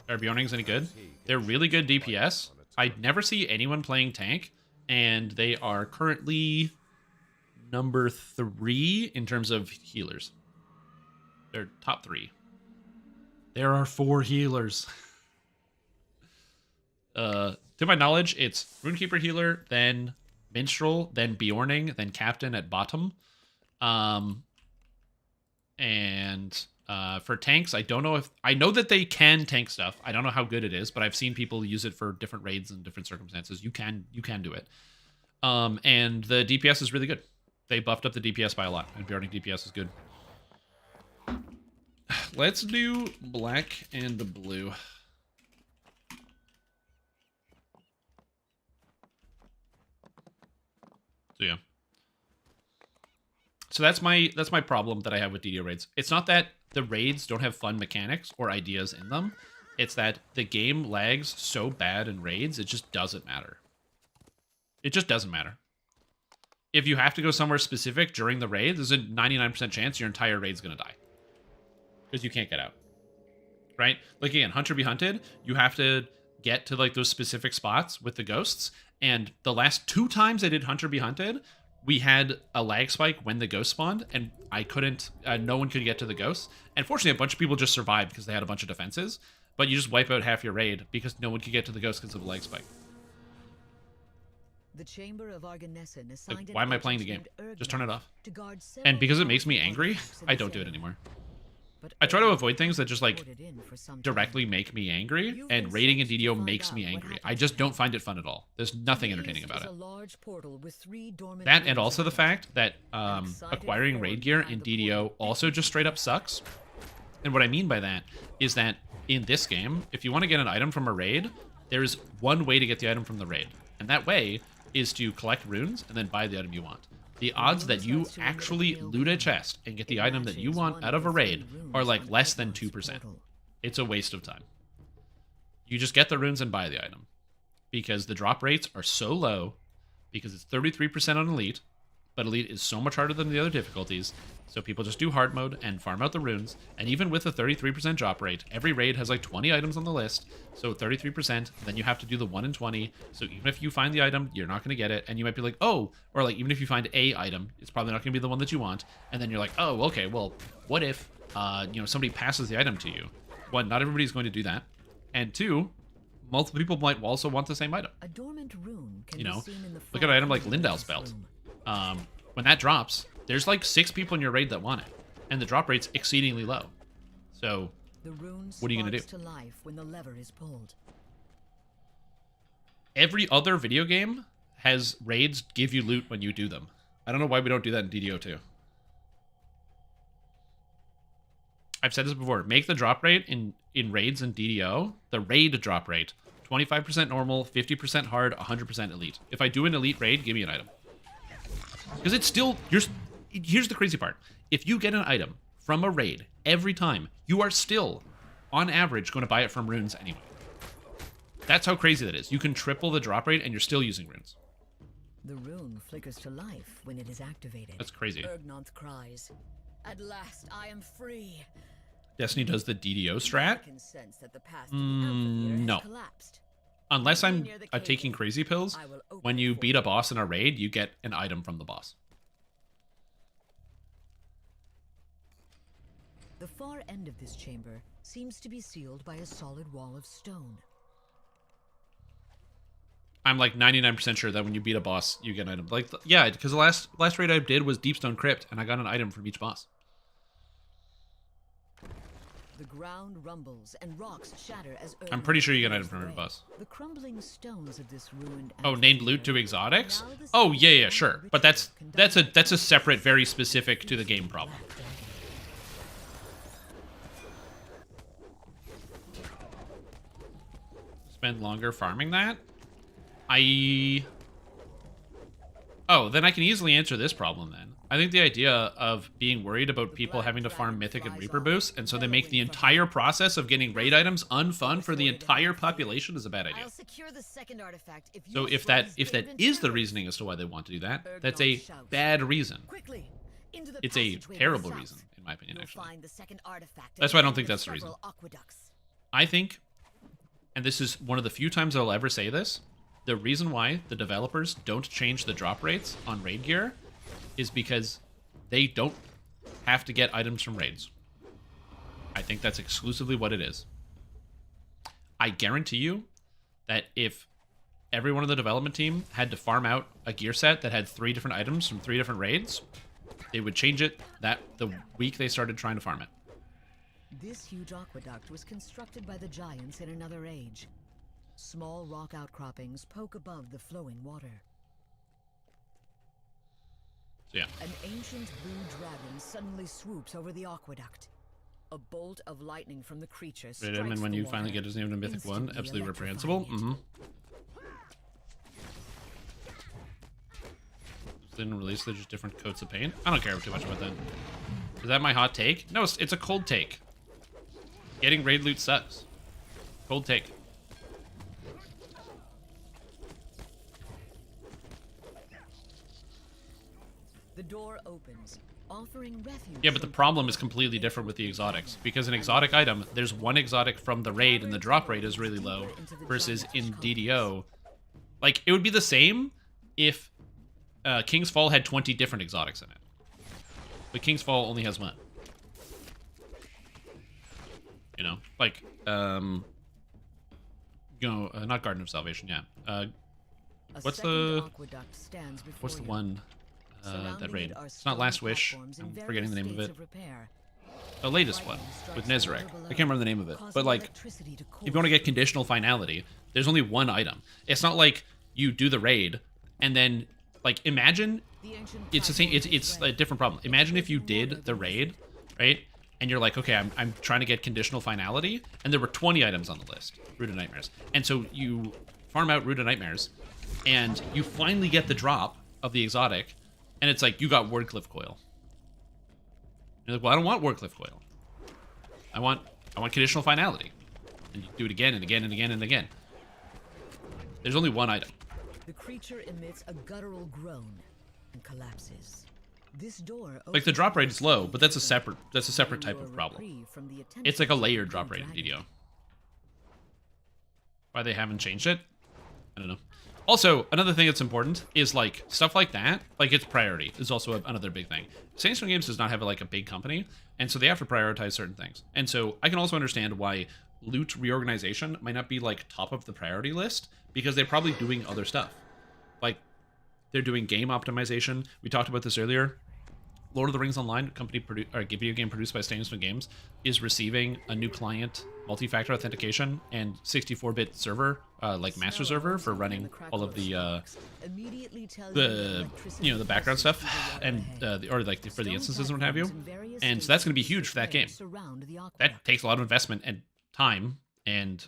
A: Are Bjornings any good? They're really good DPS. I never see anyone playing tank, and they are currently number 3 in terms of healers. They're top 3. There are 4 healers. To my knowledge, it's Runekeeper healer, then Minstrel, then Bjorning, then Captain at bottom. And for tanks, I don't know if... I know that they can tank stuff. I don't know how good it is, but I've seen people use it for different raids and different circumstances. You can do it. And the DPS is really good. They buffed up the DPS by a lot, and Bjorning DPS is good. Let's do black and blue. So yeah. So that's my problem that I have with DDO raids. It's not that the raids don't have fun mechanics or ideas in them. It's that the game lags so bad in raids, it just doesn't matter. It just doesn't matter. If you have to go somewhere specific during the raid, there's a 99% chance your entire raid's going to die. Because you can't get out. Right? Like again, Hunter be Hunted, you have to get to like those specific spots with the ghosts. And the last 2 times I did Hunter be Hunted, we had a lag spike when the ghost spawned, and I couldn't, no one could get to the ghosts. And fortunately, a bunch of people just survived because they had a bunch of defenses, but you just wipe out half your raid because no one could get to the ghost because of the lag spike.
K: The Chamber of Arganessen assigned
A: like, why am I playing the game? Just turn it off. And because it makes me angry, I don't do it anymore. I try to avoid things that just like directly make me angry, and raiding in DDO makes me angry. I just don't find it fun at all. There's nothing entertaining about it. That, and also the fact that acquiring raid gear in DDO also just straight up sucks. And what I mean by that is that in this game, if you want to get an item from a raid, there's one way to get the item from the raid. And that way is to collect runes and then buy the item you want. The odds that you actually loot a chest and get the item that you want out of a raid are like less than 2%. It's a waste of time. You just get the runes and buy the item. Because the drop rates are so low, because it's 33% on Elite, but Elite is so much harder than the other difficulties, so people just do hard mode and farm out the runes, and even with a 33% drop rate, every raid has like 20 items on the list, so 33%, then you have to do the 1 in 20, so even if you find the item, you're not going to get it, and you might be like, oh, or like even if you find a item, it's probably not going to be the one that you want, and then you're like, oh, okay, well, what if, somebody passes the item to you? One, not everybody's going to do that, and two, multiple people might also want the same item.
K: A dormant rune can
A: You know,
K: be seen in the
A: look at an item like
K: far
A: Lindau's
K: corner of
A: belt.
K: this room.
A: When that drops, there's like 6 people in your raid that want it, and the drop rate's exceedingly low. So,
K: The rune
A: what are you gonna do?
K: sparks to life when the lever is pulled.
A: Every other video game has raids give you loot when you do them. I don't know why we don't do that in DDO too. I've said this before. Make the drop rate in raids in DDO, the raid drop rate, 25% normal, 50% hard, 100% elite. If I do an elite raid, give me an item. Because it's still... Here's the crazy part. If you get an item from a raid every time, you are still, on average, going to buy it from runes anyway. That's how crazy that is. You can triple the drop rate and you're still using runes.
K: The rune flickers to life when it is activated.
A: That's crazy.
K: Bergnonth cries, "At last I am free."
A: Destiny does the DDO strat?
K: I can sense that the path to the amphitheater
A: No.
K: has collapsed.
A: Unless I'm
K: Near the
A: taking
K: cave,
A: crazy pills,
K: I will open
A: when
K: it
A: you
K: for
A: beat a boss in a raid, you get an item from the boss.
K: The far end of this chamber seems to be sealed by a solid wall of stone.
A: I'm like 99% sure that when you beat a boss, you get an item. Like, yeah, because the last raid I did was Deepstone Crypt, and I got an item from each boss.
K: The ground rumbles and rocks shatter as
A: I'm pretty sure you get an item
K: Ergnonth
A: from every
K: clears
A: boss.
K: the way. The crumbling stones of this ruined
A: Oh, named loot to
K: amphitheater
A: exotics?
K: are now the
A: Oh,
K: site
A: yeah,
K: of
A: sure.
K: ritual
A: But that's
K: conducted.
A: a separate, very specific to the game problem. Spend longer farming that? Oh, then I can easily answer this problem then. I think the idea of being worried about people having to farm Mythic and Reaper boosts, and so they make the entire process of getting raid items unfun for the entire population is a bad idea.
K: I'll secure the second artifact if
A: So
K: your
A: if that
K: friends
A: is
K: David
A: the
K: Turner-
A: reasoning as to why they want to do that,
K: Ergnonth
A: that's a
K: shouts.
A: bad reason.
K: Quickly, into the
A: It's a
K: passageway to
A: terrible
K: the south.
A: reason, in my opinion,
K: You'll
A: actually.
K: find the second artifact
A: That's why I don't
K: and
A: think that's the
K: several
A: reason.
K: aqueducts.
A: I think, and this is one of the few times I'll ever say this, the reason why the developers don't change the drop rates on raid gear is because they don't have to get items from raids. I think that's exclusively what it is. I guarantee you that if everyone on the development team had to farm out a gear set that had 3 different items from 3 different raids, they would change it the week they started trying to farm it.
K: This huge aqueduct was constructed by the giants in another age. Small rock outcroppings poke above the flowing water.
A: So yeah.
K: An ancient blue dragon suddenly swoops over the aqueduct. A bolt of lightning from the creature
A: Raid
K: strikes
A: him, and when
K: the
A: you
K: water,
A: finally get his name to Mythic 1,
K: instantly
A: absolutely
K: electrifying
A: reprehensible.
K: it.
A: Mm-hmm. Didn't release, they're just different coats of paint. I don't care too much about that. Is that my hot take? No, it's a cold take. Getting raid loot sucks. Cold take.
K: The door opens, offering refuge.
A: Yeah, but the
K: from
A: problem is completely different with the exotics. Because an exotic item, there's one exotic from the raid and the drop rate is really low. Versus in DDO, like, it would be the same if King's Fall had 20 different exotics in it. But King's Fall only has 1. You know? Like, not Garden of Salvation, yeah. What's the one that raid? It's not Last Wish. I'm forgetting the name of it. The latest one with Nezarec. I can't remember the name of it. But like, if you want to get conditional finality, there's only 1 item. It's not like you do the raid and then, like, imagine it's the same. It's a different problem. Imagine if you did the raid, right? And you're like, okay, I'm trying to get conditional finality, and there were 20 items on the list, Root of Nightmares. And so you farm out Root of Nightmares, and you finally get the drop of the exotic, and it's like, you got Wordcliff Coil. You're like, well, I don't want Wordcliff Coil. I want conditional finality. And you do it again and again and again and again. There's only 1 item.
K: The creature emits a guttural groan. collapses. This door
A: Like the drop rate is low, but that's a separate type of problem. It's like a layered drop rate in DDO. Why they haven't changed it? I don't know. Also, another thing that's important is like stuff like that, like its priority is also another big thing. Sentient Games does not have like a big company, and so they have to prioritize certain things. And so I can also understand why loot reorganization might not be like top of the priority list, because they're probably doing other stuff. Like they're doing game optimization. We talked about this earlier. Lord of the Rings Online, video game produced by Sentient Games, is receiving a new client, multi-factor authentication, and 64-bit server, like master server, for running all of the the background stuff, and or like for the instances and what have you. And so that's going to be huge for that game. That takes a lot of investment and time, and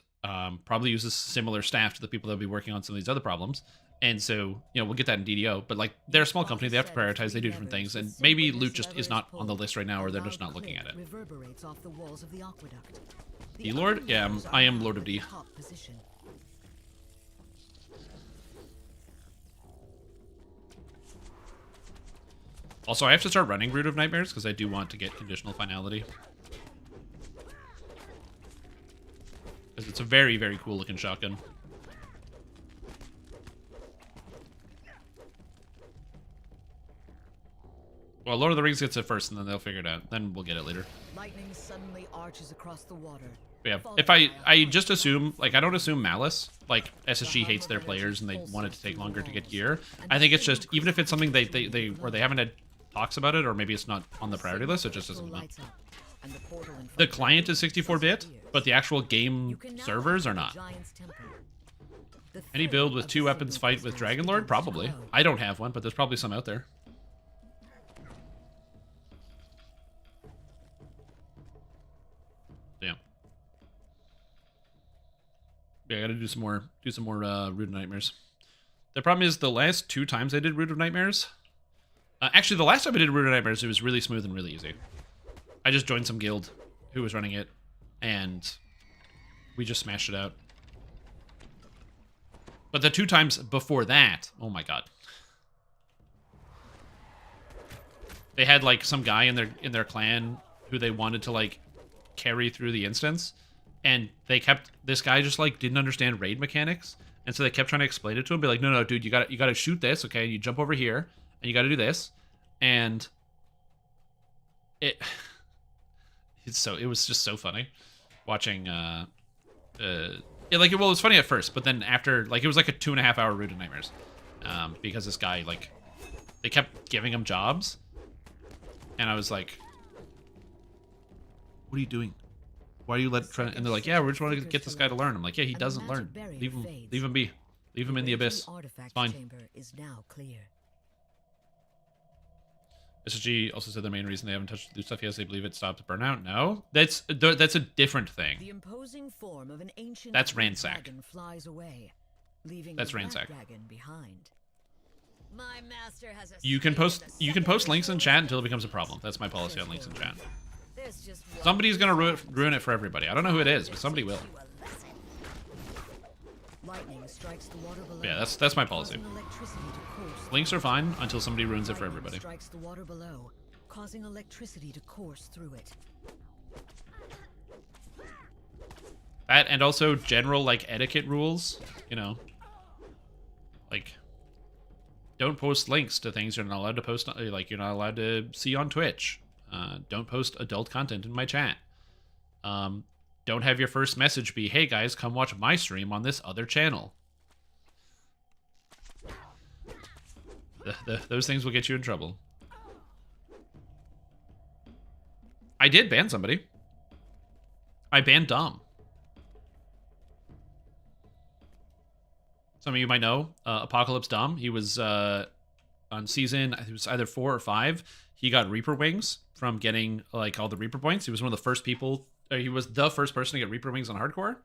A: probably uses similar staff to the people that will be working on some of these other problems. And so, we'll get that in DDO, but like they're a small company, they have to prioritize, they do different things, and maybe loot just is not on the list right now, or they're just not looking at it. D-Lord? Yeah, I am Lord of D. Also, I have to start running Root of Nightmares, because I do want to get conditional finality. Because it's a very, very cool looking shotgun. Well, Lord of the Rings gets it first, and then they'll figure it out. Then we'll get it later.
K: Lightning suddenly arches across the water.
A: But yeah, if I just assume, like, I don't assume malice. Like, SSG hates their players, and they want it to take longer to get gear. I think it's just, even if it's something they haven't had talks about it, or maybe it's not on the priority list, it just doesn't come up. The client is 64-bit, but the actual game servers are not. Any build with 2 weapons fight with Dragonlord? Probably. I don't have one, but there's probably some out there. Yeah, I gotta do some more Root of Nightmares. The problem is the last 2 times I did Root of Nightmares. Actually, the last time I did Root of Nightmares, it was really smooth and really easy. I just joined some guild who was running it, and we just smashed it out. But the 2 times before that, oh my god, they had like some guy in their clan who they wanted to like carry through the instance. And they kept, this guy just like didn't understand raid mechanics, and so they kept trying to explain it to him, be like, no, dude, you gotta shoot this, okay? You jump over here, and you gotta do this, and it was just so funny watching. It was funny at first, but then after, like, it was like a 2.5-hour Root of Nightmares, because this guy, like, they kept giving him jobs, and I was like, what are you doing? Why do you and they're like, yeah, we're just trying to get this guy to learn. I'm like, yeah, he doesn't learn. Leave him be. Leave him in the abyss. It's fine. SSG also said the main reason they haven't touched loot stuff yet is they believe it stops burnout. No, that's a different thing.
K: The imposing form of an ancient
A: that's ransack.
K: Dragon flies away, leaving
A: that's ransack.
K: Dragon behind. My master has a
A: you can post links in chat until it becomes a problem. That's my policy on links in chat. Somebody's gonna ruin it for everybody. I don't know who it is, but somebody will. Yeah, that's my policy. Links are fine until somebody ruins it for everybody.
K: Strikes the water below, causing electricity to course through it.
A: That, and also general like etiquette rules, like don't post links to things you're not allowed to post, like you're not allowed to see on Twitch. Don't post adult content in my chat. Don't have your first message be, hey guys, come watch my stream on this other channel. Those things will get you in trouble. I did ban somebody. I banned Dom. Some of you might know Apocalypse Dom. He was on season, I think it was either 4 or 5. He got Reaper Wings from getting like all the Reaper points. He was one of the first people. He was the first person to get Reaper Wings on hardcore.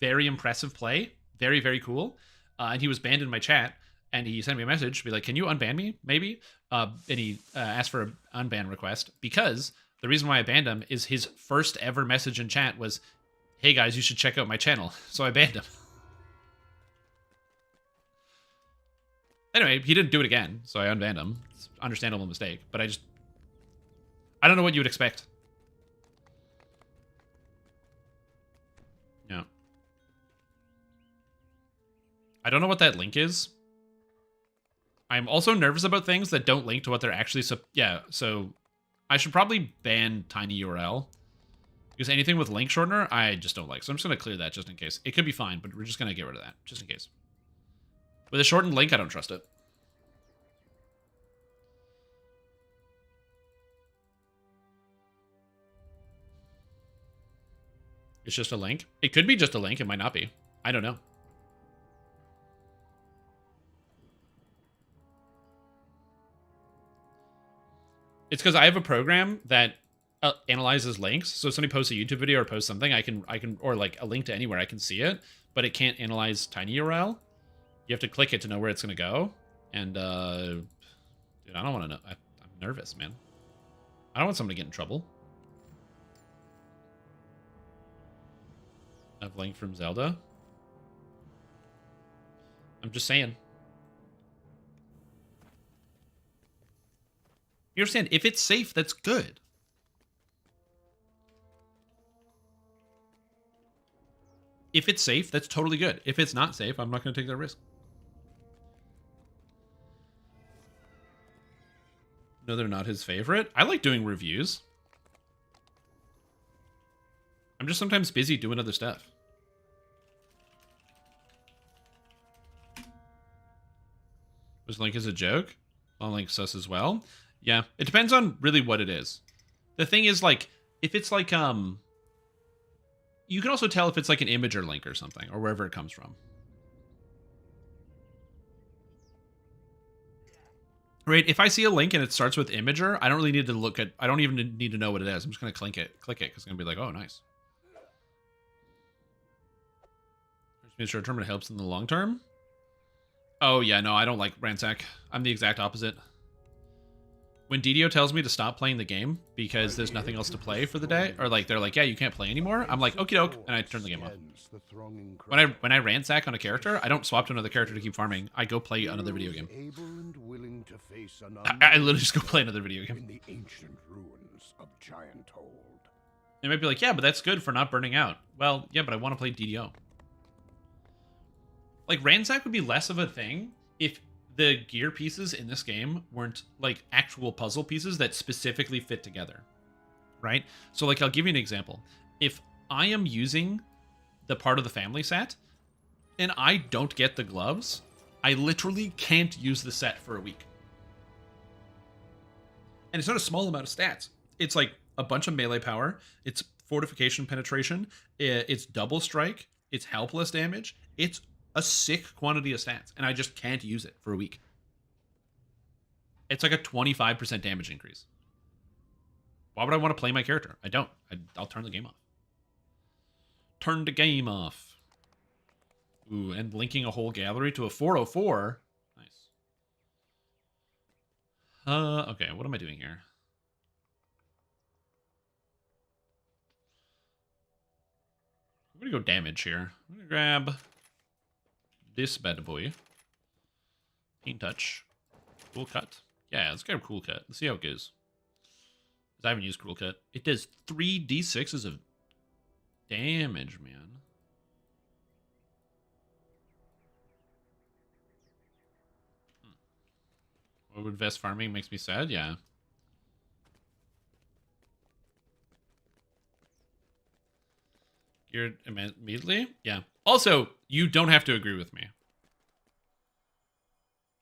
A: Very impressive play. Very, very cool. And he was banned in my chat. And he sent me a message, be like, can you unban me, maybe? And he asked for an unban request. Because the reason why I banned him is his first ever message in chat was, hey guys, you should check out my channel. So I banned him. Anyway, he didn't do it again, so I unbanned him. It's an understandable mistake, but I don't know what you would expect. Yeah. I don't know what that link is. I'm also nervous about things that don't link to what they're actually... yeah, so I should probably ban tinyURL. Because anything with link shortener, I just don't like. So I'm just going to clear that just in case. It could be fine, but we're just going to get rid of that, just in case. With a shortened link, I don't trust it. It's just a link. It could be just a link. It might not be. I don't know. It's because I have a program that analyzes links. So if somebody posts a YouTube video or posts something, I can, or like a link to anywhere, I can see it, but it can't analyze tinyURL. You have to click it to know where it's going to go. And, dude, I don't want to know. I'm nervous, man. I don't want someone to get in trouble. I've linked from Zelda. I'm just saying. You understand? If it's safe, that's good. If it's safe, that's totally good. If it's not safe, I'm not going to take that risk. No, they're not his favorite. I like doing reviews. I'm just sometimes busy doing other stuff. Was Link as a joke? Well, Link sus as well. Yeah, it depends on really what it is. The thing is, like, if it's like, you can also tell if it's like an imager link or something, or wherever it comes from. Right, if I see a link and it starts with imager, I don't really need to look at, I don't even need to know what it is. I'm just going to click it, because it's going to be like, oh, nice. Short term, it helps in the long term. Oh, yeah, no, I don't like Ransack. I'm the exact opposite. When DDO tells me to stop playing the game because there's nothing else to play for the day, or like they're like, yeah, you can't play anymore, I'm like, okie doke, and I turn the game off. When I ransack on a character, I don't swap to another character to keep farming. I go play another video game. I literally just go play another video game.
D: In the ancient ruins of Gianthold.
A: They might be like, yeah, but that's good for not burning out. Well, yeah, but I want to play DDO. Like, ransack would be less of a thing if the gear pieces in this game weren't like actual puzzle pieces that specifically fit together, right? So like, I'll give you an example. If I am using the part of the family set and I don't get the gloves, I literally can't use the set for a week. And it's not a small amount of stats. It's like a bunch of melee power. It's fortification penetration. It's double strike. It's helpless damage. It's a sick quantity of stats, and I just can't use it for a week. It's like a 25% damage increase. Why would I want to play my character? I don't. I'll turn the game off. Turn the game off. Ooh, and linking a whole gallery to a 404. Nice. Okay, what am I doing here? I'm gonna go damage here. I'm gonna grab this bad boy. Paint touch. Cool cut. Yeah, let's grab cool cut. Let's see how it goes. Because I haven't used cool cut. It does 3d6s of damage, man. What would vest farming makes me sad? Yeah. You're immediately? Yeah. Also, you don't have to agree with me.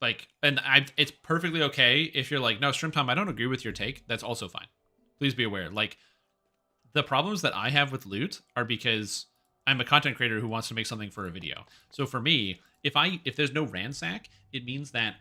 A: Like, and it's perfectly okay if you're like, no, Stream Tom, I don't agree with your take. That's also fine. Please be aware. Like, the problems that I have with loot are because I'm a content creator who wants to make something for a video. So for me, if there's no ransack, it means that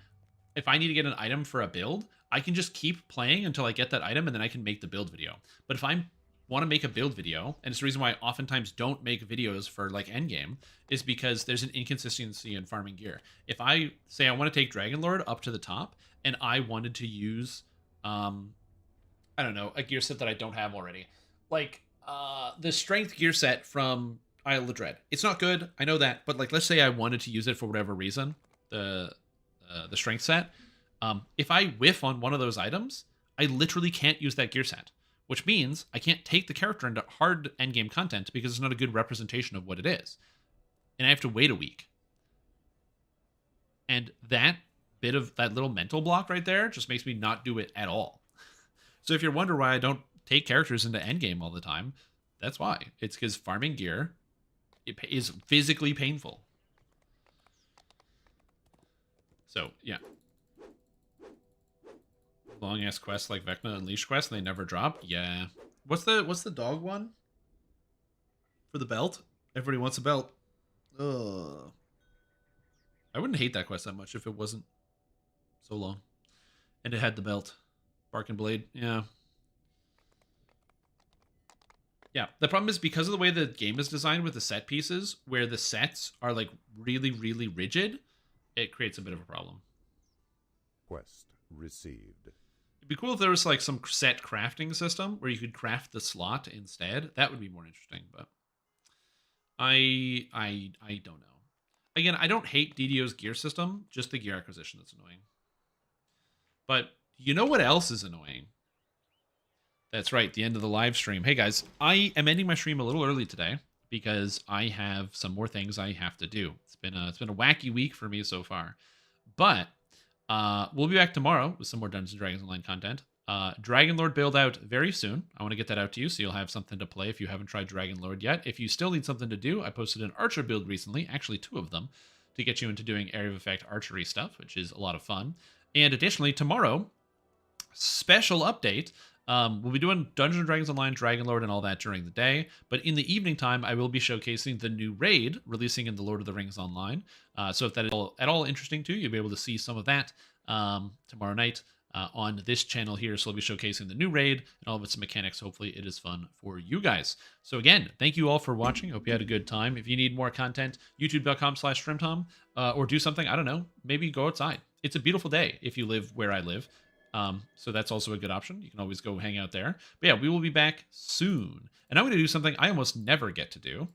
A: if I need to get an item for a build, I can just keep playing until I get that item and then I can make the build video. But if I want to make a build video, and it's the reason why I oftentimes don't make videos for like endgame, is because there's an inconsistency in farming gear. If I say I want to take Dragonlord up to the top and I wanted to use I don't know, a gear set that I don't have already, like the strength gear set from Isle of Dread. It's not good, I know that, but like, let's say I wanted to use it for whatever reason, the the strength set. If I whiff on one of those items, I literally can't use that gear set, which means I can't take the character into hard endgame content because it's not a good representation of what it is. And I have to wait a week. And that bit of that little mental block right there just makes me not do it at all. So if you're wondering why I don't take characters into endgame all the time, that's why. It's because farming gear is physically painful. So, yeah. Long ass quests like Vecna and Leash quests, they never drop. Yeah. What's the dog one? For the belt? Everybody wants a belt. Ugh. I wouldn't hate that quest that much if it wasn't so long. And it had the belt. Bark and Blade. Yeah. Yeah. The problem is because of the way the game is designed with the set pieces, where the sets are like really, really rigid, it creates a bit of a problem.
D: Quest received.
A: It'd be cool if there was like some set crafting system where you could craft the slot instead. That would be more interesting, but I don't know. Again, I don't hate DDO's gear system, just the gear acquisition that's annoying. But you know what else is annoying? That's right, the end of the live stream. Hey guys, I am ending my stream a little early today because I have some more things I have to do. It's been a wacky week for me so far. But we'll be back tomorrow with some more Dungeons & Dragons Online content. Dragonlord build out very soon. I want to get that out to you so you'll have something to play if you haven't tried Dragonlord yet. If you still need something to do, I posted an Archer build recently, actually 2 of them, to get you into doing Area of Effect archery stuff, which is a lot of fun. And additionally, tomorrow, special update. We'll be doing Dungeons & Dragons Online, Dragonlord, and all that during the day. But in the evening time, I will be showcasing the new raid releasing in the Lord of the Rings Online. So if that is at all interesting to you, you'll be able to see some of that tomorrow night on this channel here. So I'll be showcasing the new raid and all of its mechanics. Hopefully it is fun for you guys. So again, thank you all for watching. Hope you had a good time. If you need more content, youtube.com/StrimTom, or do something, I don't know, maybe go outside. It's a beautiful day if you live where I live. So that's also a good option. You can always go hang out there. But yeah, we will be back soon. And I'm going to do something I almost never get to do,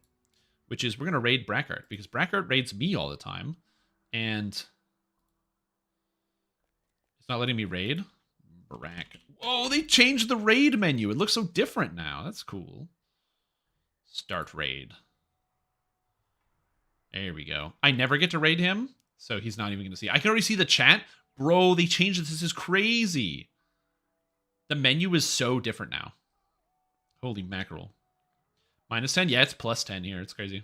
A: which is we're going to raid Brackart, because Brackart raids me all the time. And it's not letting me raid. Oh, they changed the raid menu. It looks so different now. That's cool. Start raid. There we go. I never get to raid him, so he's not even going to see. I can already see the chat. Bro, they changed it. This is crazy. The menu is so different now. Holy mackerel. -10? Yeah, it's +10 here. It's crazy.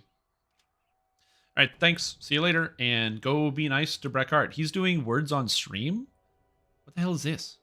A: All right, thanks. See you later. And go be nice to Brackart. He's doing words on stream? What the hell is this?